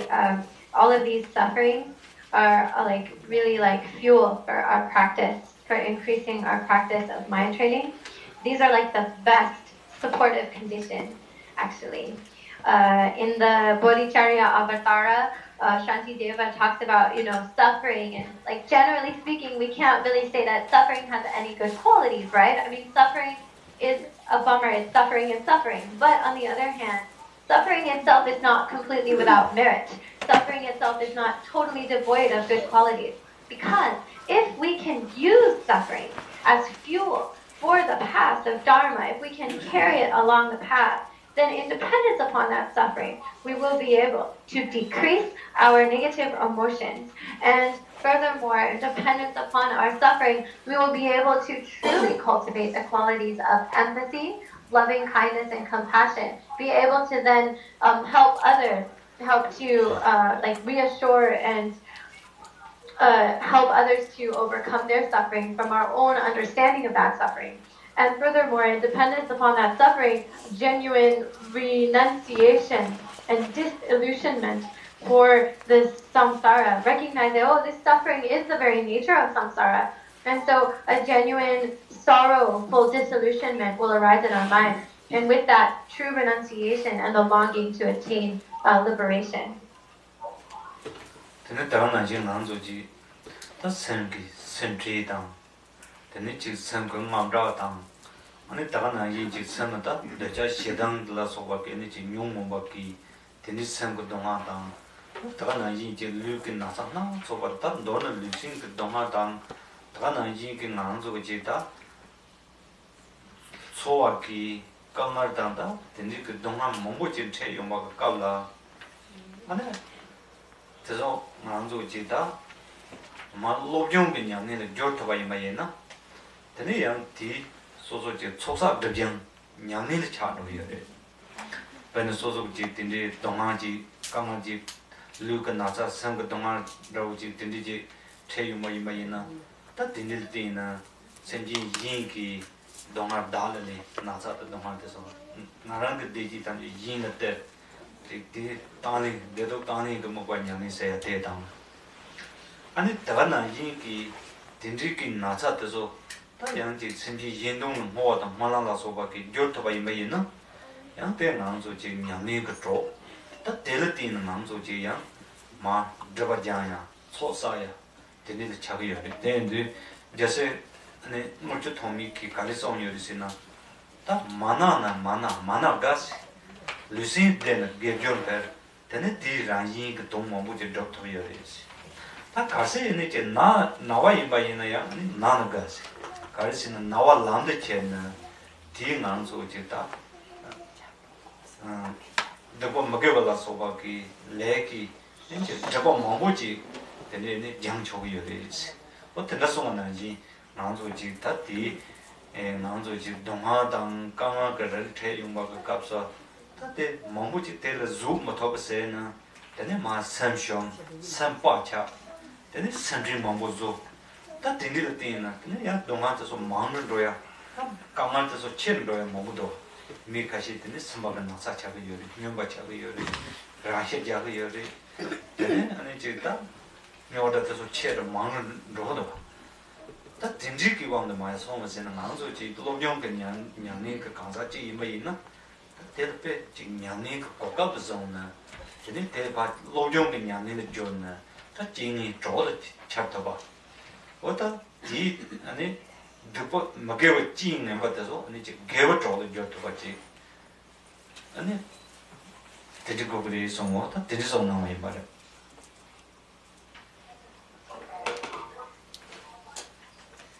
all of these sufferings are like really like fuel for our practice, for increasing our practice of mind training. These are like the best supportive conditions, actually. In the Bodhicharya Avatara, Shantideva talks about, suffering, and like generally speaking, we can't really say that suffering has any good qualities, right? I mean, suffering is a bummer, it's suffering and suffering. But on the other hand, suffering itself is not completely without merit. Suffering itself is not totally devoid of good qualities. Because if we can use suffering as fuel for the path of Dharma, if we can carry it along the path, then in dependence upon that suffering, we will be able to decrease our negative emotions. And furthermore, in dependence upon our suffering, we will be able to truly cultivate the qualities of empathy, loving kindness, and compassion. Be able to then help others, help to reassure and help others to overcome their suffering from our own understanding of that suffering. And furthermore, in dependence upon that suffering, genuine renunciation and disillusionment for this samsara. Recognize that, this suffering is the very nature of samsara. And so a genuine sorrowful disillusionment will arise in our mind. And with that, true renunciation and the longing to attain liberation. 아니 다가나 이제 섬다 대자 시당 들어서고 괜히 용mom밖에 되니 섬고 동화당 다가나 이제 류긴 나서나 저거다 너는 류신 그 동화당 다가나 이제 나서고 지다 소와기 까말당다 되니 그 동화 몸보진 체 용마가 깔라 아니 그래서 나서고 지다 말 로종 그냥 내가 저터가 이마에나 되니 양티 소소지 초사드병 냥내를 차로요. 베네 소소지 딘데 동아지 까마지 루가 나자 상가 동아 라우지 딘디지 체유마이마이나 다 딘딜티나 센지 인기 동아 달레 나자 동아데서 나랑데 데지 단지 인데 디 타니 데도 타니 그 뭐가 냥내 세야 대당 아니 다가나 인기 딘디기 나자데서 다양지 senji yendong mo da malala so ba ki jot ba yima yin na yang te nang so ji nyam ne ka tro ta de le tin nang so ji yang ma de ba ja ya so sa ya de ne cha ge ya de de jase ne mo chu thong mi ki ka le song yo si na ta mana gas lu sin de ne ge jor per de ne di ran yin ka dong mo bu je dot to yo si ta ka se ne je na wa yin ba yin na ya na gas 가르치는 나와 람데 chen 뒤에 난소 지다 너뭐 먹여발라 소바기 레기 이제 저거 먹고지 되네 장초기 요리지 어떤 나송은지 난소 지다 뒤 난소 지 동화당 강화거를 태용바가 값서 다데 먹고지 때를 좀 못하고세나 되네 마 삼숑 삼빠차 되네 삼지 먹고죠 다 딘디를 띠나 그냥 동안에서 마음을 둬야 강한테서 치를 둬야 뭐도 미카시 띠니 스마가 나사 차가 요리 명바 차가 요리 라시 차가 요리 아니 제가 묘다에서 치를 마음을 둬도 다 딘디 기왕도 많이 소문세는 망조지 로병 그냥 냥니 그 강사지 이메이나 대패 지금 냥니 그 고가도 zon나 제니 대바 로병 그냥 냥니는 존나 다 진이 저도 잡다 봐 어다 이 아니 두번 먹여 찌는 것도 아니 이제 개워 줘도 줘도 같이 아니 되고 그래서 뭐다 되서 나와요 말이야.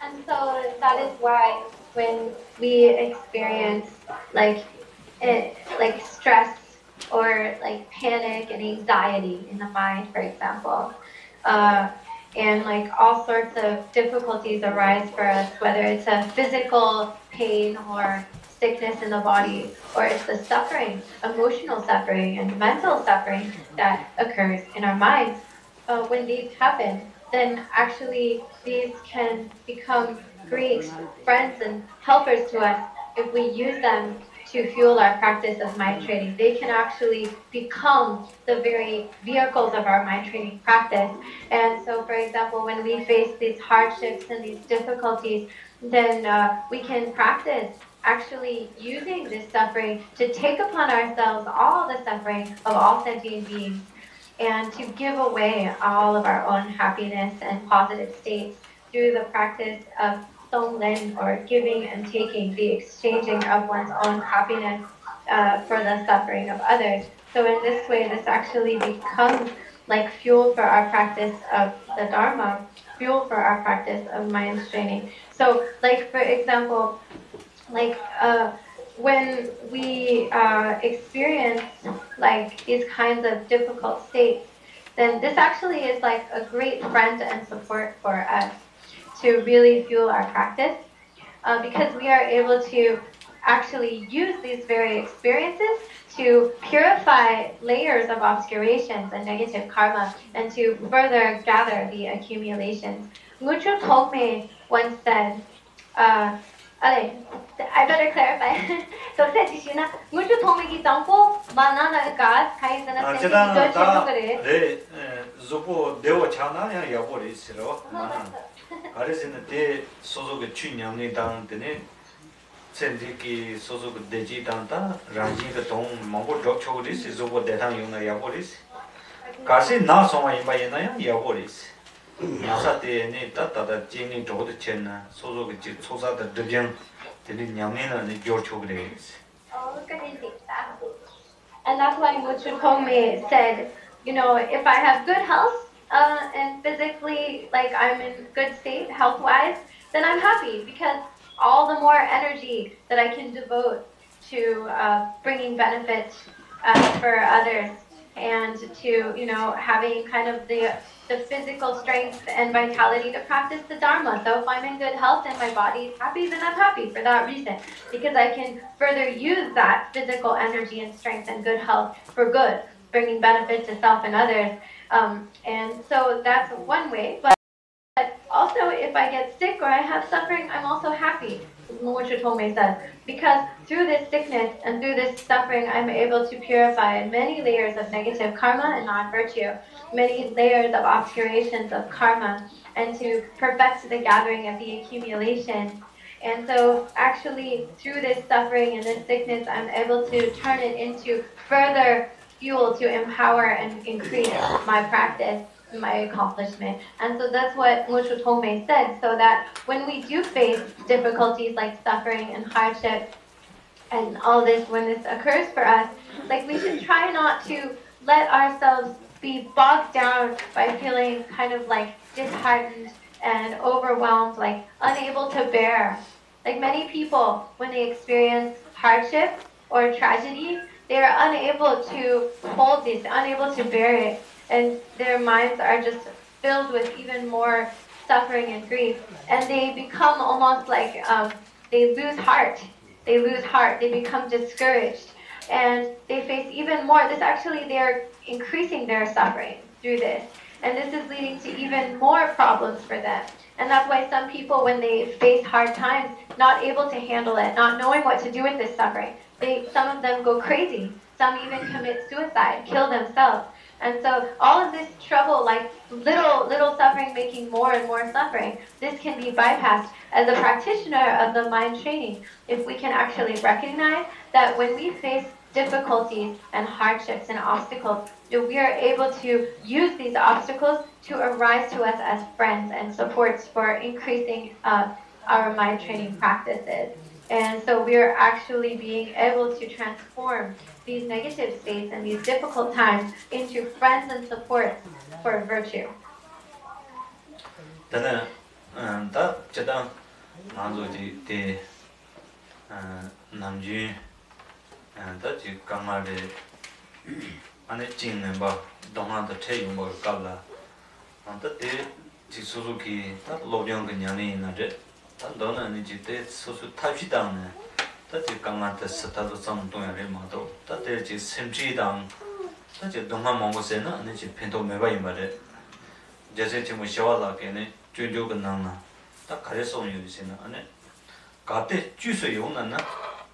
And so that is why when we experience like stress or like panic and anxiety in the mind, for example, and like all sorts of difficulties arise for us, whether it's a physical pain or sickness in the body, or it's the suffering, emotional suffering and mental suffering that occurs in our minds. When these happen, then actually these can become great friends and helpers to us if we use them to fuel our practice of mind training. They can actually become the very vehicles of our mind training practice. And so, for example, when we face these hardships and these difficulties, then we can practice actually using this suffering to take upon ourselves all the suffering of all sentient beings and to give away all of our own happiness and positive states through the practice of Tsulnam, or giving and taking, the exchanging of one's own happiness for the suffering of others. So in this way, this actually becomes like fuel for our practice of the Dharma, fuel for our practice of mind training. So like, for example, like when we experience like these kinds of difficult states, then this actually is like a great friend and support for us to really fuel our practice, because we are able to actually use these very experiences to purify layers of obscurations and negative karma and to further gather the accumulations. Mucho Tongme once said, I better clarify. So said Shishuna, Mucho Tongme ki tampo banana gas kaizana senti do chekogare. 네, 조보 대워 차나야 야보리 있으러 만나. 가르스는 대 소속의 춘양이 당한테네 센디기 소속의 대지 당다 라지가 동 먹고 적초리스 조보 대당 용나 야보리스. 가시 나송아 이바이나야 야보리스. 나사테네 따따다 징이 저도 챘나 소속의 소사다 드병 되는 냥내는 조초그레스. And that's why Mucho Tongme said, you know, if I have good health and physically, like I'm in good state health-wise, then I'm happy, because all the more energy that I can devote to bringing benefit for others and to, you know, having kind of the physical strength and vitality to practice the Dharma. So if I'm in good health and my body is happy, then I'm happy for that reason, because I can further use that physical energy and strength and good health for good, bringing benefit to self and others. And so that's one way. But also, if I get sick or I have suffering, I'm also happy, Lojong Tongme says, because through this sickness and through this suffering, I'm able to purify many layers of negative karma and non-virtue, many layers of obscurations of karma, and to perfect the gathering of the accumulations. And so actually, through this suffering and this sickness, I'm able to turn it into further fuel to empower and increase my practice, my accomplishment. And so that's what Mucho Tongme said, so that when we do face difficulties like suffering and hardship and all this, when this occurs for us, like we should try not to let ourselves be bogged down by feeling kind of like disheartened and overwhelmed, like unable to bear. Like many people, when they experience hardship or tragedy, they are unable to hold this, unable to bear it, and their minds are just filled with even more suffering and grief, and they become almost like they lose heart. They become discouraged, and they face even more. This actually, they're increasing their suffering through this, and this is leading to even more problems for them. And that's why some people, when they face hard times, not able to handle it, not knowing what to do with this suffering, some of them go crazy. Some even commit suicide, kill themselves. And so all of this trouble, like little suffering making more and more suffering, this can be bypassed as a practitioner of the mind training if we can actually recognize that when we face difficulties and hardships and obstacles, we are able to use these obstacles to arise to us as friends and supports for increasing our mind training practices. And so we are actually being able to transform these negative states and these difficult times into friends and supports for virtue. Suzuki, that Lojong Ganyani in a jet, that Donna and Jite, Susu Tachi down, that you come at the Satato Sam Doya Remato, that there is Simchi down, that you don't have Mongosena, and it's Pinto Meva in Bade. Jessica Mushala and it, Juju Ganana, that Careson using on it. Gate Jusayona,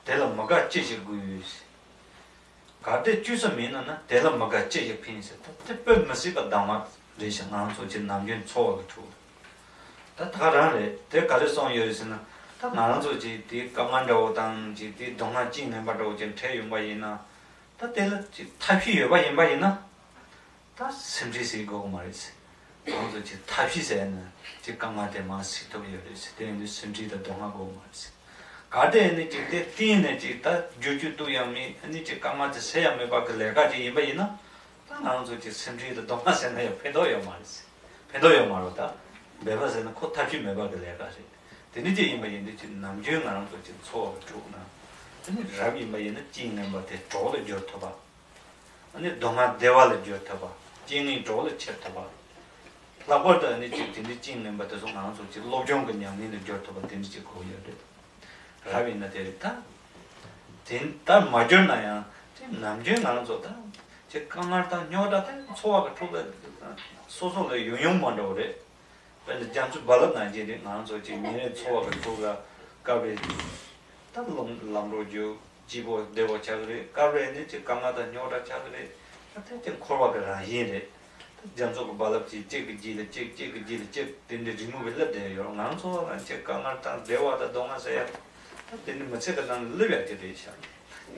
Della Maga Chichigus. Gate Jusamina, Della Maga Chichipins, the bird Masiba Dama. Ration answer to Namjun Chog too. That Harare, the Carson is in the Naranzo G, Commando Dang, G, Donna Jin and Bado, tell you by Ina. That they let type here by Ina. That's simply say go Maris. Also, type is and the Kamate Mas to yours, then the simply the Donna go Maris. Garden, the thin, that Juju to Yami, and it's a Kamate say I'm about the Legati in Bayina. 나는 simply 동화세나요 페도요 말이지. 페도요 말로다. 매바세는 코타지 매바를 내가지. 되는지 이마인데 지금 남주영 나는 또 지금 소가 좋구나. 근데 라비 이마인은 찡는 것에 조를 줘터 봐. 아니 동화 대화를 줘터 봐. 찡이 조를 쳤터 봐. 라버도 아니 지금 찡는 것에 좀 나는 또 지금 로정 그냥 니는 줘터 봐. 되는지 고여래. 라비나 되다. 된다 맞잖아요. 지금 남주영 나는 좋다. 제 강할다 녀다 소화가 trouble 소소의 용용만 오래 근데 잠수 발업나 이제 나는 저 지금 얘네 소화가 trouble 가베 단롱 람로주 지보 대보 차그래 가베네 제 강하다 녀다 차그래 하여튼 코르바가 이래 잠수 발업지 제기지를 제기지를 제 된데 리무벨 돼요 나는 소화가 제 강할다 대화다 동아서야 근데 뭐세가 난 리뷰 되죠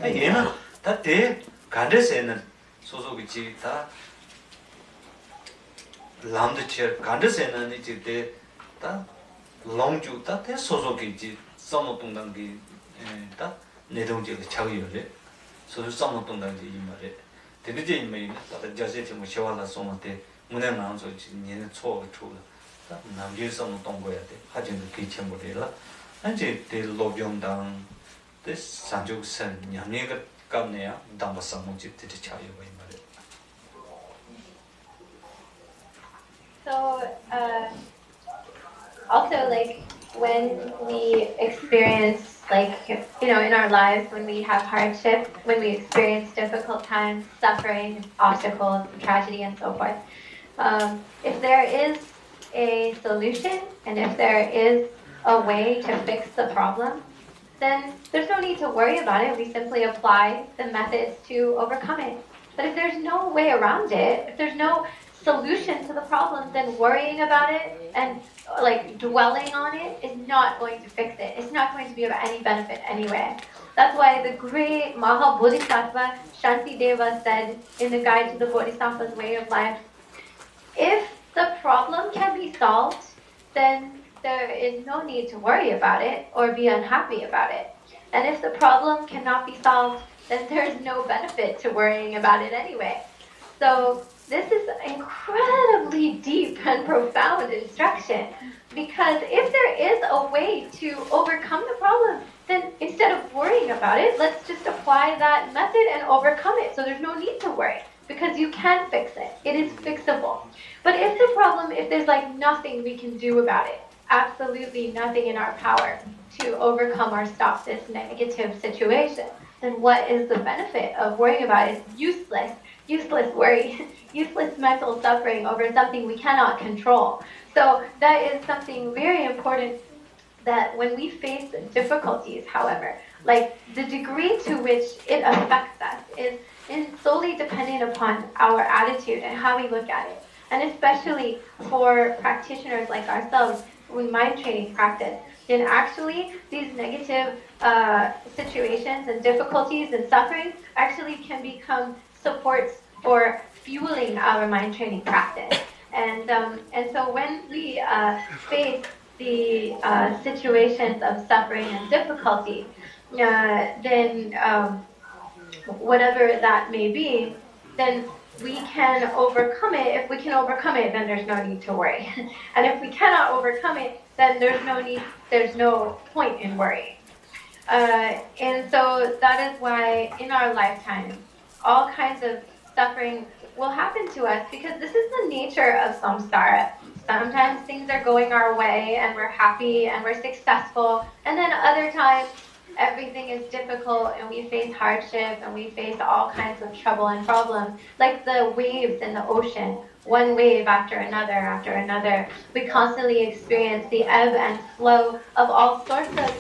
얘는 다대 간데세는 소소기지 다 람드체 간데세는 이제 다 롱주 다대 소소기지 썸노동단기 다 내동지를 차기요래 소소 썸노동단기 이 말에 되는지 이메일 다 자세히 뭐 시와라 소한테 문에 나온서 니는 초가 초가 다 남길 썸노동 거야 돼 하진도 개체모래라 이제 대 로병당 대 산족선 양내가 감내야 담바상무지 되차요 이 말에 So, also like when we experience like, in our lives, when we have hardship, when we experience difficult times, suffering, obstacles, tragedy, and so forth, if there is a solution and if there is a way to fix the problem, then there's no need to worry about it. We simply apply the methods to overcome it. But if there's no way around it, if there's no solution to the problem, then worrying about it and like dwelling on it is not going to fix it. It's not going to be of any benefit anyway. That's why the great Maha Bodhisattva Shantideva said in the Guide to the Bodhisattva's Way of Life, if the problem can be solved, then there is no need to worry about it or be unhappy about it. And if the problem cannot be solved, then there's no benefit to worrying about it anyway. So this is incredibly deep and profound instruction, because if there is a way to overcome the problem, then instead of worrying about it, let's just apply that method and overcome it. So there's no need to worry, because you can fix it. It is fixable. But if there's like nothing we can do about it, absolutely nothing in our power to overcome or stop this negative situation, then what is the benefit of worrying about it? It's useless. Useless worry, useless mental suffering over something we cannot control. So that is something very important, that when we face difficulties, however, like the degree to which it affects us is solely dependent upon our attitude and how we look at it. And especially for practitioners like ourselves, with mind training practice, then actually these negative situations and difficulties and sufferings actually can become supports for fueling our mind training practice. And so when we face the situations of suffering and difficulty, then whatever that may be, then we can overcome it. If we can overcome it, then there's no need to worry. And if we cannot overcome it, then there's no point in worrying. And so that is why in our lifetime, all kinds of suffering will happen to us, because this is the nature of samsara. Sometimes things are going our way and we're happy and we're successful, and then other times everything is difficult and we face hardship and we face all kinds of trouble and problems, like the waves in the ocean, one wave after another after another. We constantly experience the ebb and flow of all sorts of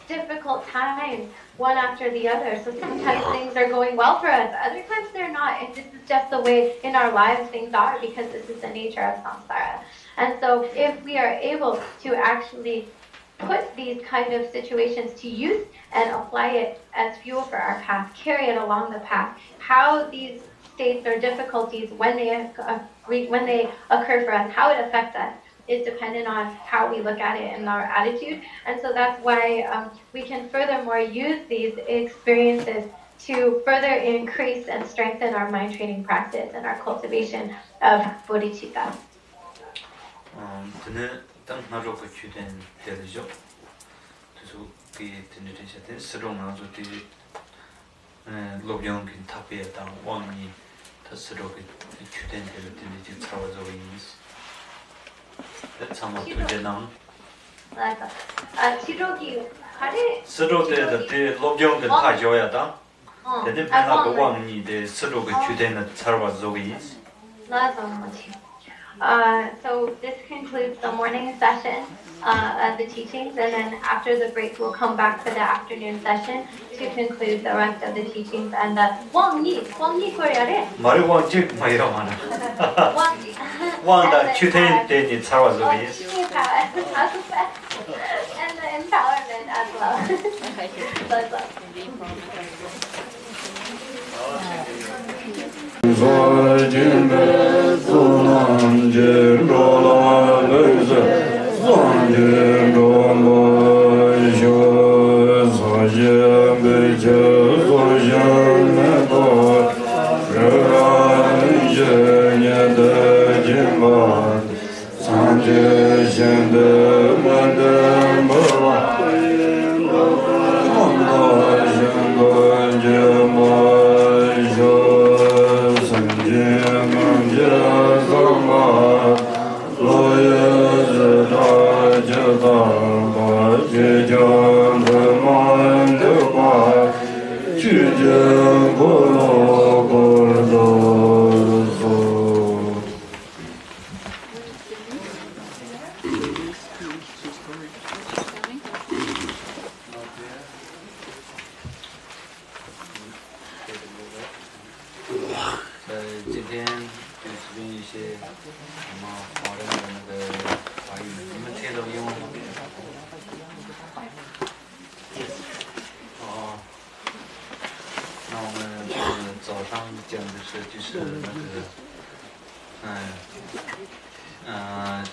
difficult times, one after the other. So sometimes things are going well for us, other times they're not, and this is just the way in our lives things are, because this is the nature of samsara. And so if we are able to actually put these kind of situations to use and apply it as fuel for our path, carry it along the path, how these states or difficulties, when they occur for us, how it affects us, is dependent on how we look at it and our attitude. And so that's why we can furthermore use these experiences to further increase and strengthen our mind training practice and our cultivation of bodhicitta. 저는 딱 나로 그 주된 되죠. 그래서 그 되는 데 스스로 나도 그 로병 긴 탑에 당 왕이 스스로 그 주된 되는 데 차와서 있는. 참아 되는. 지록이 가래 스스로 때 로병 긴 타줘야 당. 되는 편하 그 왕이 데 스스로 그 주된 차와서 있는. 맞아. So this concludes the morning session of the teachings, and then after the break we'll come back for the afternoon session to conclude the rest of the teachings. And the 왕이 거래래. 말이 왕지 뭐야 하나. 왕이. 왕다 주된 되니 차와서 있는. And the empowerment as well. Tsulnam Lama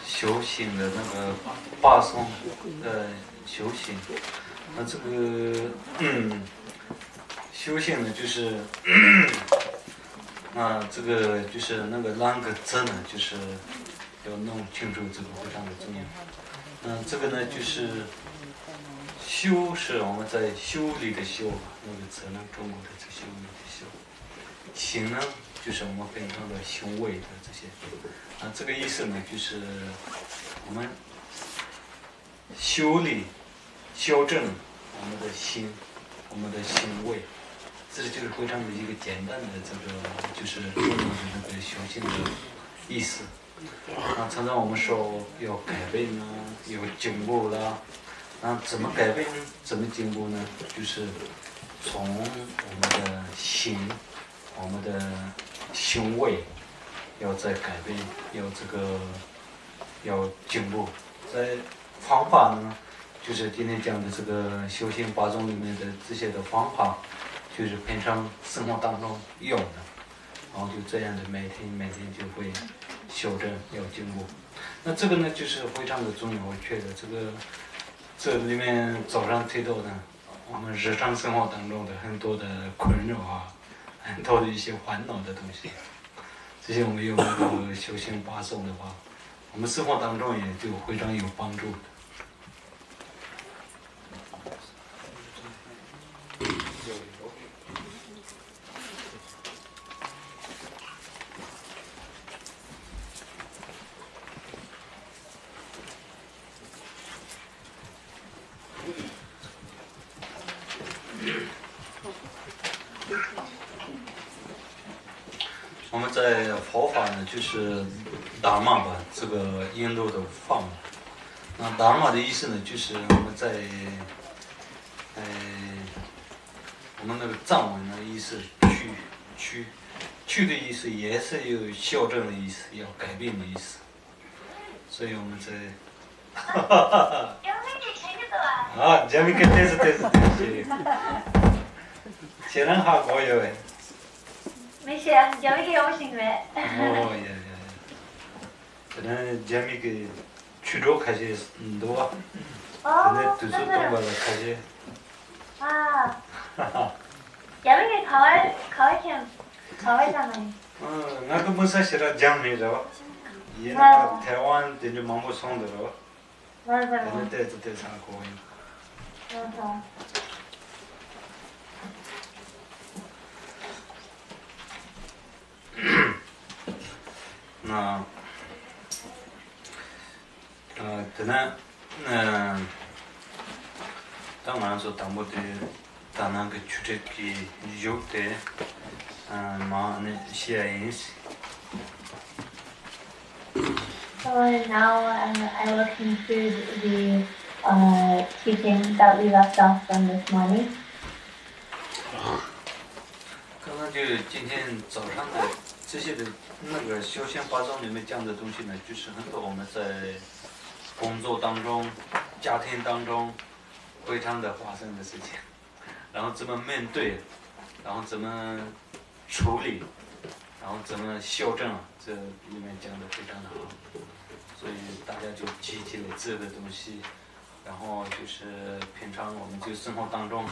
修行的那个八颂的修行，那这个修行呢，就是这个就是那个啷个字呢，就是要弄清楚这个非常的重要。这个呢就是修是我们在修理的修，那个字呢，中国的这修理的修。行呢，就是我们平常的行为的这些。这个意思呢，就是我们修理、修正我们的心、我们的行为，这就是非常的一个简单的这个，就是中国的那个修行的意思。常常我们说要改变呢，有进步啦。怎么改变？怎么进步呢？就是从我们的心、我们的行为。要再改变，要进步。在方法呢，就是今天讲的这个修行八宗里面的这些的方法，就是平常生活当中用的，然后就这样的每天就会修正，要进步。那这个呢，就是非常的重要，我觉得这里面早上提到的，我们日常生活当中的很多的困扰很多的一些烦恼的东西。这些我们用那个修行八颂的话，我们生活当中也就非常有帮助的。我们在佛法呢，就是达玛吧，这个印度的法嘛。那达玛的意思呢，就是我们在我们那个藏文的意思，去的意思也是有校正的意思，要改变的意思。所以我们在아, 재밌게 됐어. 쟤는 하고 요. 没事，재밌게 오신 왜? 예. 저는 재밌게 추록하시 너와. 근데 두수 동바가 가시. 아. 재밌게 가와잖아요. 나도 무슨 싫어 장미죠. 얘는 대원 되는 mambo 송대로. 맞아. 근데 때도 하고. 맞아. 그날 당연히 담보대 다난 그 주택기 욕대 마네 시야인스. So now I will conclude the teaching that we left off from this morning. 刚刚就今天早上的这些的那个修仙八章里面讲的东西呢，就是很多我们在工作当中、家庭当中会常的发生的事情，然后怎么面对，然后怎么处理，然后怎么修正，这里面讲的非常的好，所以大家就记起了这个东西，然后就是平常我们就生活当中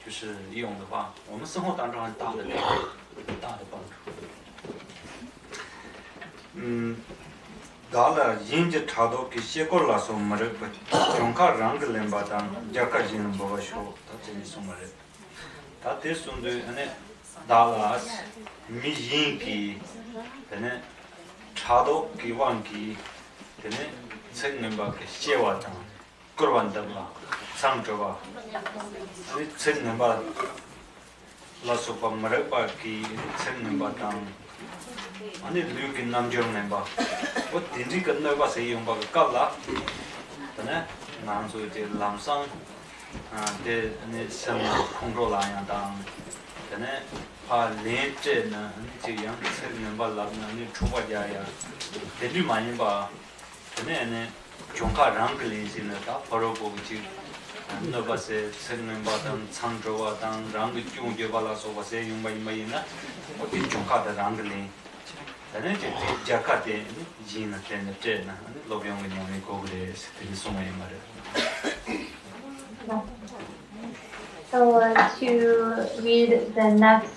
就是用的话，我们生活当中很大的帮助。다라 인제 타도 그 시골라서 말을 종카 랑글 렘바단 약까지는 뭐가쇼 다들 소말에 다 됐는데 안에 다라스 미인기 되네 차도 기왕기 되네 책임받게 시와다 그러한다봐 상조가 아니 책임받 라소바 말을 받기 책임받당 아니 류긴 남정네 봐. 뭐 딘지 끝나 봐 세용 봐 깔라. 그네 나한테 이제 람상 데 아니 선 컨트롤하야 당. 그네 파 레제는 이제 양 세는 봐 라면 아니 초바자야. 대비 많이 봐. 그네 네 종가 랑글리시는 다 바로 보지. 너바세 세는 바당 창조와당 랑기 중제 발라서 바세 용바이마이나 어디 종가다 랑글리 나는 이제 자카데 지나 때나 로병이 뭐니 거기에 스티리 소마이 말에. So to read the next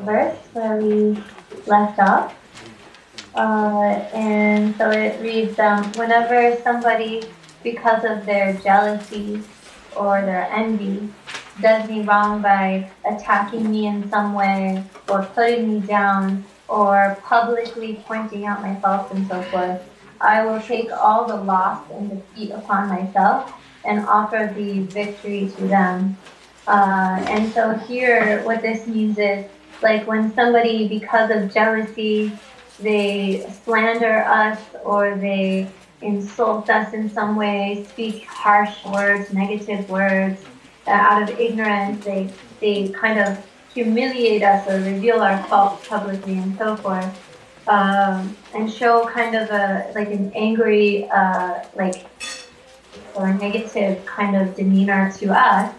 verse where we left off, and so it reads, whenever somebody, because of their jealousy or their envy, does me wrong by attacking me in some way or putting me down or publicly pointing out my faults and so forth, I will take all the loss and defeat upon myself and offer the victory to them. And so here, what this means is, like when somebody, because of jealousy, they slander us or they insult us in some way, speak harsh words, negative words, out of ignorance, they kind of humiliate us or reveal our faults publicly and so forth, and show kind of an angry, or negative kind of demeanor to us,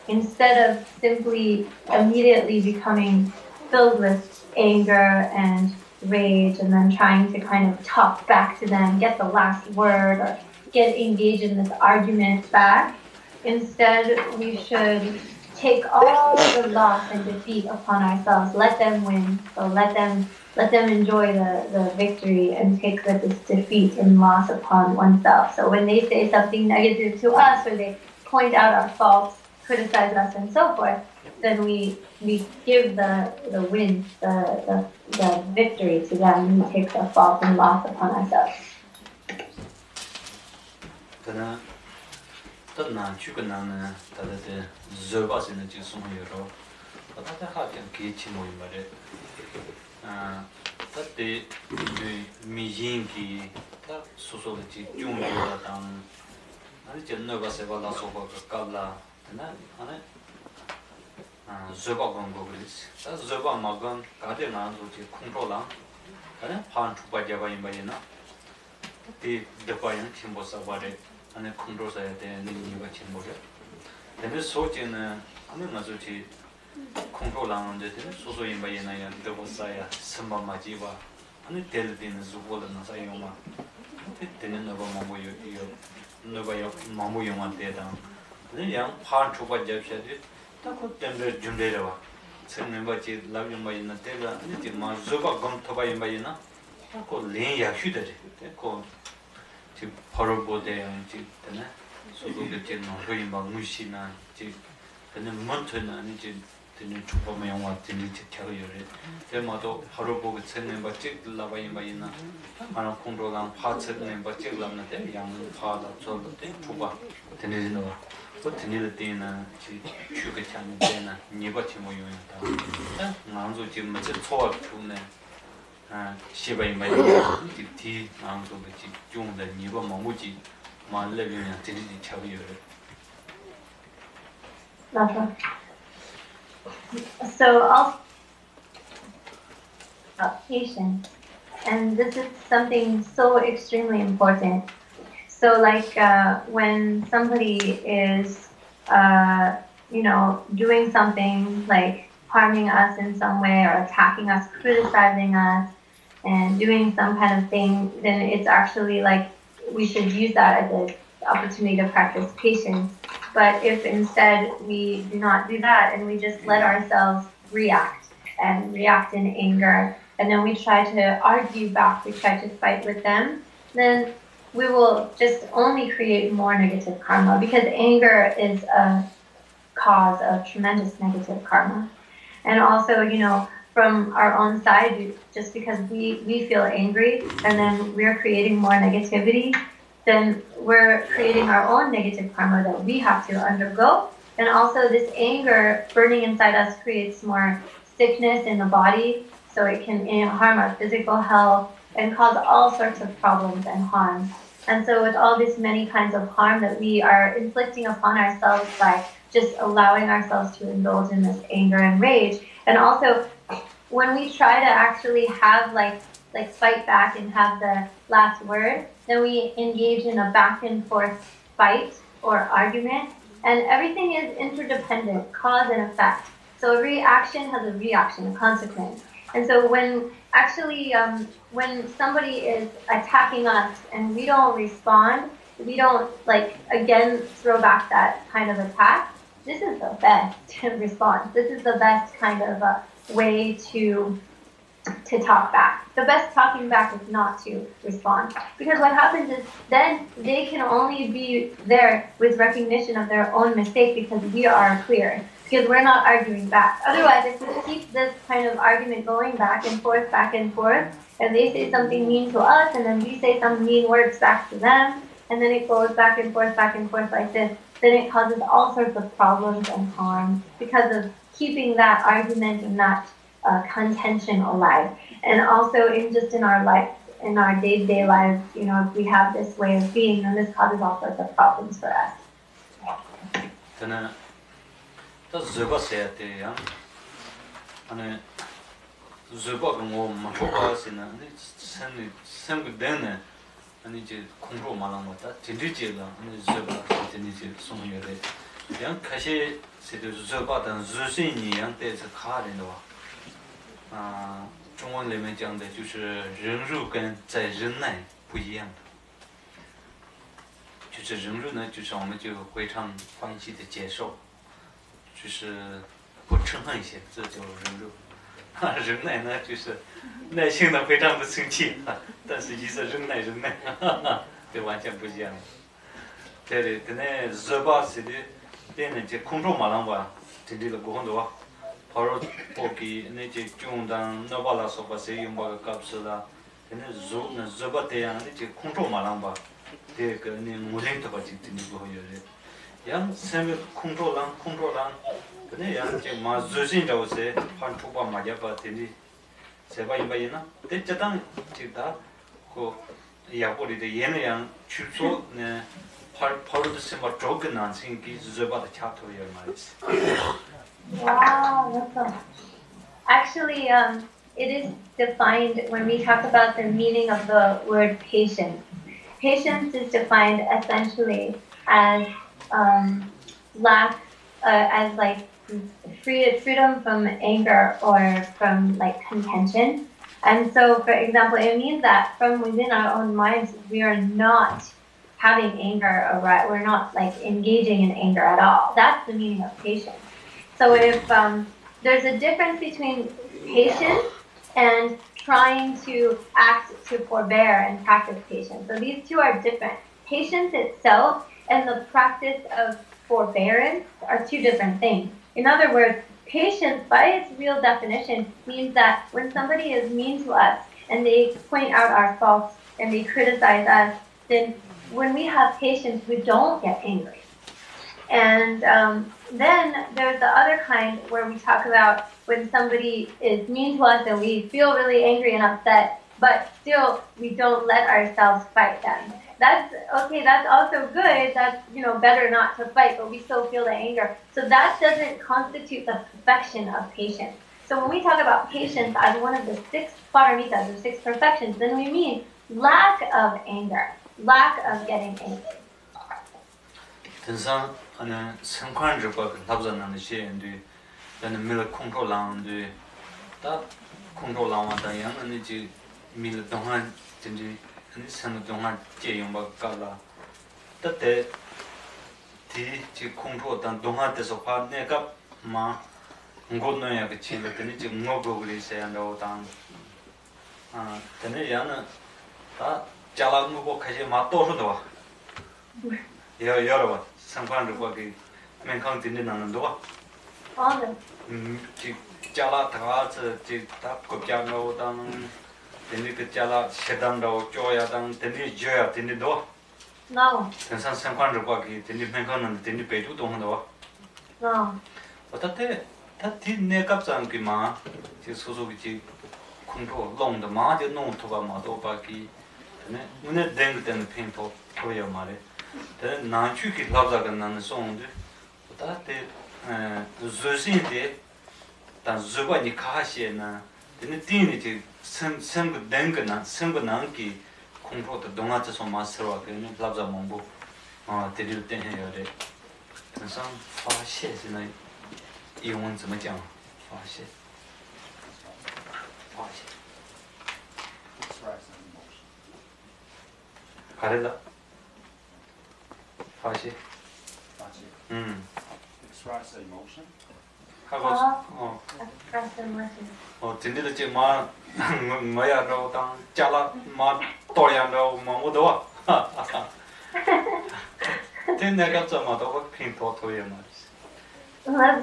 instead of simply immediately becoming filled with anger and rage and then trying to kind of talk back to them, get the last word, or get engaged in this argument back. Instead, we should take all the loss and defeat upon ourselves. Let them win. So let them enjoy the victory and take this defeat and loss upon oneself. So when they say something negative to us or they point out our faults, criticize us and so forth, then we give the win, the victory to them. We take the fault and loss upon ourselves. 나 죽은나는 다들 저바스는 지금 소모여로 다들 하긴 기치 모임 말에 그때 미진기 다 소소지 중요하다 아니 전너가 세발라 소바가 깔라 나 안에 저바건 거그리스 다 저바 마건 가데 나도지 컨트롤랑 아니 판 추바자바 임바이나 이 대파양 침보사바레 안에 컨트롤사야 되는 이유가 침보래 근데 소지는 아니 맞지 컨트롤랑 되는 소소 임바이나야 대보사야 선바마지바 아니 텔빈 주고는 사용마 되는 거 뭐요 너가 마무용한 데다 그냥 판 추바자셔지 딱그 때문에 준비해라 선생님같이 라비마이나 때가 아니 마 저바 검토바 임바이나 그 렌야 휴대지 그 바로 보대요 때문에 소소게 되는 거인 막 무시나 지 그냥 먼저는 아니지 되는 주범의 영화 들리 지켜요. 대마도 바로 보고 찾는 거 찍을라봐 임바이나 하나 공로랑 파츠는 거 찍을라는데 양은 파다 저때 주바 되는 거 버튼일 때는 지 추게 찾는 때는 니버티 모용이다. 나도 지금 맞지 초와 주네. 시바 임바이나 뒤 나도 같이 중的 니버 뭐지 말레비냐 들리 지켜요. Lama. So also about patience, and this is something so extremely important. So like when somebody is doing something like harming us in some way or attacking us, criticizing us, and doing some kind of thing, then it's actually like we should use that as an opportunity to practice patience. But if instead we do not do that and we just let ourselves react in anger, and then we try to argue back, we try to fight with them, then we will just only create more negative karma, because anger is a cause of tremendous negative karma. And also, from our own side, just because we feel angry and then we're creating more negativity, then we're creating our own negative karma that we have to undergo. And also this anger burning inside us creates more sickness in the body, so it can harm our physical health and cause all sorts of problems and harm. And so with all these many kinds of harm that we are inflicting upon ourselves by just allowing ourselves to indulge in this anger and rage, and also when we try to actually have like fight back and have the last word, then we engage in a back and forth fight or argument, and everything is interdependent, cause and effect. So every action has a reaction, a consequence. And so when when somebody is attacking us and we don't respond, we don't again throw back that kind of attack, this is the best response. This is the best kind of way to talk back. The best talking back is not to respond. Because what happens is then they can only be there with recognition of their own mistake because we are clear. Because we're not arguing back. Otherwise, if we keep this kind of argument going back and forth, and they say something mean to us, and then we say some mean words back to them, and then it goes back and forth like this, then it causes all sorts of problems and harm because of keeping that argument and that contention alive. And also in our life, in our day-to-day lives, if we have this way of being, then this causes all sorts of problems for us. 저거 써야 돼요. 아니 저거 뭐 맞춰가시나 아니 생각되네. 아니 이제 공부 말한 거다. 진짜지라. 아니 저거 진짜 소문이래. 그냥 가시 저거는 주신이한테서 가는 거. 中文里面讲的就是忍辱跟在忍耐不一样的。就是忍辱呢，就是我们就非常欢喜的接受。 就是不嗔恨一些，这叫忍辱。忍耐呢，就是耐性的非常的生气，但是一直忍耐，这完全不一样。这里跟那热巴是的，变成这空中马浪吧，这里的过很多，跑到我给那些中当那巴拉说吧，谁用把个搞死了，跟那热巴这样那些空中马浪吧，这个那木人头吧，这里过有的。 양 생각 컨트롤랑 그네 양 이제 마 주신 자우세 한 초바 맞아 봤더니 세바 임바이나 대자당 지다 고 야보리데 얘네양 추소네 파르도 세마 조그난 생기 저바다 차토여 말이지. Wow, that's a... Actually, it is defined when we talk about the meaning of the word patience. Patience is defined essentially as lack, as like freedom from anger or from like contention. And so, for example, it means that from within our own minds, we are not having anger, or we're not like engaging in anger at all. That's the meaning of patience. So if there's a difference between patience and trying to act to forbear and practice patience. So these two are different. Patience itself and the practice of forbearance are two different things. In other words, patience, by its real definition, means that when somebody is mean to us and they point out our faults and they criticize us, then when we have patience, we don't get angry. And then there's the other kind where we talk about when somebody is mean to us and we feel really angry and upset, but still we don't let ourselves fight them. That's okay, that's also good, that's better not to fight, but we still feel the anger. So that doesn't constitute the perfection of patience. So when we talk about patience as one of the 6 paramitas, or 6 perfections, then we mean lack of anger, lack of getting angry. 등산 하는 생관적과 답변하는 시엔데 저는 밀 컨트롤하는데 다 컨트롤하는다 양은 이제 밀 동안 이제 생 동안 제용바 가라 그때 뒤지 컨트롤단 동안에서 봐 내가 마 응고노야 그 친구들이 지금 응고고 그래서야 너당 아 근데 양은 다 잘하고 가지 마 또서도 여러 번 상관적과 그 맨강 듣는 나는도 지 잘라 다가서 지다 kopja고 당 되니 그 잘라 세단도 줘야당 되니 줘야 되니도 No. 그래서 상관적과 그 되니 맨강은 되니 배도 동도 No. 어떻게 다 뒤내갑장 그마 지 소소기 컨트롤 롱도 마저 농토가 마도 바기 네 오늘 댕den 펜토 토요 말에 된 나추기 labza가 나는 송데 어때 조신데 단 조바니 카시에나 되는 띠니지 생생그 댕거나 생거난기 공포도 동아져서 마스터와 그는 labza 몽보 데릴 때 해요래 그래서 发泄现在英文怎么讲发泄 가릴라 다시 express emotion 하고 Express emotion. 진짜 지금 뭐야로 당 잘라 마 또야로 뭐도 내가 좀마도 핀토 토야 말이지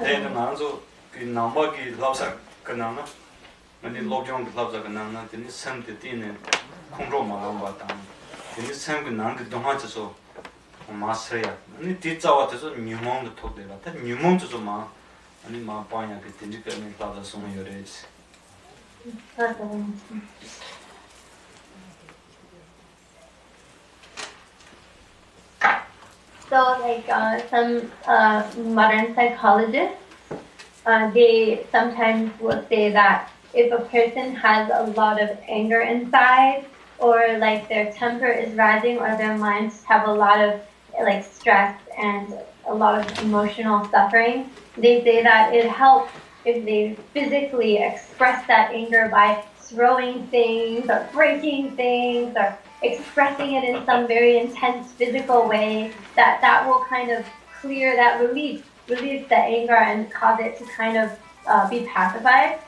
내가 나도 그 남바기 labza 그나나 아니 로정 labza 그나나 근데 섬때 뛰는 컨트롤만 받다 근데 섬그 난그 동화에서 마스터야 아니 뒤자와서 뉴몬도 톡되라 다 뉴몬도 좀 아니 마 빠냐 그 진지까지 labza 손을 열어야지 So, like some modern psychologists, they sometimes will say that if a person has a lot of anger inside, or like their temper is rising, or their minds have a lot of like stress and a lot of emotional suffering, they say that it helps if they physically express that anger by throwing things or breaking things or expressing it in some very intense physical way, that will kind of clear that release the anger and cause it to kind of be pacified.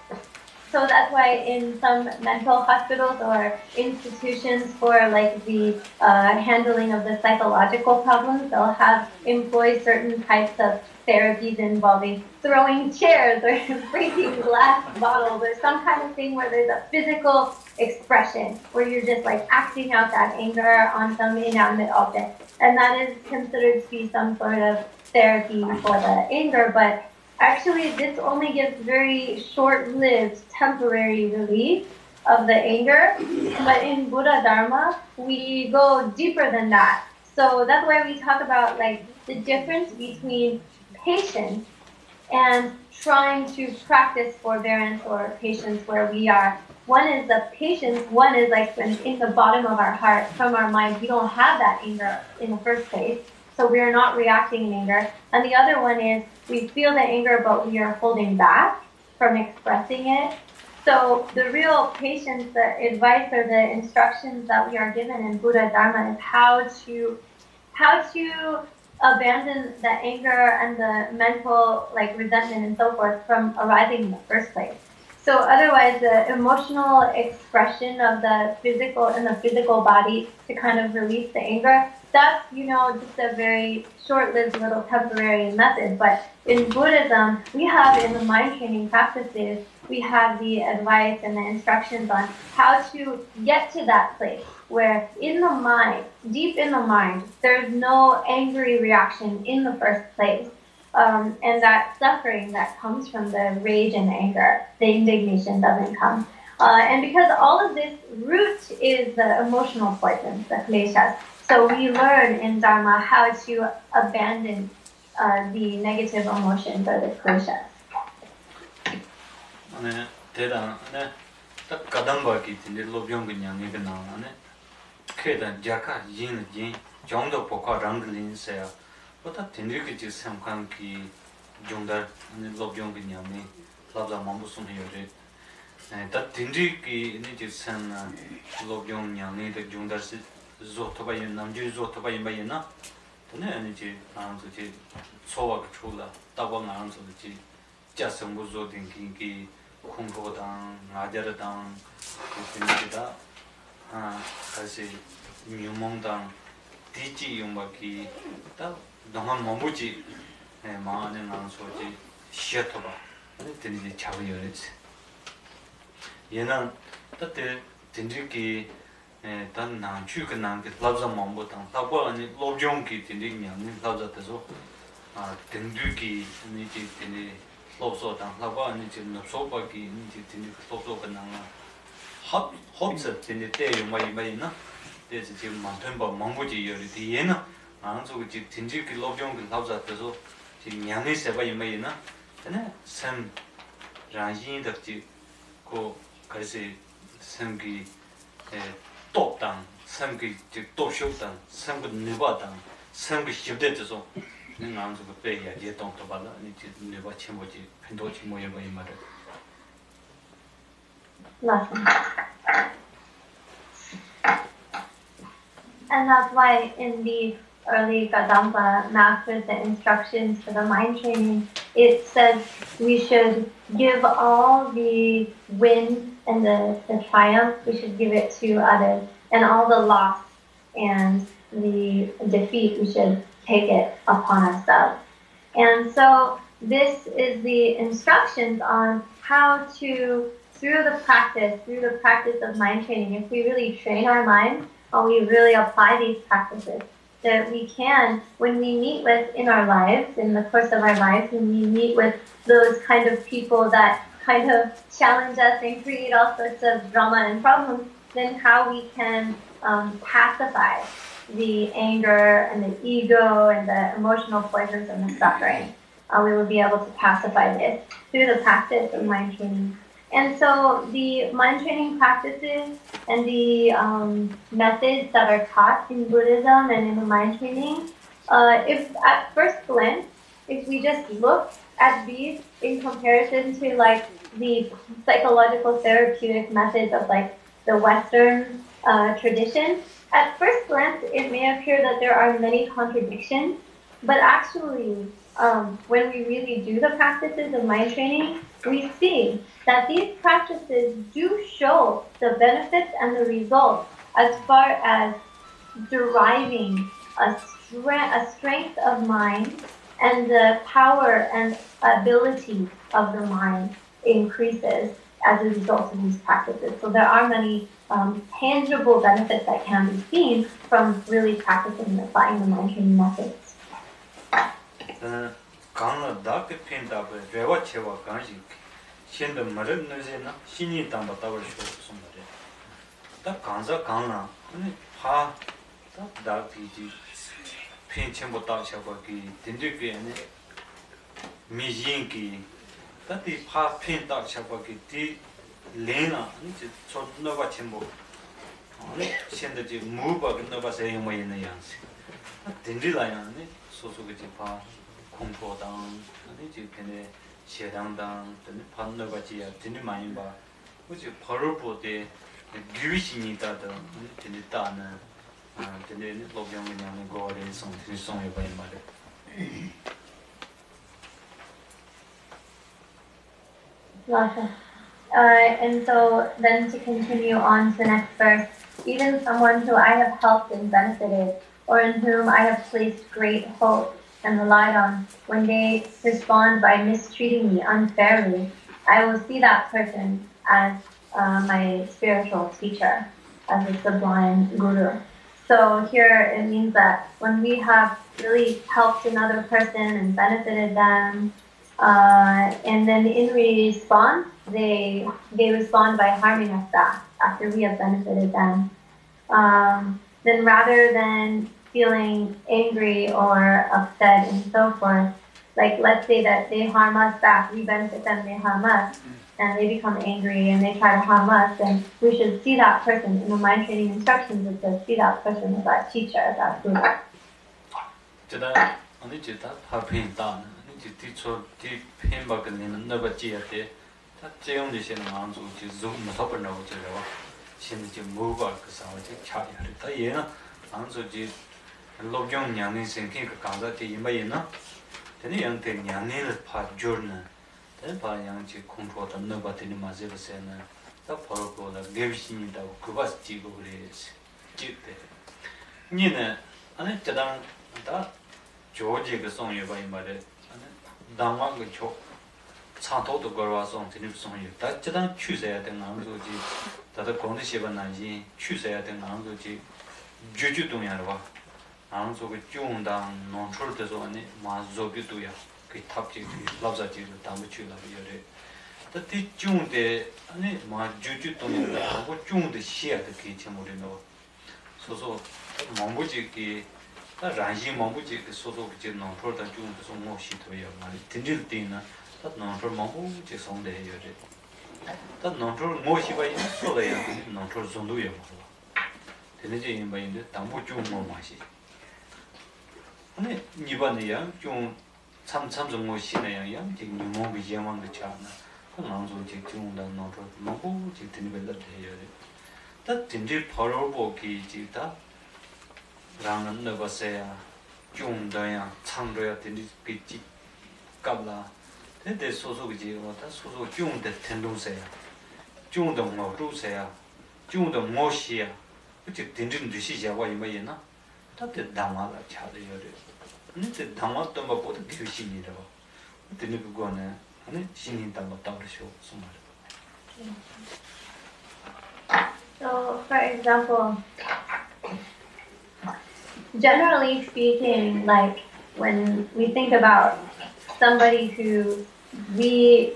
So that's why in some mental hospitals or institutions for like the handling of the psychological problems, they'll have employ certain types of therapies involving throwing chairs or breaking glass bottles or some kind of thing where there's a physical expression where you're just like acting out that anger on some inanimate object. And that is considered to be some sort of therapy for the anger, but actually this only gives very short-lived temporary relief of the anger, but in Buddha Dharma we go deeper than that. So that's why we talk about like the difference between patience and trying to practice forbearance or patience, where we are, one is the patience, one is like when in the bottom of our heart, from our mind, we don't have that anger in the first place, so we are not reacting in anger. And the other one is we feel the anger, but we are holding back from expressing it. So the real patience, the advice or the instructions that we are given in Buddha Dharma is how to abandon the anger and the mental like resentment and so forth from arising in the first place. So otherwise the emotional expression of the physical body to kind of release the anger, that's, just a very short-lived little temporary method. But in Buddhism, we have in the mind training practices, we have the advice and the instructions on how to get to that place where in the mind, deep in the mind, there's no angry reaction in the first place. And that suffering that comes from the rage and anger, the indignation doesn't come. And because all of this root is the emotional poison, the kleshas. So we learn in Dharma how to abandon the negative emotions or the kleshas. Kedan jaka yin yin jongdo poka ranglin saya ota tindri ki samkang ki jongdar ne lobyong ki nyamni labza mambu sun yore ta tindri ki ni ji san lobyong nyamni de jongdar si zo to ba yin namju zo to ba yin ba yin na ne ani ji ang zo ji sowa ka chula ta ba ngang zo ji ja sam bu zo ding ki khung ko dang ngajar dang ni da kasi nyumongdang dichi yumbaki ta dongan mamuji maane ngang soji shiyatoba teni chabi yoretse yena tate teni ki tan nang chu ka nang ki labza mambu tang tabwa ani lojong ki teni nyamni labza taso tendu ki ni ji teni lobso tang tabwa ani ji nopsoba ki ni ji teni lobso ka nang hopsa teni te yumba na 대해서 지금 만템바 망고지 요리 뒤에는 안쪽에 지금 진지기 로병을 합작해서 지금 양의 세바 이메이나 근데 샘 라인덕지 고 그래서 샘기 똑당 샘기 똑쇼당 샘기 네바당 샘기 십대에서 내가 안쪽에 빼야 돼 동도 발라 이제 네바 첨보지 펜도지 뭐야 뭐 이마를 맞습니다. And that's why in the early Kadampa masters, the instructions for the mind training, it says we should give all the win and the triumph, we should give it to others. And all the loss and the defeat, we should take it upon ourselves. And so this is the instructions on how to, through the practice of mind training, if we really train our mind, we really apply these practices, that we can, when we meet with in our lives, in the course of our lives, when we meet with those kind of people that kind of challenge us and create all sorts of drama and problems, then how we can pacify the anger and the ego and the emotional poisons and the suffering. We will be able to pacify this through the practice of mind training. And so the mind training practices and the methods that are taught in Buddhism and in the mind training, if at first glance, if we just look at these in comparison to like the psychological therapeutic methods of like the Western tradition, at first glance it may appear that there are many contradictions, but actually when we really do the practices of mind training, we see that these practices do show the benefits and the results as far as deriving a strength of mind, and the power and ability of the mind increases as a result of these practices. So there are many tangible benefits that can be seen from really practicing and applying the mind training methods. 강라 다게 펜다베 레와 체와 강시 신데 마른 너제나 신이 담바 따버 쇼 말이야 다 강자 강라 아니 파 다다기지 펜침보 따샤바기 딘디게 아니 미진기 다디 파 펜다 샤바기 디 레나 이제 존나바 침보 아니 신데지 무바 근나바 세용마 있는 양식 딘디라야니 소소게 파 공포당 아니 지금 시당당 등 반너가지야 진이 많이 봐. 그지 벌을 보되 규신이다든 진이다는 근데 로병 그냥 거래 성실성에 봐 말이야. Lojong. And so then to continue on to the next verse, even someone who I have helped and benefited, or in whom I have placed great hope and relied on, when they respond by mistreating me unfairly, I will see that person as my spiritual teacher, as a sublime guru. So here it means that when we have really helped another person and benefited them, and then in response, they respond by harming us back after we have benefited them, then rather than feeling angry or upset and so forth, like let's say that they harm us back, we benefit them, they harm us, and they become angry and they try to harm us, then we should see that person. In the mind training instructions it says see that person as our teacher, as our guru. Lojong nyangni senkin ka kangza te yinba yina teni yang te nyangni le pa jurna teni pa yang chi kongchwa ta naba teni ma zeba se na ta paro ko la gebishini da kuba si jigo gure jik te nina ane chadang ta joji ka song yinba yinba de dangwa ka cho chanto to gorwa song teni song yin ta chadang chu saya te ngang zo ji tata gongde sheba na yin chu saya te ngang zo ji juju dong yarwa 안쪽에 중당 논출돼서 아니 마조기도야 그 탑지 랍자지 담부치라 이래 그때 중대 아니 마주주 동네다 하고 중대 시야도 기체 모르는 소소 몽부지기 다 란시 몽부지 소소 그 논출다 중에서 뭐시도야 많이 든질 때나 다 논출 몽부지 송대 이래 다 논출 뭐시바 이 소래야 논출 정도야 되는지 인바인데 담부 중 뭐마시 아니 이번에야 좀 참좀 뭐 신내야 지금 뭐가 예망도 차나 그나서 지금 나도 뭐 지금 되는 걸 해야 돼. 다 진짜 바로 보기 지다 라는 너버세야 좀 더야 참도야 되는 게 갑라 근데 소소지 뭐다 소소 좀더 텐동세야 좀더 뭐 루세야 좀더 뭐시야 그치 된진 듯이야 와 이마이나 다들 담아라 차려야 돼. 근데 담았던 것보다 교신이라고. 근데 그거는 아니 신이 담아 따르셔 정말. So, for example, generally speaking, like when we think about somebody who we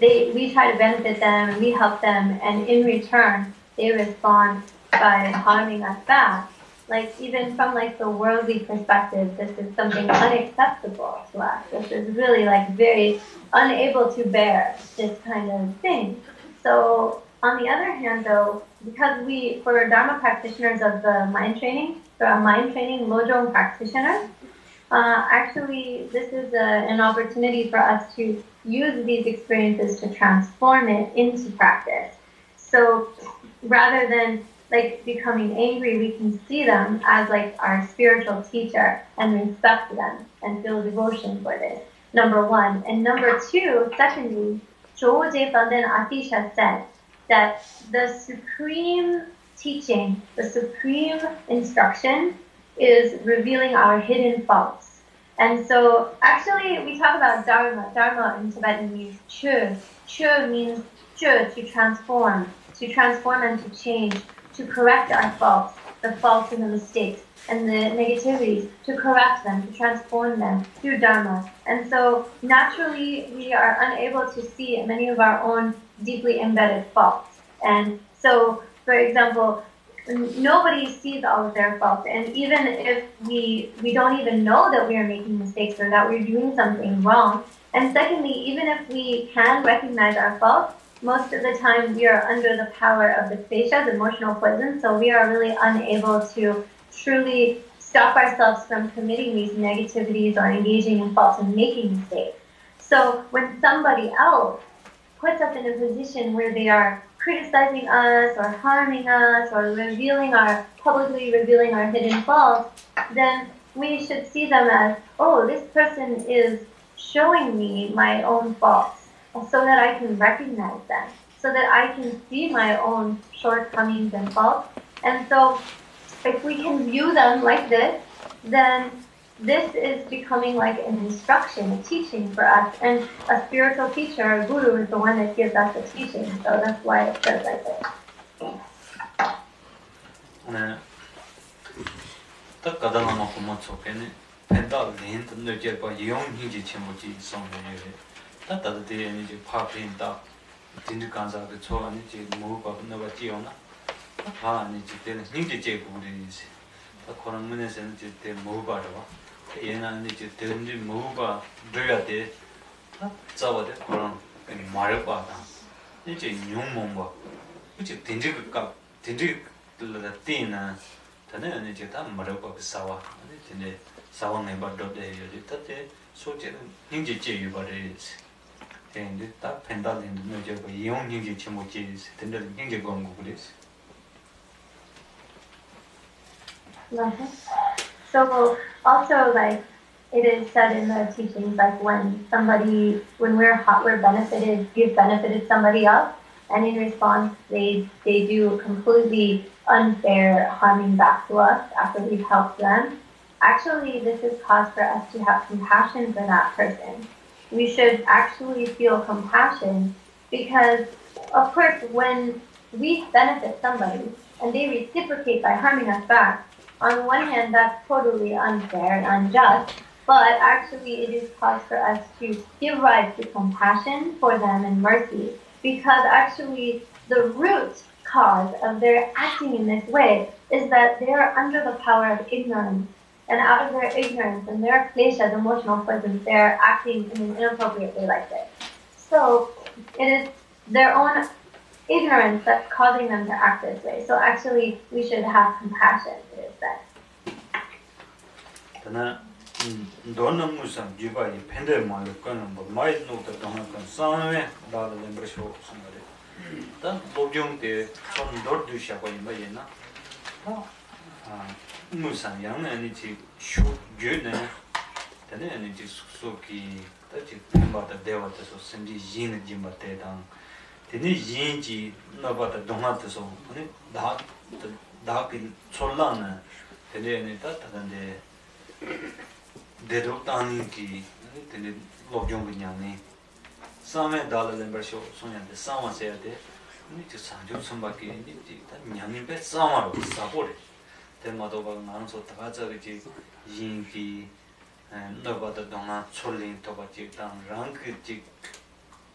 try to benefit them and we help them, and in return they respond by harming us back. Like even from like the worldly perspective, this is something unacceptable to us. This is really like very unable to bear this kind of thing. So on the other hand though, because for Dharma practitioners of the mind training, for a mind training Lojong practitioner, actually this is an opportunity for us to use these experiences to transform it into practice. So rather than like becoming angry, we can see them as like our spiritual teacher and respect them and feel devotion for this. Number one. And number two, secondly, Choje Banden Atisha said that the supreme teaching, the supreme instruction is revealing our hidden faults. And so actually we talk about Dharma. Dharma in Tibetan means chu. Chu means chu, to transform and to change, to correct our faults. the faults and the mistakes and the negativities, to correct them, to transform them through Dharma. And so naturally we are unable to see many of our own deeply embedded faults. And so, for example, nobody sees all of their faults, and even if we don't even know that we are making mistakes or that we're doing something wrong. And secondly, even if we can recognize our faults, most of the time we are under the power of the kleshas, emotional poison, so we are really unable to truly stop ourselves from committing these negativities or engaging in faults and making mistakes. So when somebody else puts us in a position where they are criticizing us or harming us or publicly revealing our hidden faults, then we should see them as, oh, this person is showing me my own faults so that I can recognize them, so that I can see my own shortcomings and faults. And so if we can view them like this, then this is becoming like an instruction, a teaching for us. And a spiritual teacher, a guru, is the one that gives us the teaching. So that's why it says like this. So also, like it is said in the teachings, like when we're benefited somebody else, and in response they do completely unfair harming back to us after we've helped them. Actually, this is cause for us to have compassion for that person. We should actually feel compassion because, of course, when we benefit somebody and they reciprocate by harming us back, on one hand, that's totally unfair and unjust, but actually it is cause for us to give rise to compassion for them and mercy, because actually the root cause of their acting in this way is that they are under the power of ignorance. And out of their ignorance and their kleshas, emotional poisons, they're acting in an inappropriate way like this. So it is their own ignorance that's causing them to act this way. So actually, we should have compassion, it is said. Musan yang ni chi shu gyu ne tane ni chi su ki ta chi ba ta dewa ta so sem ji yin ji ma te dang tene yin ji na ba ta dong ha ta so ni da ki Tsulnam ne tene ni ta de do tang ki tene Lojong gi nyang ni sa me da la lember sho so nya de sa ma se de ni chi sa ju sum ba ki ni ji ta nyang ni be sa ma ro sa bo re 대마도가 나눠서 다 저기 인기 너바다 동안 촐린 도바지 당 랑크지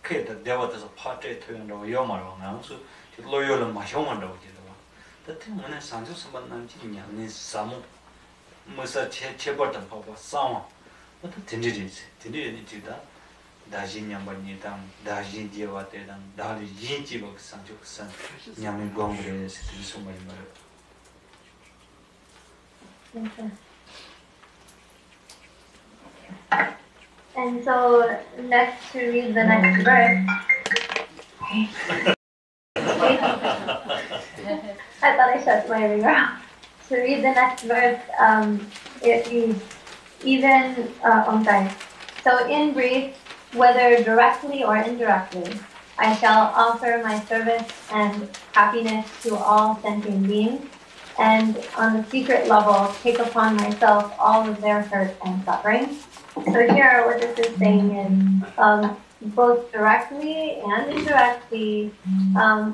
그때 대화에서 파트에 토연도 요마로 나눠서 로요를 마셔만다고 지도가 그때 문에 상주 선반난지 냐니 사무 무사 체버던 봐봐 싸워 어떤 딘디지 지다 다시 냠바니다 다시 디와테당 다리 인지복 상주 산 냐미 공부에서 무슨 말이야. Okay. And so next to read the next verse. I thought I shut my ringer off. To read the next verse, it reads, So in brief, whether directly or indirectly, I shall offer my service and happiness to all sentient beings, and on the secret level, take upon myself all of their hurt and suffering. So here, what this is saying is, both directly and indirectly,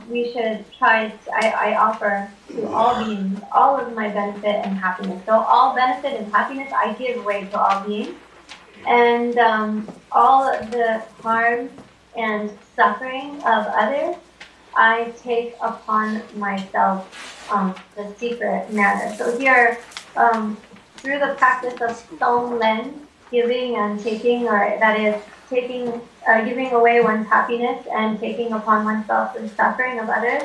we should try, I offer to all beings all of my benefit and happiness. So all benefit and happiness I give away to all beings. And all the harm and suffering of others, I take upon myself the secret manner. So here, through the practice of Tsulnam, giving and taking, or that is taking, giving away one's happiness and taking upon oneself the suffering of others,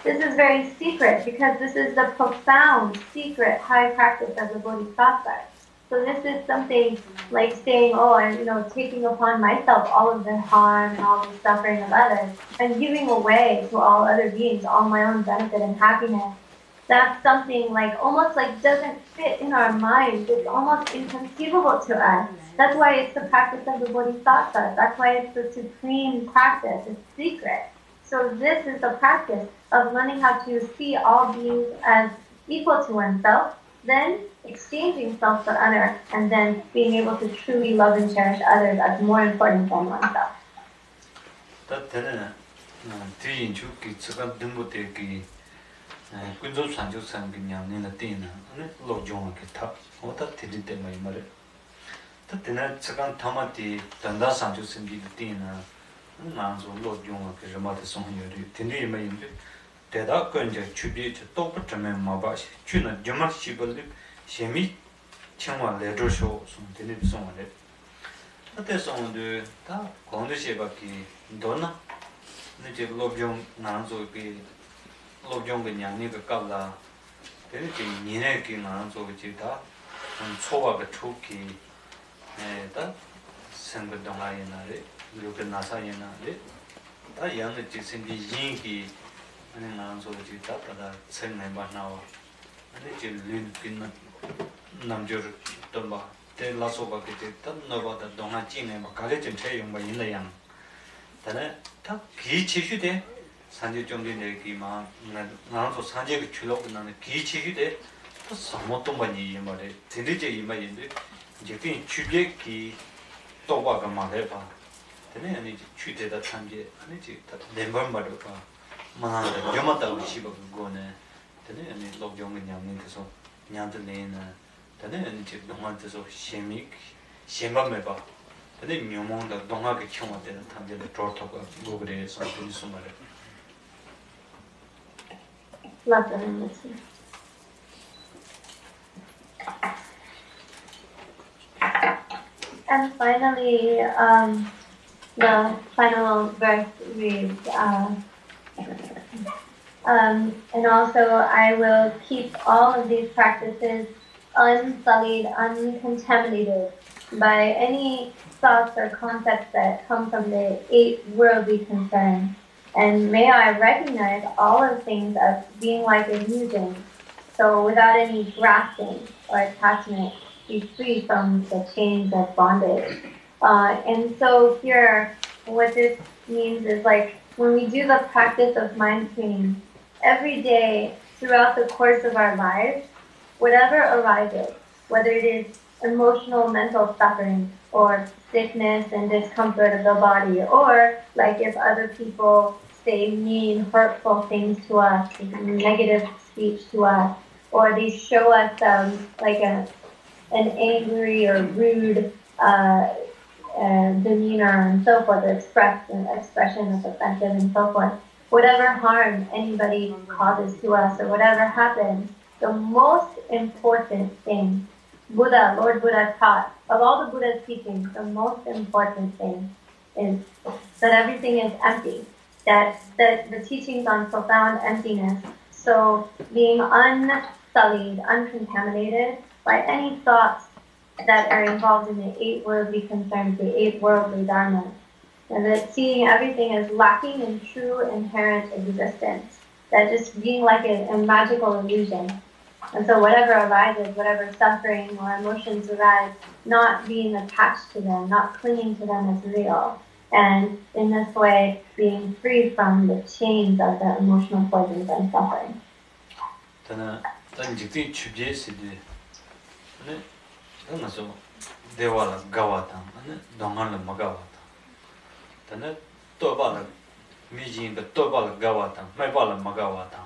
this is very secret because this is the profound, secret, high practice of the Bodhisattva. So this is something like saying, oh, I'm taking upon myself all of the harm and all the suffering of others and giving away to all other beings all my own benefit and happiness. That's something like almost like doesn't fit in our minds. It's almost inconceivable to us. That's why it's the practice of the Bodhisattva. That's why it's the supreme practice. It's secret. So this is the practice of learning how to see all beings as equal to oneself, then exchanging self for other, and then being able to truly love and cherish others as more important than oneself. 군조 산조산 그냥 내가 때는 로종 그 탑. 어다 드릴 때 뭐 말해. 그때는 저간 타마티 단다 산조산 비 때는 나서 로종 그 저마다 송여리 된이 뭐인데 대다 건제 주비 또 붙으면 뭐봐 주는 정말 시벌 셈이 청와 레저쇼 손들이 송어래. 그때서 오늘 다 공도시에밖에 도나 이제 로종 나서 그 Lojong 그냥 니가 깔라 되게 니네 기능은 저기다 초과가 초기 에다 생각동아이나래 이렇게 나사이나래 다 양의 지생기 인기 아니 나는 저기다 다 생내 봐나와 아니 제 린kin 남저 덤바 대라소가 그때 너보다 동아 찐에 막 가르쳐 채용 뭐 있는 다네 다 기치슈대 산지 정도 내기만 나도 산지에 출력 나는 기치히데 또 somot도 많이 말에 들리제 이마인데 이제 그 주객기 또 봐가 말해 봐. 되네 아니 주대다 산지 아니 이제 멤버 말도 봐. 만한데 좀마다 시바 그거네. 되네 아니 로경은 양님께서 냥들내는 되네 아니 이제 동안에서 셈밤에 봐. 되네 명몽다 동하게 키워대는 단계를 저토가 고그래서 무슨 말해. Love them and listen. And finally, the final verse reads, and also I will keep all of these practices unsullied, uncontaminated by any thoughts or concepts that come from the 8 worldly concerns. And may I recognize all of things as being like illusions, so without any grasping or attachment, be free from the chains of bondage. And so here, what this means is like when we do the practice of mind training, every day throughout the course of our lives, whatever arises, whether it is emotional, mental suffering, or sickness and discomfort of the body, or like if other people say mean, hurtful things to us, negative speech to us, or they show us like an angry or rude demeanor and so forth, or expression that's offensive and so forth. Whatever harm anybody causes to us or whatever happens, the most important thing Lord Buddha taught, of all the Buddha's teachings, the most important thing is that everything is empty, that the teachings on profound emptiness, so being unsullied, uncontaminated by any thoughts that are involved in the 8 worldly concerns, the 8 worldly dharmas, and that seeing everything as lacking in true inherent existence, that just being like a magical illusion. And so whatever arises, whatever suffering or emotions arise, not being attached to them, not clinging to them as real. And in this way, being free from the chains of the emotional poisons and suffering. Then Tobala Mijin the Tobala Gawata, Mabala Magawata.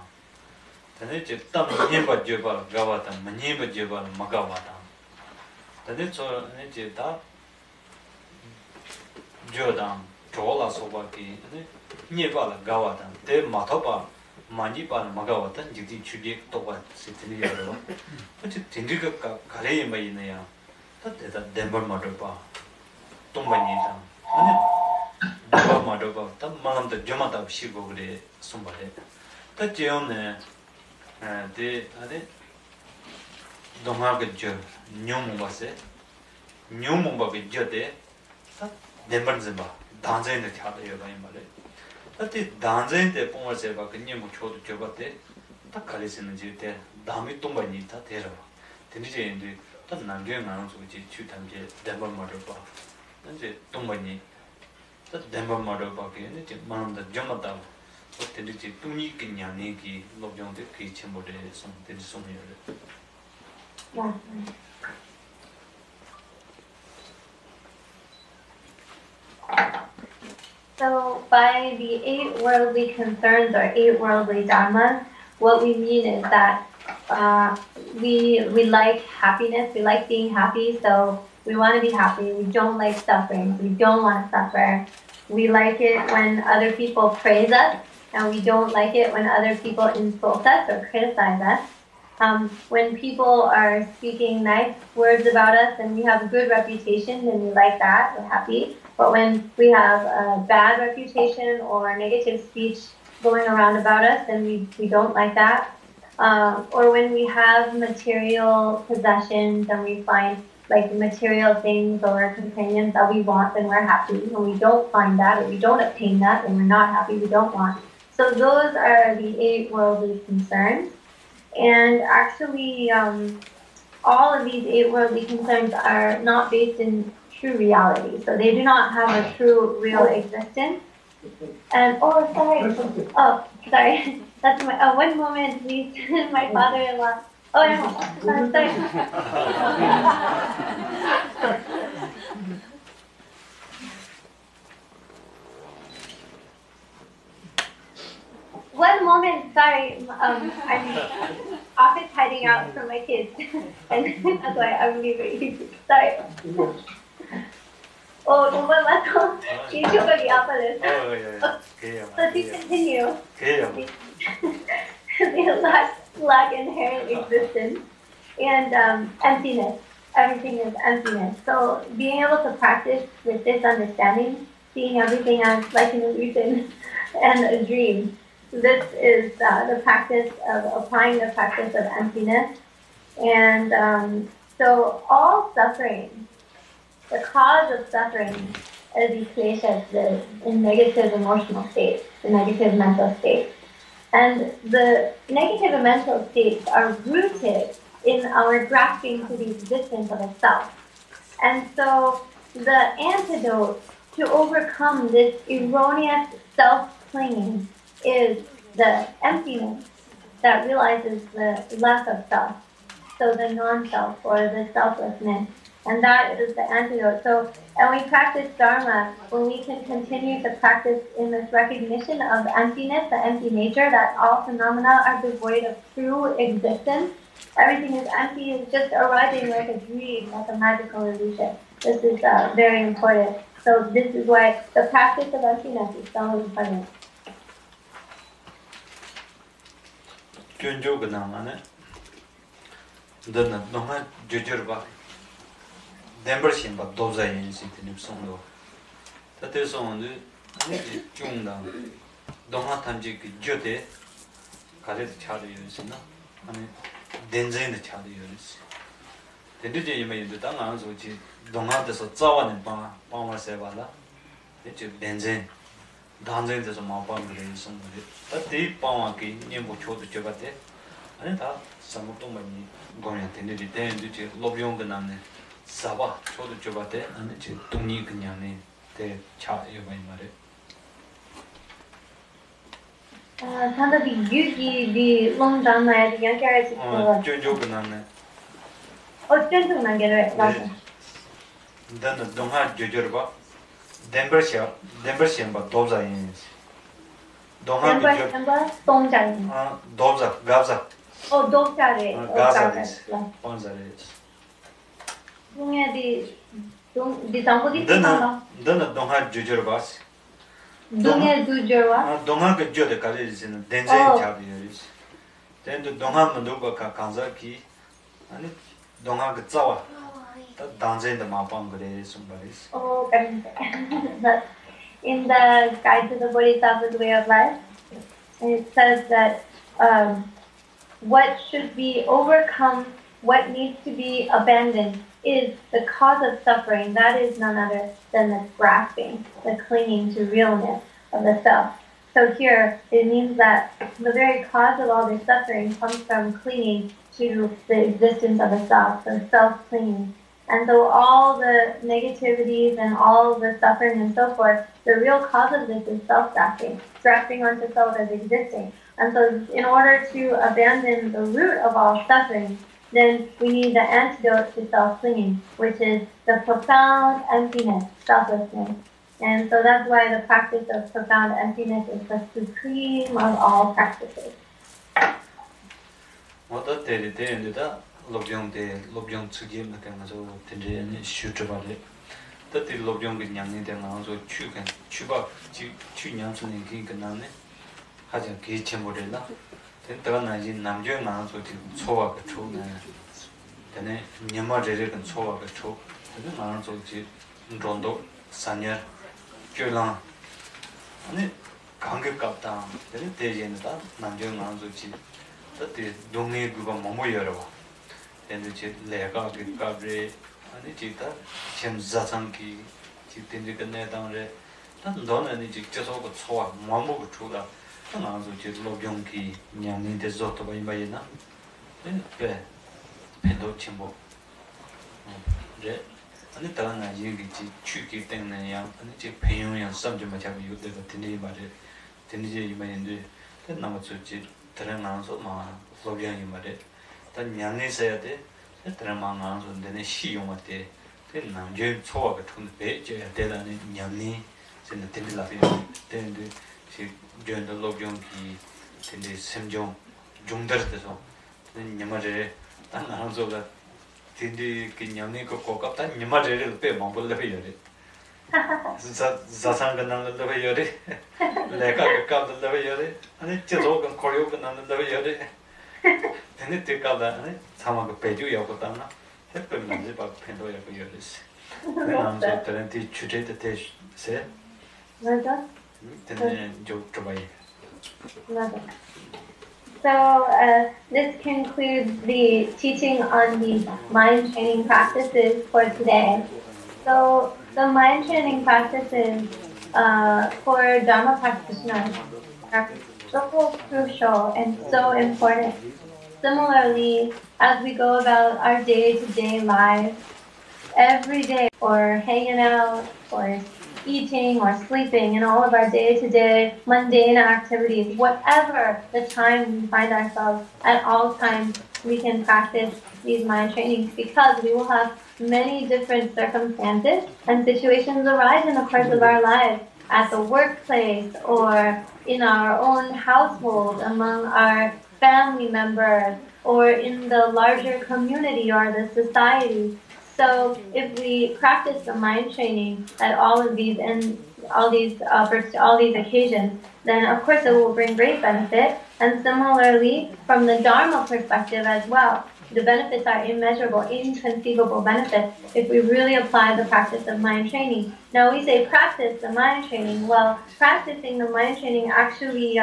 Then it's Tam Nimba Jubal Gawata, Maniba Jubal Magawata. Then it's all that Jordan, Jola Sobaki, Nibala Gawata, De Matoba, Maniba Magawata, Jiti Chudik Toba Sitilia, but it Tindika Kare Mainea, that is a Denver Madoba, Tombanita. Denver Madoba, that man the Jomata of Shigo, somebody. That Gione, they don't have a job, Nyumubase, Nyumuba Jode, Denver Zimba, dancing the Chata Yoga in Malay. That is dancing the Pomaseba, Nimucho to Jobate, Takalis in the Jute, Dami Tombanita, Terra. Tiniji in the Nangan announced which is 2 times Denver Madoba. And the Tombani, that Denver Madoba, and it's man the Jomata. What did it to me? Kinyaniki, Lojong, the kitchen, but there is some here. So, by the 8 worldly concerns or 8 worldly dharmas, what we mean is that we like happiness, we like being happy, so we want to be happy. We don't like suffering, we don't want to suffer. We like it when other people praise us, and we don't like it when other people insult us or criticize us. When people are speaking nice words about us and we have a good reputation, then we like that, we're happy. But when we have a bad reputation or negative speech going around about us, then we don't like that. Or when we have material possessions and we find like material things or companions that we want, then we're happy. When we don't find that or we don't obtain that, then we're not happy, we don't want. So those are the 8 worldly concerns. And actually, all of these 8 worldly concerns are not based in true reality. So they do not have a true, real existence. And, sorry. That's my, one moment, please. My father-in-law. Oh, no. Sorry. One moment, sorry, I'm often hiding out from my kids, and that's why I'm leaving. Sorry. Oh, 정말 많아. 이쪽이 아파요. So to continue, they lack inherent existence and emptiness. Everything is emptiness. So being able to practice with this understanding, seeing everything as like an illusion and a dream. This is the practice of applying the practice of emptiness. And so all suffering, the cause of suffering is the kleshas, in negative emotional states, the negative mental states. And the negative mental states are rooted in our grasping to the existence of a self. And so the antidote to overcome this erroneous self-clinging is the emptiness that realizes the lack of self, so the non-self or the selflessness, and that is the antidote. So, and we practice Dharma when we can continue to practice in this recognition of emptiness, the empty nature, that all phenomena are devoid of true existence. Everything is empty, it's just arising like a dream, like a magical illusion. This is very important. So this is why the practice of emptiness is so important. Junjo Ganamane, the Noma Jujurba, Dembershim, but those are in Sitinip Sondo. That is on the Junda, Doma Tanjik Jute, Kalet Charlies, I mean, Denzin the Charlies. The DJ made the Dangas, which is Doma the Sozawan and Pama Sevala, which is Denzin. Dancing is a mapa in somebody. That deep Pamaki, Nimucho to Jabate, and that some of them going at the day, Lojong and Saba, Chodo Jabate, and it's Tuni Kanyani, the chat you may marry. Some of the Yugi, the long done my young character. Jojo Banana. Oh, gentleman, get it. Then the Donha Jujurba, 덴버시엠바 도자인 동하 Denver, Denver, Tongjain. 도자 갑자 Oh, Dogjare. 가자리스 본자리스 Dunga di Zambudi Tanga. dana 동하 주저바스 Dunga Dujurwa. 동하 그 저데 가리지는 덴제 잡이리스 덴도 동하 문도가 간자기 아니 동하 그 자와 다 단제의 마방 그래 숨바리스 Oh, but in the Guide to the Bodhisattva's Way of Life, it says that what should be overcome, what needs to be abandoned, is the cause of suffering. That is none other than the grasping, the clinging to realness of the self. So here, it means that the very cause of all this suffering comes from clinging to the existence of the self, so self-clinging. And so all the negativities and all the suffering and so forth, the real cause of this is self-grasping, grasping onto self as existing. And so in order to abandon the root of all suffering, then we need the antidote to self-clinging, which is the profound emptiness, selflessness. And so that's why the practice of profound emptiness is the supreme of all practices. Lojong tsugim na kang so tenje ni shutra ba le ta ti lojong ge nyang ni de na so chu kan chu ba chu nyang su ni ki kan na ne ha ja ge chen bo de la ten ta na ji nam je na so ti cho wa ge chu na de ne nyama je je kan cho wa ge chu de na so ji ron do san ya ju la ani gang ge ka ta de de je na ta nam je na so ji ta ti dong ne gu ba mo mo yo ro and the lega gabre and the chita chem zatanki chitin the net down there and don't any just over so mamu chula and also just lobionki nyang the zoto by bayna then pendo chimbo and the tana yigi chuki thing and the pain and some to much of you the tini but tini you may do the number to terrain also ma lobian you might 단 냥이 써야 돼. 그때만 나서 근데 시용할 때 남제 초하가 좀 배져야 되다는 냥이 진짜 된다라고 되는데 지 전도 로경기 근데 sem종 중들어서 냥마제 단 나서가 근데 그 냥이 그 고갑다 냥마제를 빼 먹을래 해야 돼. 자상간 나는데 해야 돼. 내가 그 값을 해야 돼. 아니 저거 거리고 나는데 해야 돼. 근데 때까다 사막 배주 야고다나 했던 건지 막 팬도야 그 열었어. 남자 들한테 주제도 대세. 맞아. 근데 좀 좋아해. 맞아. So this concludes the teaching on the mind training practices for today. So the mind training practices for Dharma practitioners are so crucial and so important. Similarly, as we go about our day-to-day lives, every day, or hanging out, or eating, or sleeping, and all of our day-to-day mundane activities, whatever the time we find ourselves, at all times we can practice these mind trainings because we will have many different circumstances and situations arise in the course of our lives at the workplace or in our own household, among our family members, or in the larger community or the society. So if we practice the mind training at all of these and all these occasions, then of course it will bring great benefit. And similarly, from the Dharma perspective as well, the benefits are immeasurable, inconceivable benefits if we really apply the practice of mind training. Now we say practice the mind training. Well, practicing the mind training, actually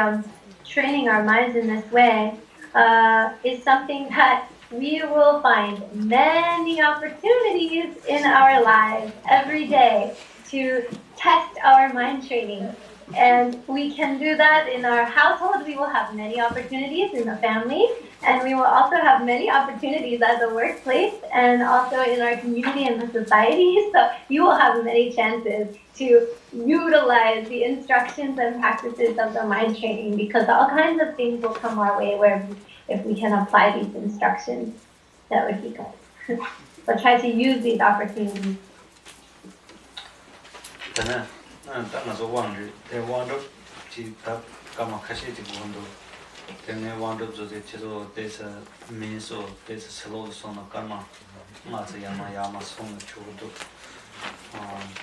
training our minds in this way, is something that we will find many opportunities in our lives every day to test our mind training. And we can do that in our household. We will have many opportunities in the family, and we will also have many opportunities at the workplace and also in our community and the society. So you will have many chances to utilize the instructions and practices of the mind training, because all kinds of things will come our way where if we can apply these instructions, that would be good. So try to use these opportunities. 당나서 왕지 대왕도 지다 가마 카시지 부분도 때문에 왕도 저제 제도 대서 민소 대서 슬로우 소나 가마 맞아 야마 소나 주도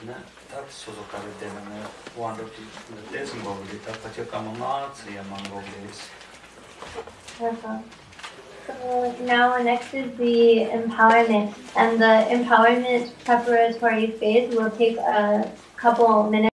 네, 딱 소속하게 되면 왕도 대서 거기 다 같이 가마 맞아 야마 거기 So now next is the empowerment, and the empowerment preparatory phase will take a couple minutes.